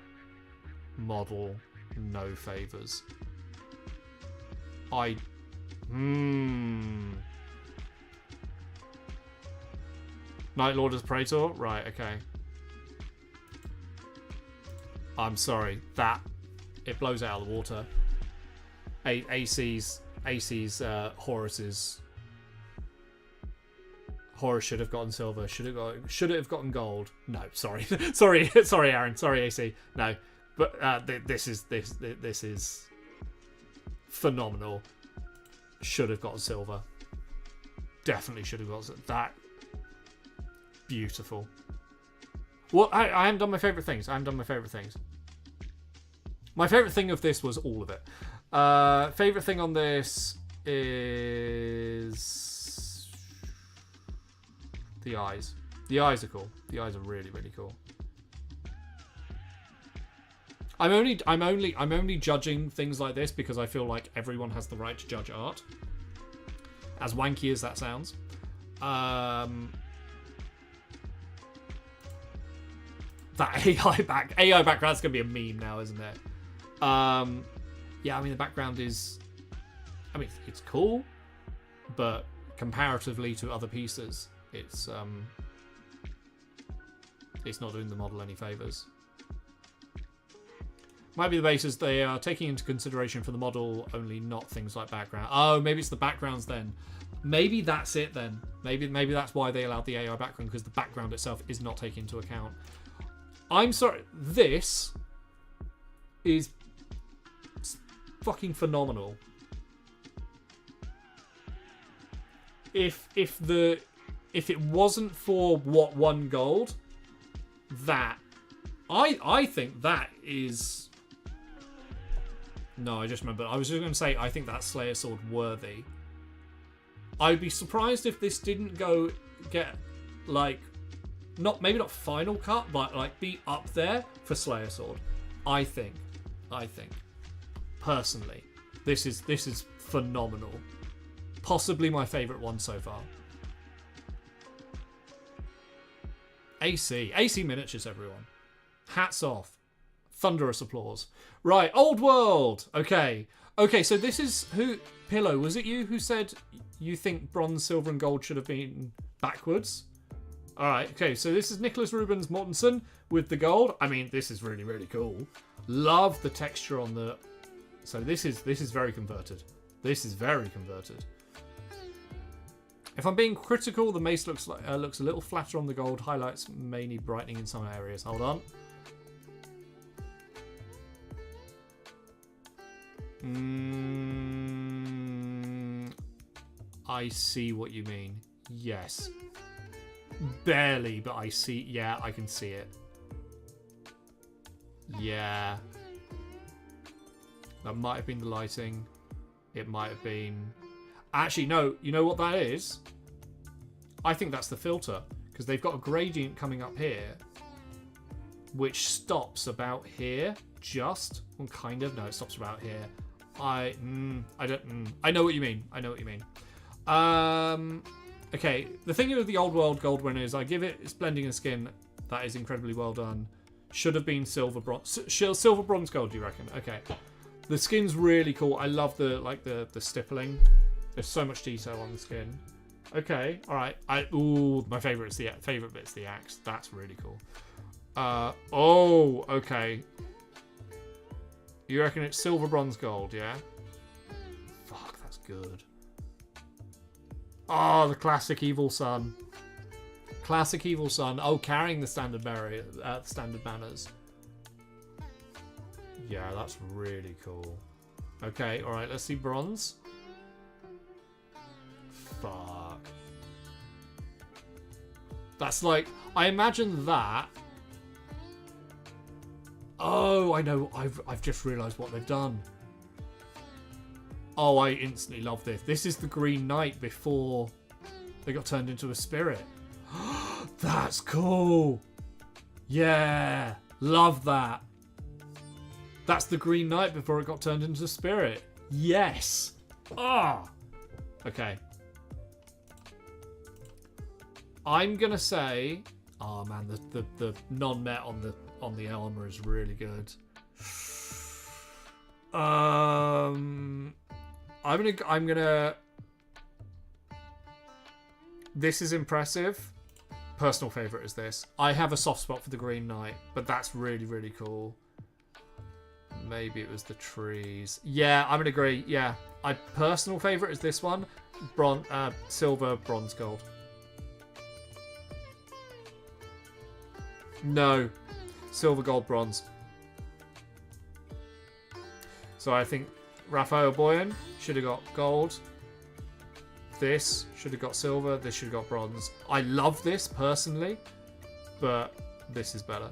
model no favours. Night Lord as Praetor? Right, okay. I'm sorry, it blows it out of the water. AC's Horus's Horus should have gotten silver. Should it have gotten gold? No, sorry, sorry, Aaron, sorry, AC. No, But this is phenomenal. Should have got silver. Definitely should have got silver. That beautiful. Well, I haven't done my favourite things. My favourite thing of this was all of it. Favourite thing on this is the eyes. The eyes are cool. The eyes are really, really cool. I'm only judging things like this because I feel like everyone has the right to judge art. As wanky as that sounds. That AI background's gonna be a meme now, isn't it? Yeah, I mean the background is, I mean it's cool, but comparatively to other pieces, it's not doing the model any favors. Might be the basis they are taking into consideration for the model only, not things like background. Oh, maybe it's the backgrounds then. Maybe that's it then. Maybe that's why they allowed the AI background, because the background itself is not taken into account. I'm sorry. This is fucking phenomenal. If it wasn't for what won gold, that I think that is. No, I just remembered. I was just going to say, I think that's Slayer Sword worthy. I'd be surprised if this didn't get, like, maybe not final cut, but, like, be up there for Slayer Sword. I think. Personally. This is phenomenal. Possibly my favourite one so far. AC miniatures, everyone. Hats off. Thunderous applause. Right, Old World. Okay, so this is who... Pillow, was it you who said you think bronze, silver and gold should have been backwards? Alright, okay, so this is Nicholas Rubens Mortensen with the gold. I mean, this is really, really cool. Love the texture on the... So this is very converted. This is very converted. If I'm being critical, the mace looks a little flatter on the gold. Highlights mainly brightening in some areas. Hold on. I see what you mean. Yes. Barely, but I see. Yeah, I can see it. Yeah. That might have been the lighting. It might have been... Actually, no. You know what that is? I think that's the filter. Because they've got a gradient coming up here. Which stops about here. Just. Well, kind of. No, it stops about here. I know what you mean. Okay, the thing with the Old World Gold winner is I give it its blending and skin. That is incredibly well done. Should have been silver bronze gold, do you reckon? Okay. The skin's really cool. I love the stippling. There's so much detail on the skin. Okay, alright. My favorite bit's the axe. That's really cool. Okay. You reckon it's silver, bronze, gold, yeah? Fuck, that's good. Oh, the classic Evil Sun. Classic Evil Sun. Oh, carrying the standard banners. Yeah, that's really cool. Okay, alright, let's see bronze. Fuck. That's like... I imagine that... Oh, I know. I've just realised what they've done. Oh, I instantly love this. This is the Green Knight before they got turned into a spirit. That's cool. Yeah. Love that. That's the Green Knight before it got turned into a spirit. Yes. Ah. Okay. I'm going to say... Oh, man. The non-met on the armor is really good. I'm gonna. This is impressive. Personal favorite is this. I have a soft spot for the Green Knight, but that's really, really cool. Maybe it was the trees. Yeah, I'm gonna agree. Yeah, my personal favorite is this one. Silver, bronze, gold. No. Silver, gold, bronze. So I think Raphael Boyan should have got gold. This should have got silver. This should have got bronze. I love this personally, but this is better.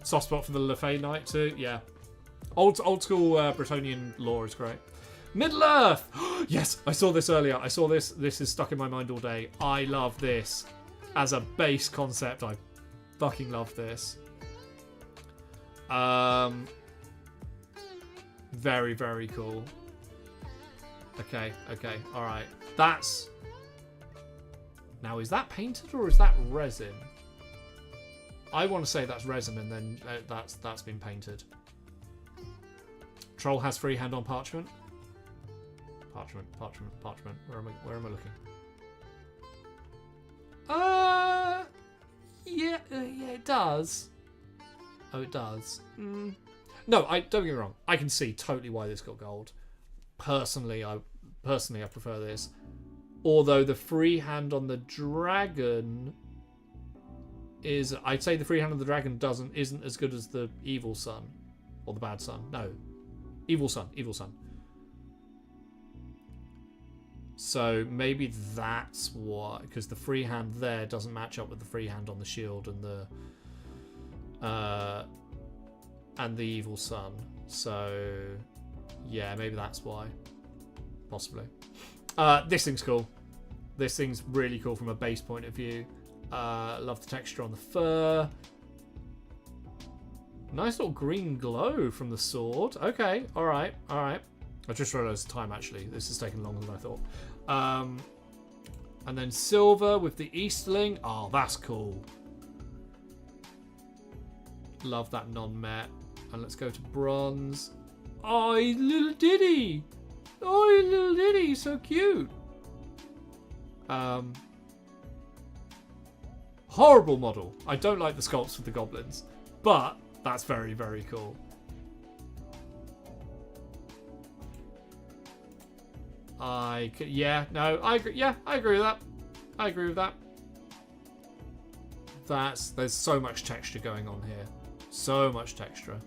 Soft spot for the Lefay Knight too. Yeah, old school Bretonnian lore is great. Middle Earth. Yes, I saw this earlier. I saw this. This is stuck in my mind all day. I love this as a base concept. I fucking love this. Very, very cool. Okay, alright. That's... Now, is that painted or is that resin? I want to say that's resin and then that's been painted. Troll has freehand on parchment. Parchment. Where am I looking? Yeah, it does. Oh, it does. No, don't get me wrong. I can see totally why this got gold. Personally, I prefer this. Although the freehand on the dragon is, I'd say the freehand on the dragon isn't as good as the evil sun or the bad sun. No, evil sun. So maybe that's why, because the freehand there doesn't match up with the freehand on the shield and the evil sun. So yeah, maybe that's why. Possibly. This thing's cool. This thing's really cool from a base point of view. Love the texture on the fur. Nice little green glow from the sword. Okay, alright. I just realised the time actually. This has taken longer than I thought. And then silver with the Easterling. Oh, that's cool. Love that non-met. And let's go to bronze. Oh, little Diddy. Oh, little Diddy, so cute. Horrible model. I don't like the sculpts for the goblins, but that's very, very cool. I agree. Yeah, I agree with that. There's so much texture going on here. So much texture.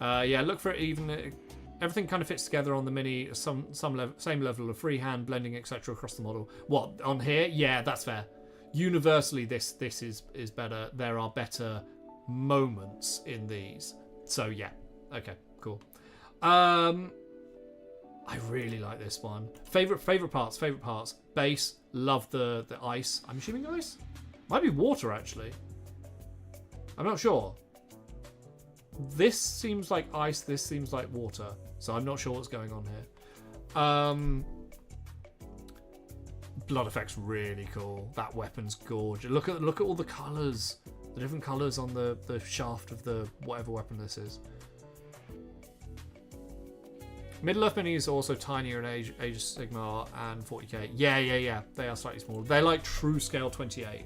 Yeah, look for it even. Everything kind of fits together on the mini. Same level of freehand blending, etc. across the model. What on here? Yeah, that's fair. Universally, this is better. There are better moments in these. So yeah, okay, cool. I really like this one. Favorite parts. Base. Love the ice. I'm assuming ice. Might be water actually. I'm not sure. This seems like ice. This seems like water. So I'm not sure what's going on here. Blood effect's really cool. That weapon's gorgeous. Look at all the colours. The different colours on the shaft of the whatever weapon this is. Middle Earth minis are also tinier in Age of Sigmar and 40k. Yeah. They are slightly smaller. They're like true scale 28.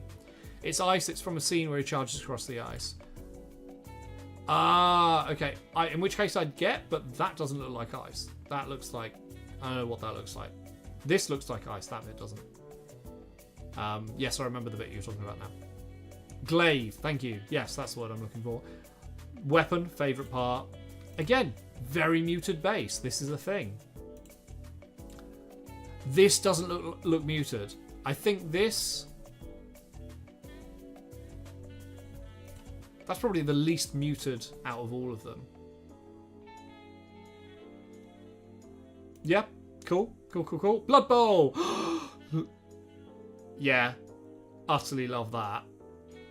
It's ice. It's from a scene where he charges across the ice. Ah, okay. In which case I'd get, but that doesn't look like ice. That looks like... I don't know what that looks like. This looks like ice. That bit doesn't. Yes, I remember the bit you were talking about now. Glaive. Thank you. Yes, that's the word I'm looking for. Weapon. Favourite part. Again, very muted base. This is a thing. This doesn't look muted. I think this... That's probably the least muted out of all of them. Yeah, cool. Blood Bowl! Yeah, utterly love that.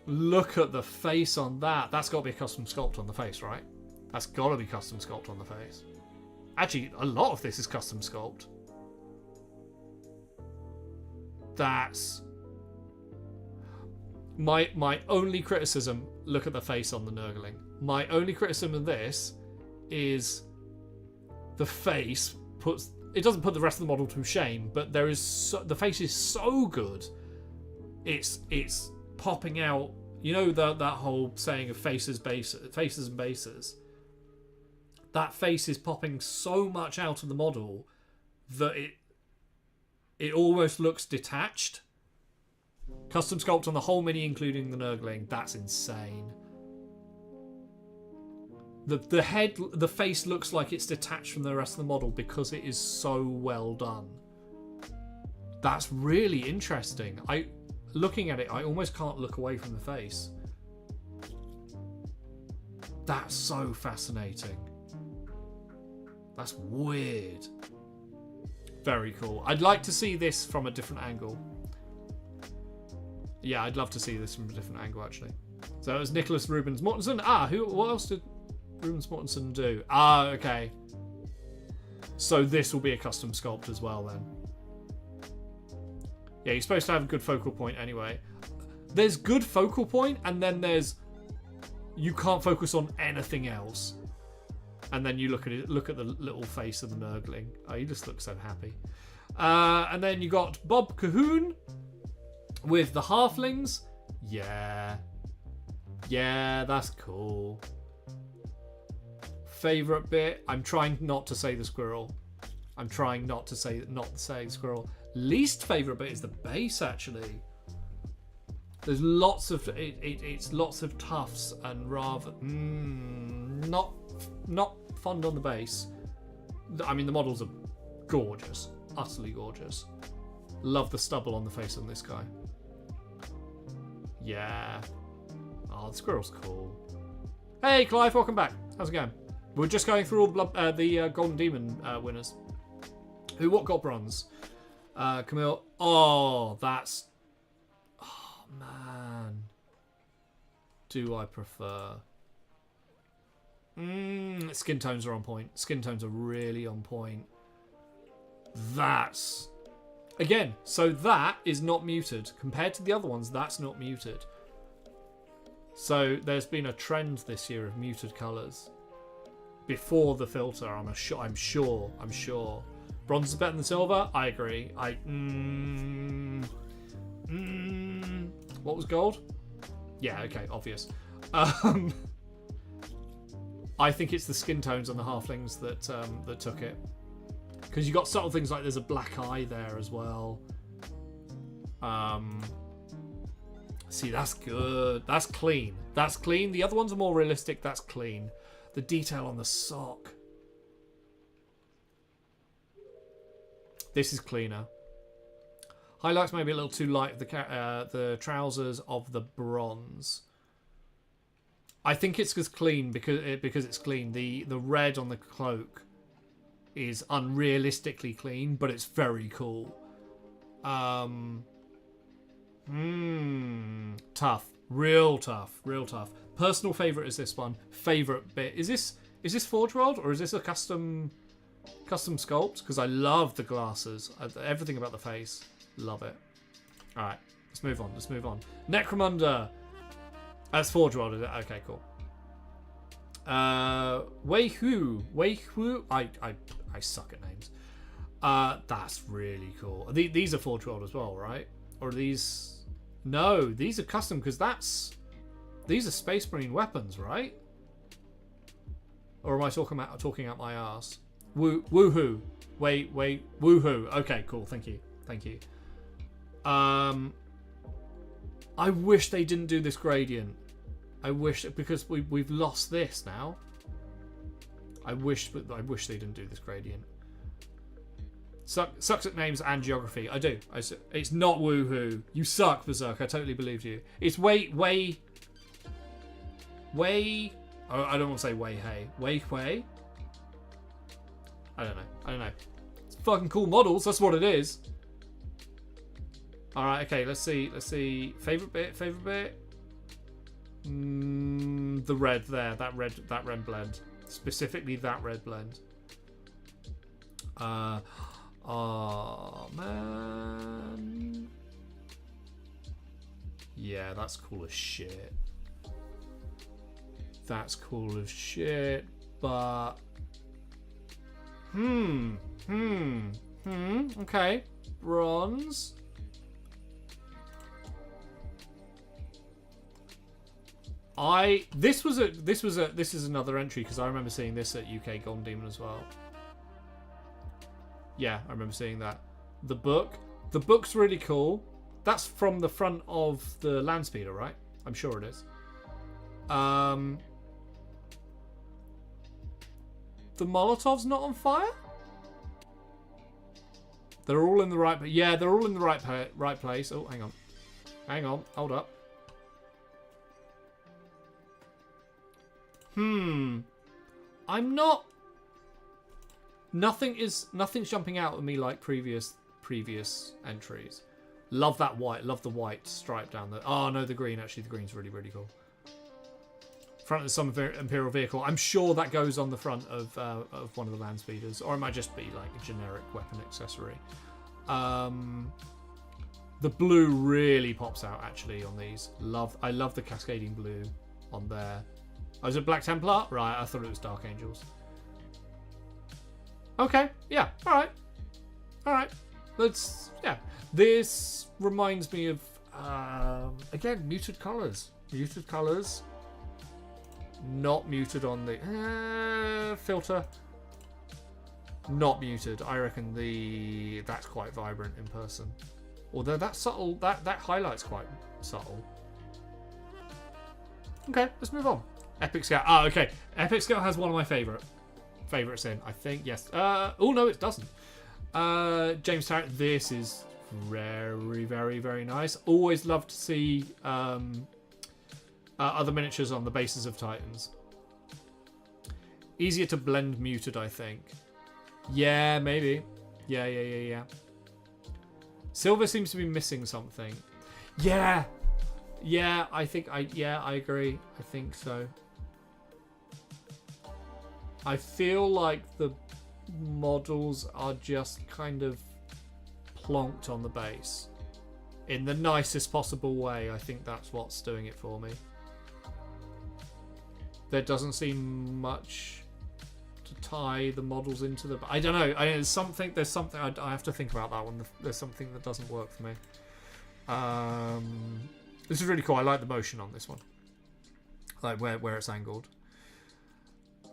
Look at the face on that. That's got to be a custom sculpt on the face, right? That's got to be custom sculpt on the face. Actually, a lot of this is custom sculpt. That's... My only criticism, look at the face on the Nurgling. My only criticism of this is the face it doesn't put the rest of the model to shame, but the face is so good. It's popping out. You know that whole saying of faces and bases. That face is popping so much out of the model that it almost looks detached. Custom sculpt on the whole mini, including the Nurgling. That's insane. The head, the face looks like it's detached from the rest of the model because it is so well done. That's really interesting. Looking at it, I almost can't look away from the face. That's so fascinating. That's weird. Very cool. I'd like to see this from a different angle. Yeah, I'd love to see this from a different angle, actually. So it was Nicholas Rubens Mortensen. What else did Rubens Mortensen do? Okay. So this will be a custom sculpt as well, then. Yeah, you're supposed to have a good focal point anyway. There's good focal point, and then there's... You can't focus on anything else. And then you look at the little face of the Nurgling. Oh, he just looks so happy. And then you got Bob Cahoon with the halflings. Yeah, that's cool. Favorite bit? I'm trying not to say the squirrel. I'm trying not to say squirrel. Least favorite bit is the base, actually. There's lots of it's lots of tufts and rather not fond on the base. I mean, the models are gorgeous, utterly gorgeous. Love the stubble on the face on this guy. Yeah. Oh, the squirrel's cool. Hey, Clive, welcome back. How's it going? We're just going through all the Golden Demon winners. What got bronze? Camille. Oh, that's... Oh, man. Do I prefer... Skin tones are on point. Skin tones are really on point. That's... Again, so that is not muted. Compared to the other ones, that's not muted. So there's been a trend this year of muted colours. Before the filter, I'm sure. Bronze is better than silver? I agree. What was gold? Yeah, okay, obvious. I think it's the skin tones on the halflings that took it. Because you got subtle things like there's a black eye there as well. See, that's good. That's clean. That's clean. The other ones are more realistic. That's clean. The detail on the sock. This is cleaner. Highlights maybe a little too light. The trousers of the bronze. I think it's because clean because it's clean. The red on the cloak is unrealistically clean, but it's very cool. Tough. Real tough. Personal favourite is this one. Favourite bit. Is this Forge World or is this a custom sculpt? Because I love the glasses. Everything about the face. Love it. Alright. Let's move on. Necromunda. That's Forge World, is it? Okay, cool. Wei Hu. I suck at names. That's really cool. These are Forge World as well, right? Or are these... No, these are custom because these are Space Marine weapons, right? Or am I talking out my ass? Woohoo. Wait, woohoo. Okay, cool. Thank you. I wish they didn't do this gradient. I wish, because we've lost this now. I wish they didn't do this gradient. Sucks at names and geography. I do. It's not woohoo. You suck, Berserk. I totally believed you. It's way. Oh, I don't want to say way hey. Way. I don't know. It's fucking cool models. That's what it is. All right. Okay. Let's see. Favorite bit. The red there. That red blend. Specifically that red blend. Oh man. Yeah, that's cool as shit. But okay. Bronze. This is another entry because I remember seeing this at UK Golden Demon as well. Yeah, I remember seeing that. The book's really cool. That's from the front of the Landspeeder, right? I'm sure it is. The Molotov's not on fire? They're all in the right... Yeah, they're all in the right place. Oh, hang on. Hang on. Hold up. I'm not... Nothing's jumping out at me like previous entries. Love that white. Love the white stripe down there. Oh, no, the green. Actually, the green's really, really cool. Front of some Imperial vehicle. I'm sure that goes on the front of one of the land speeders, or it might just be like a generic weapon accessory. The blue really pops out actually on these. I love the cascading blue on there. Oh, is it Black Templar? Right, I thought it was Dark Angels. Okay, yeah, all right. Yeah. This reminds me of again muted colours. Muted colours. Not muted on the filter. Not muted. I reckon that's quite vibrant in person. Although that's subtle. That highlight's quite subtle. Okay, let's move on. Epic Scout. Ah, okay. Epic Scout has one of my favorites in. I think yes. Oh no, it doesn't. James Tarrant. This is very, very, very nice. Always love to see other miniatures on the bases of Titans. Easier to blend muted, I think. Yeah, maybe. Yeah. Silver seems to be missing something. Yeah, I agree. I think so. I feel like the models are just kind of plonked on the base in the nicest possible way. I think that's what's doing it for me. There doesn't seem much to tie the models into the... I don't know. There's something I have to think about that one. There's something that doesn't work for me. This is really cool. I like the motion on this one. Like where it's angled.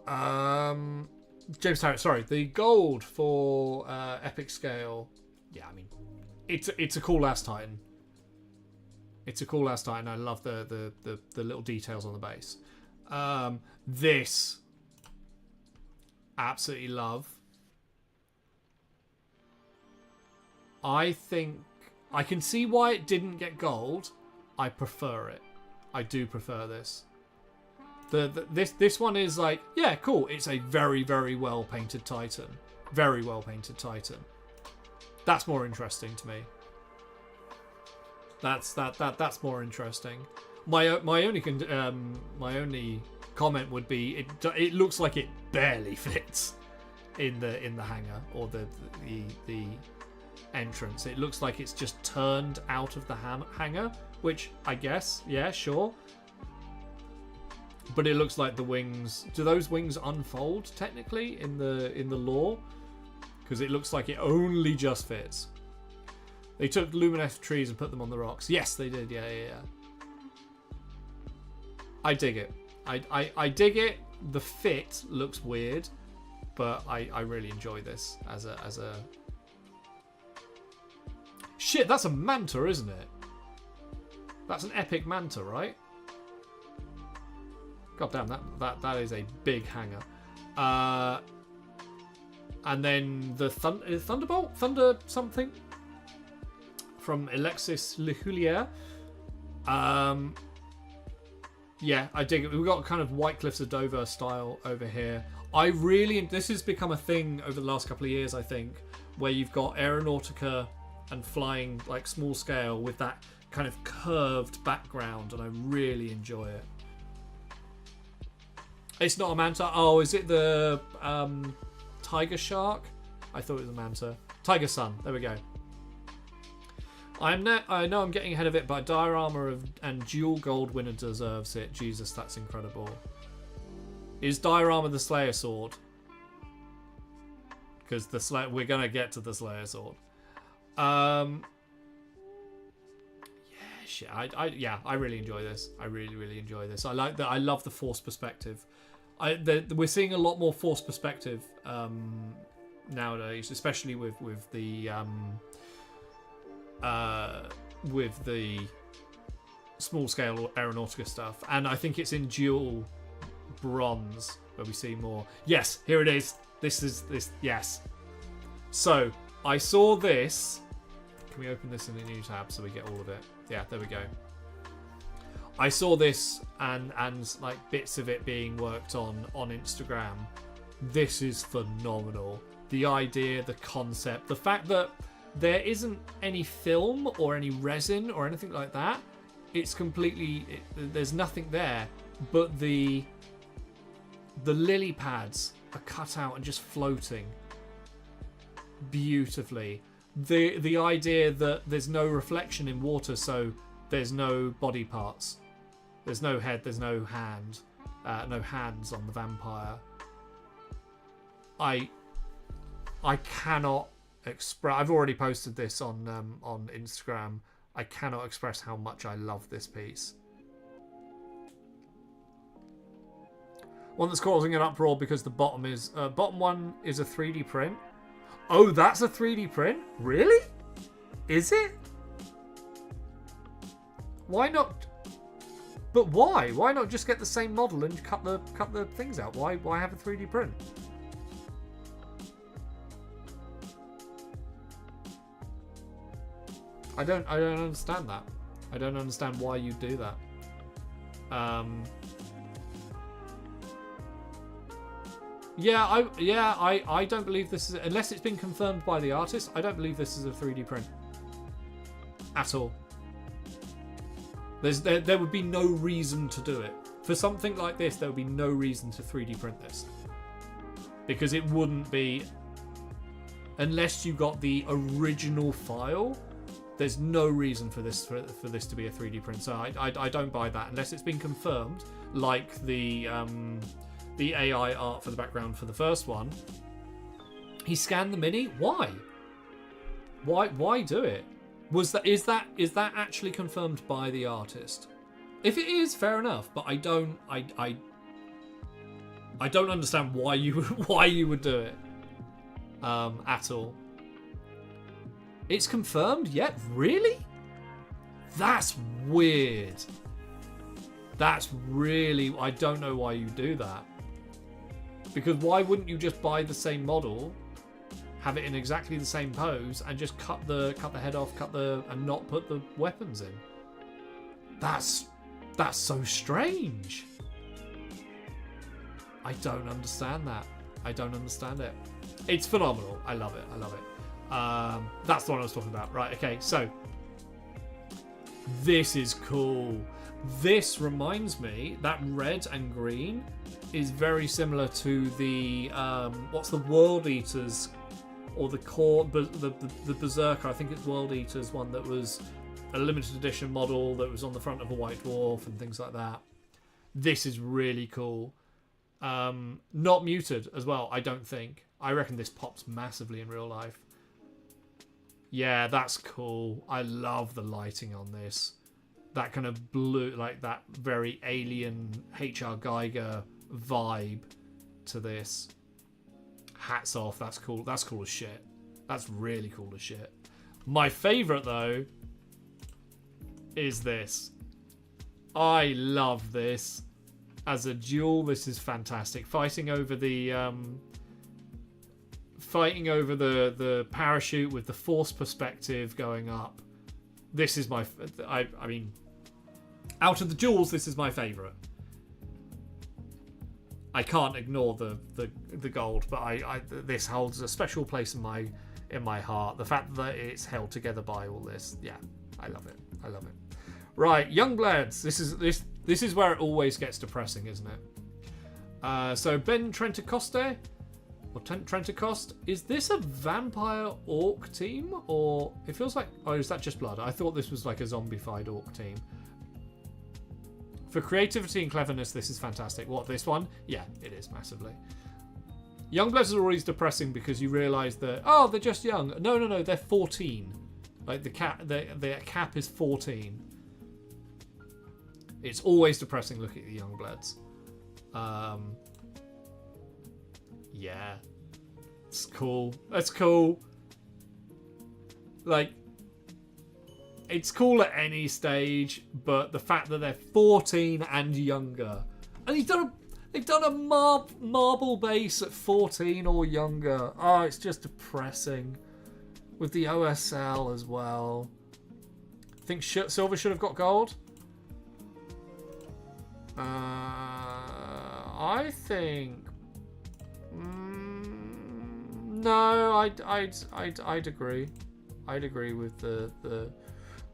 James Tarrant, sorry. The gold for Epic Scale. Yeah, I mean, it's a cool ass Titan. It's a cool ass Titan. I love the little details on the base. This absolutely love. I think I can see why it didn't get gold. I prefer it. I do prefer this. This one is like, yeah, cool. It's a very, very well painted Titan. Very well painted Titan. That's more interesting to me. That's more interesting. My only comment would be it looks like it barely fits in the hangar or the entrance. It looks like it's just turned out of the hangar, which I guess, yeah, sure. But it looks like the wings. Do those wings unfold technically in the lore? Because it looks like it only just fits. They took luminescent trees and put them on the rocks. Yes, they did. Yeah. I dig it. I dig it. The fit looks weird, but I really enjoy this as a. Shit, that's a manta, isn't it? That's an epic manta, right? God damn, that is a big hanger. And then the Thunderbolt? Thunder something? From Alexis Lehulier. Yeah, I dig it. We've got kind of White Cliffs of Dover style over here. This has become a thing over the last couple of years, I think, where you've got Aeronautica and flying like small scale with that kind of curved background, and I really enjoy it. It's not a manta. Oh, is it the tiger shark? I thought it was a manta. Tiger sun. There we go. I know I'm getting ahead of it, but dire armor and dual gold winner deserves it. Jesus, that's incredible. Is dire armor the Slayer sword? Because we're gonna get to the Slayer sword. Yeah, shit. I really enjoy this. I really enjoy this. I like that. I love the Force perspective. We're seeing a lot more Force perspective nowadays, especially with the small scale Aeronautica stuff, and I think it's in dual bronze where we see more. Yes, here it is. Yes. So, I saw this. Can we open this in a new tab so we get all of it? Yeah, there we go. I saw this and like bits of it being worked on Instagram. This is phenomenal. The idea, the concept, the fact that there isn't any film or any resin or anything like that. It's completely... there's nothing there. But the lily pads are cut out and just floating beautifully. The idea that there's no reflection in water, so there's no body parts. There's no head, there's no hand. No hands on the vampire. I cannot express... I've already posted this on Instagram. I cannot express how much I love this piece. One that's causing an uproar because the bottom one is a 3D print. Oh, that's a 3D print? Really? Is it? Why not? But why? Why not just get the same model and cut the things out? Why have a 3D print? I don't understand that. I don't understand why you do that. I don't believe this is, unless it's been confirmed by the artist, I don't believe this is a 3D print at all. There would be no reason to do it. For something like this, there would be no reason to 3D print this. Because it wouldn't be, unless you got the original file, there's no reason for this to be a 3D print. So I don't buy that unless it's been confirmed, like the AI art for the background for the first one. He scanned the mini. Why? Why do it? Is that actually confirmed by the artist? If it is, fair enough. But I don't understand why you would do it at all. It's confirmed yet? Really? That's weird. That's really... I don't know why you do that. Because why wouldn't you just buy the same model, have it in exactly the same pose, and just cut the head off, and not put the weapons in? That's so strange. I don't understand that. I don't understand it. It's phenomenal. I love it. I love it. That's the one I was talking about. Right, okay, so this is cool. This reminds me that red and green is very similar to the what's the World Eaters or the Berserker, I think it's World Eaters one that was a limited edition model that was on the front of a White Dwarf and things like that. This is really cool. Not muted as well, I don't think. I reckon this pops massively in real life. Yeah, that's cool. I love the lighting on this. That kind of blue, like that very alien H.R. Geiger vibe to this. Hats off. That's cool. That's cool as shit. That's really cool as shit. My favourite, though, is this. I love this. As a duel, this is fantastic. Fighting over the parachute with the force perspective going up. This is my... I mean, out of the duels, this is my favourite. I can't ignore the gold, but this holds a special place in my heart. The fact that it's held together by all this, yeah, I love it. I love it. Right, Youngbloods. This is where it always gets depressing, isn't it? So Ben Trentacoste, or Trentacoste, is this a vampire orc team, or it feels like? Oh, is that just blood? I thought this was like a zombified orc team. For creativity and cleverness, this is fantastic. What, this one? Yeah, it is massively. Youngbloods are always depressing because you realise that, oh, they're just young. No, they're 14. Like the cap is 14. It's always depressing looking at the Youngbloods. Yeah. It's cool. That's cool. Like, it's cool at any stage, but the fact that they're 14 and younger. And he's done They've done a marble base at 14 or younger. Oh, it's just depressing. With the OSL as well. Think silver should have got gold? I think... no, I'd agree. I'd agree with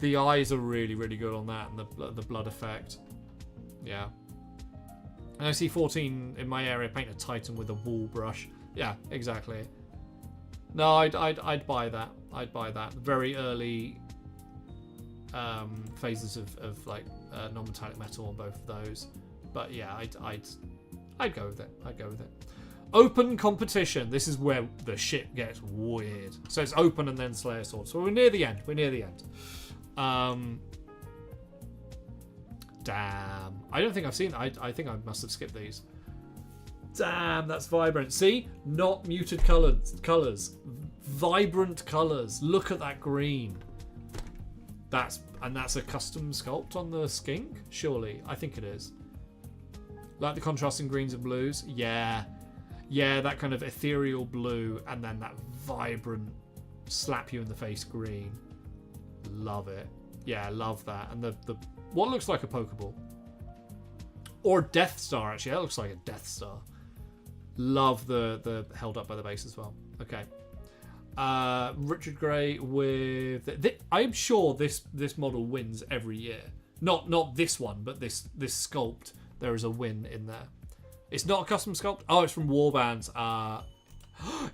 the eyes are really, really good on that, and the blood effect. Yeah. And I see 14 in my area paint a Titan with a wool brush. Yeah, exactly. No, I'd buy that. I'd buy that. Very early phases of like non-metallic metal on both of those. But yeah, I'd go with it. I'd go with it. Open competition. This is where the shit gets weird. So it's open and then Slayer Sword. So we're near the end. We're near the end. Damn. I don't think I've seen... I think I must have skipped these. Damn, that's vibrant. See? Not muted colours. Vibrant colours. Look at that green. That's a custom sculpt on the skink? Surely. I think it is. Like the contrasting greens and blues? Yeah. Yeah, that kind of ethereal blue and then that vibrant slap you in the face green. Love it. Yeah, love that. And the what looks like a Pokeball. Or Death Star, actually. That looks like a Death Star. Love the held up by the base as well. Okay. Richard Gray with... I'm sure this model wins every year. Not this one, but this sculpt. There is a win in there. It's not a custom sculpt. Oh, it's from Warbands.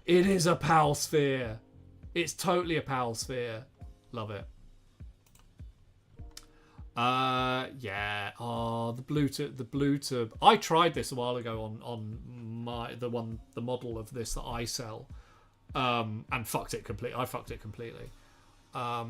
It is a Pal Sphere. It's totally a Pal Sphere. Love it. Yeah. Oh, the blue tube. I tried this a while ago on the model of this that I sell, and fucked it completely. I fucked it completely. Oh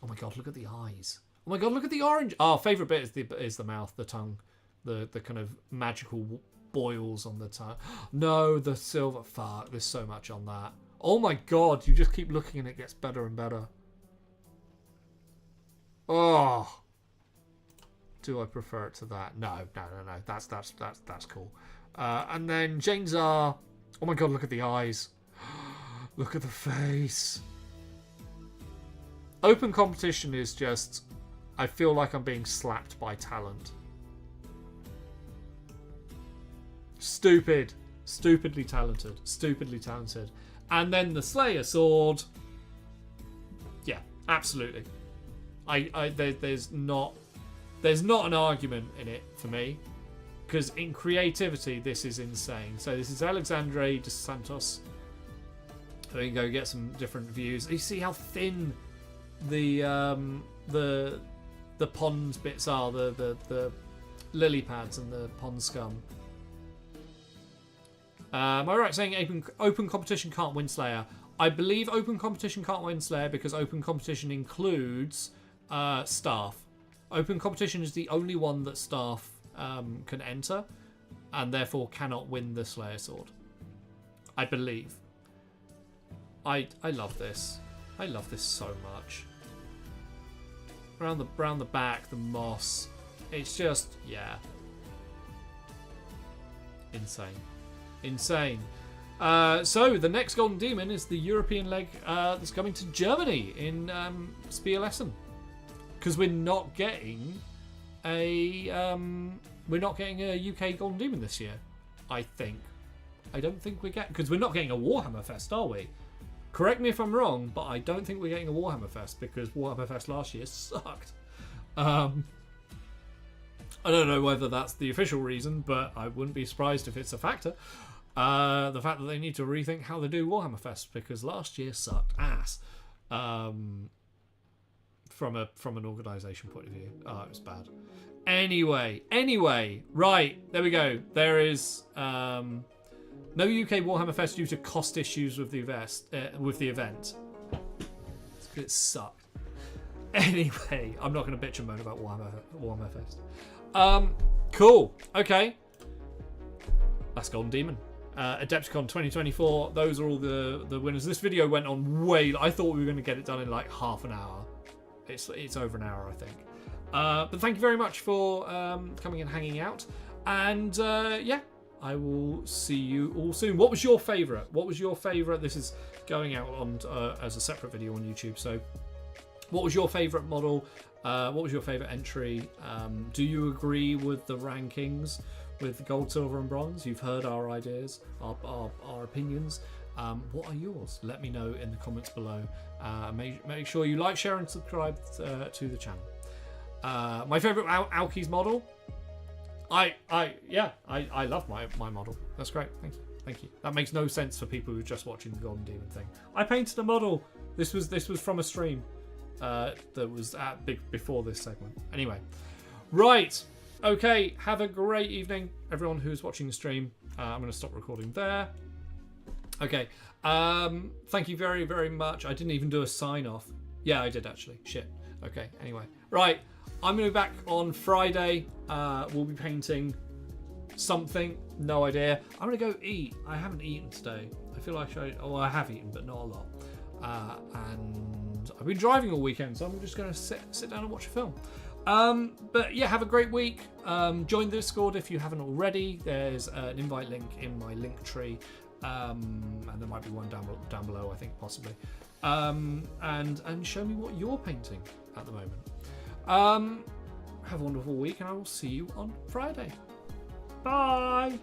my god, look at the eyes. Oh my god, look at the orange. Oh, favorite bit is the mouth, the tongue, the kind of magical boils on the tongue. No, the silver. Fuck, there's so much on that. Oh my god, you just keep looking and it gets better and better. Oh. Do I prefer it to that? No. That's cool. And then Jane's are... Oh my god, look at the eyes. Look at the face. Open competition is just... I feel like I'm being slapped by talent. Stupid. Stupidly talented. Stupidly talented. And then the Slayer Sword. Yeah, absolutely. There's not an argument in it for me, because in creativity this is insane. So this is Alexandre dos Santos. We can go get some different views. You see how thin the pond bits are, the lily pads and the pond scum. Am I right saying open competition can't win Slayer? I believe open competition can't win Slayer because open competition includes staff. Open competition is the only one that staff can enter, and therefore cannot win the Slayer Sword. I believe. I love this. I love this so much. Around the back, the moss. It's just, yeah. Insane. So the next Golden Demon is the European leg that's coming to Germany in Spielessen. Because we're not getting a UK Golden Demon this year. I think. I don't think we're getting, because we're not getting a Warhammer Fest, are we? Correct me if I'm wrong, but I don't think we're getting a Warhammer Fest because Warhammer Fest last year sucked. I don't know whether that's the official reason, but I wouldn't be surprised if it's a factor. The fact that they need to rethink how they do Warhammer Fest because last year sucked ass. From an organisation point of view. Oh, it was bad. Anyway, right, there we go. There is no UK Warhammer Fest due to cost issues with the event. It's 'cause it sucked. Anyway, I'm not going to bitch and moan about Warhammer Fest. Cool. Okay. That's Golden Demon. Adepticon 2024. Those are all the winners. This video went on way... I thought we were going to get it done in like half an hour. It's over an hour, I think. But thank you very much for coming and hanging out. And yeah, I will see you all soon. What was your favourite? What was your favourite? This is going out on as a separate video on YouTube. So, what was your favourite model? What was your favourite entry? Do you agree with the rankings with gold, silver, and bronze? You've heard our ideas, our opinions. What are yours? Let me know in the comments below. Make sure you like, share, and subscribe to the channel. My favourite Alkies model. I love my model. That's great. Thank you. That makes no sense for people who are just watching the Golden Demon thing. I painted a model. This was from a stream that was before this segment. Anyway, right. Okay. Have a great evening, everyone who's watching the stream. I'm going to stop recording there. Okay. Thank you very, very much. I didn't even do a sign off. Yeah, I did actually. Shit. Okay. Anyway, right. I'm going to be back on Friday. We'll be painting something. No idea. I'm going to go eat. I haven't eaten today. I feel like I have eaten, but not a lot. And I've been driving all weekend, so I'm just going to sit down and watch a film. But yeah, have a great week. Join the Discord if you haven't already. There's an invite link in my link tree. And there might be one down below, I think, possibly. And show me what you're painting at the moment. Have a wonderful week, and I will see you on Friday. Bye!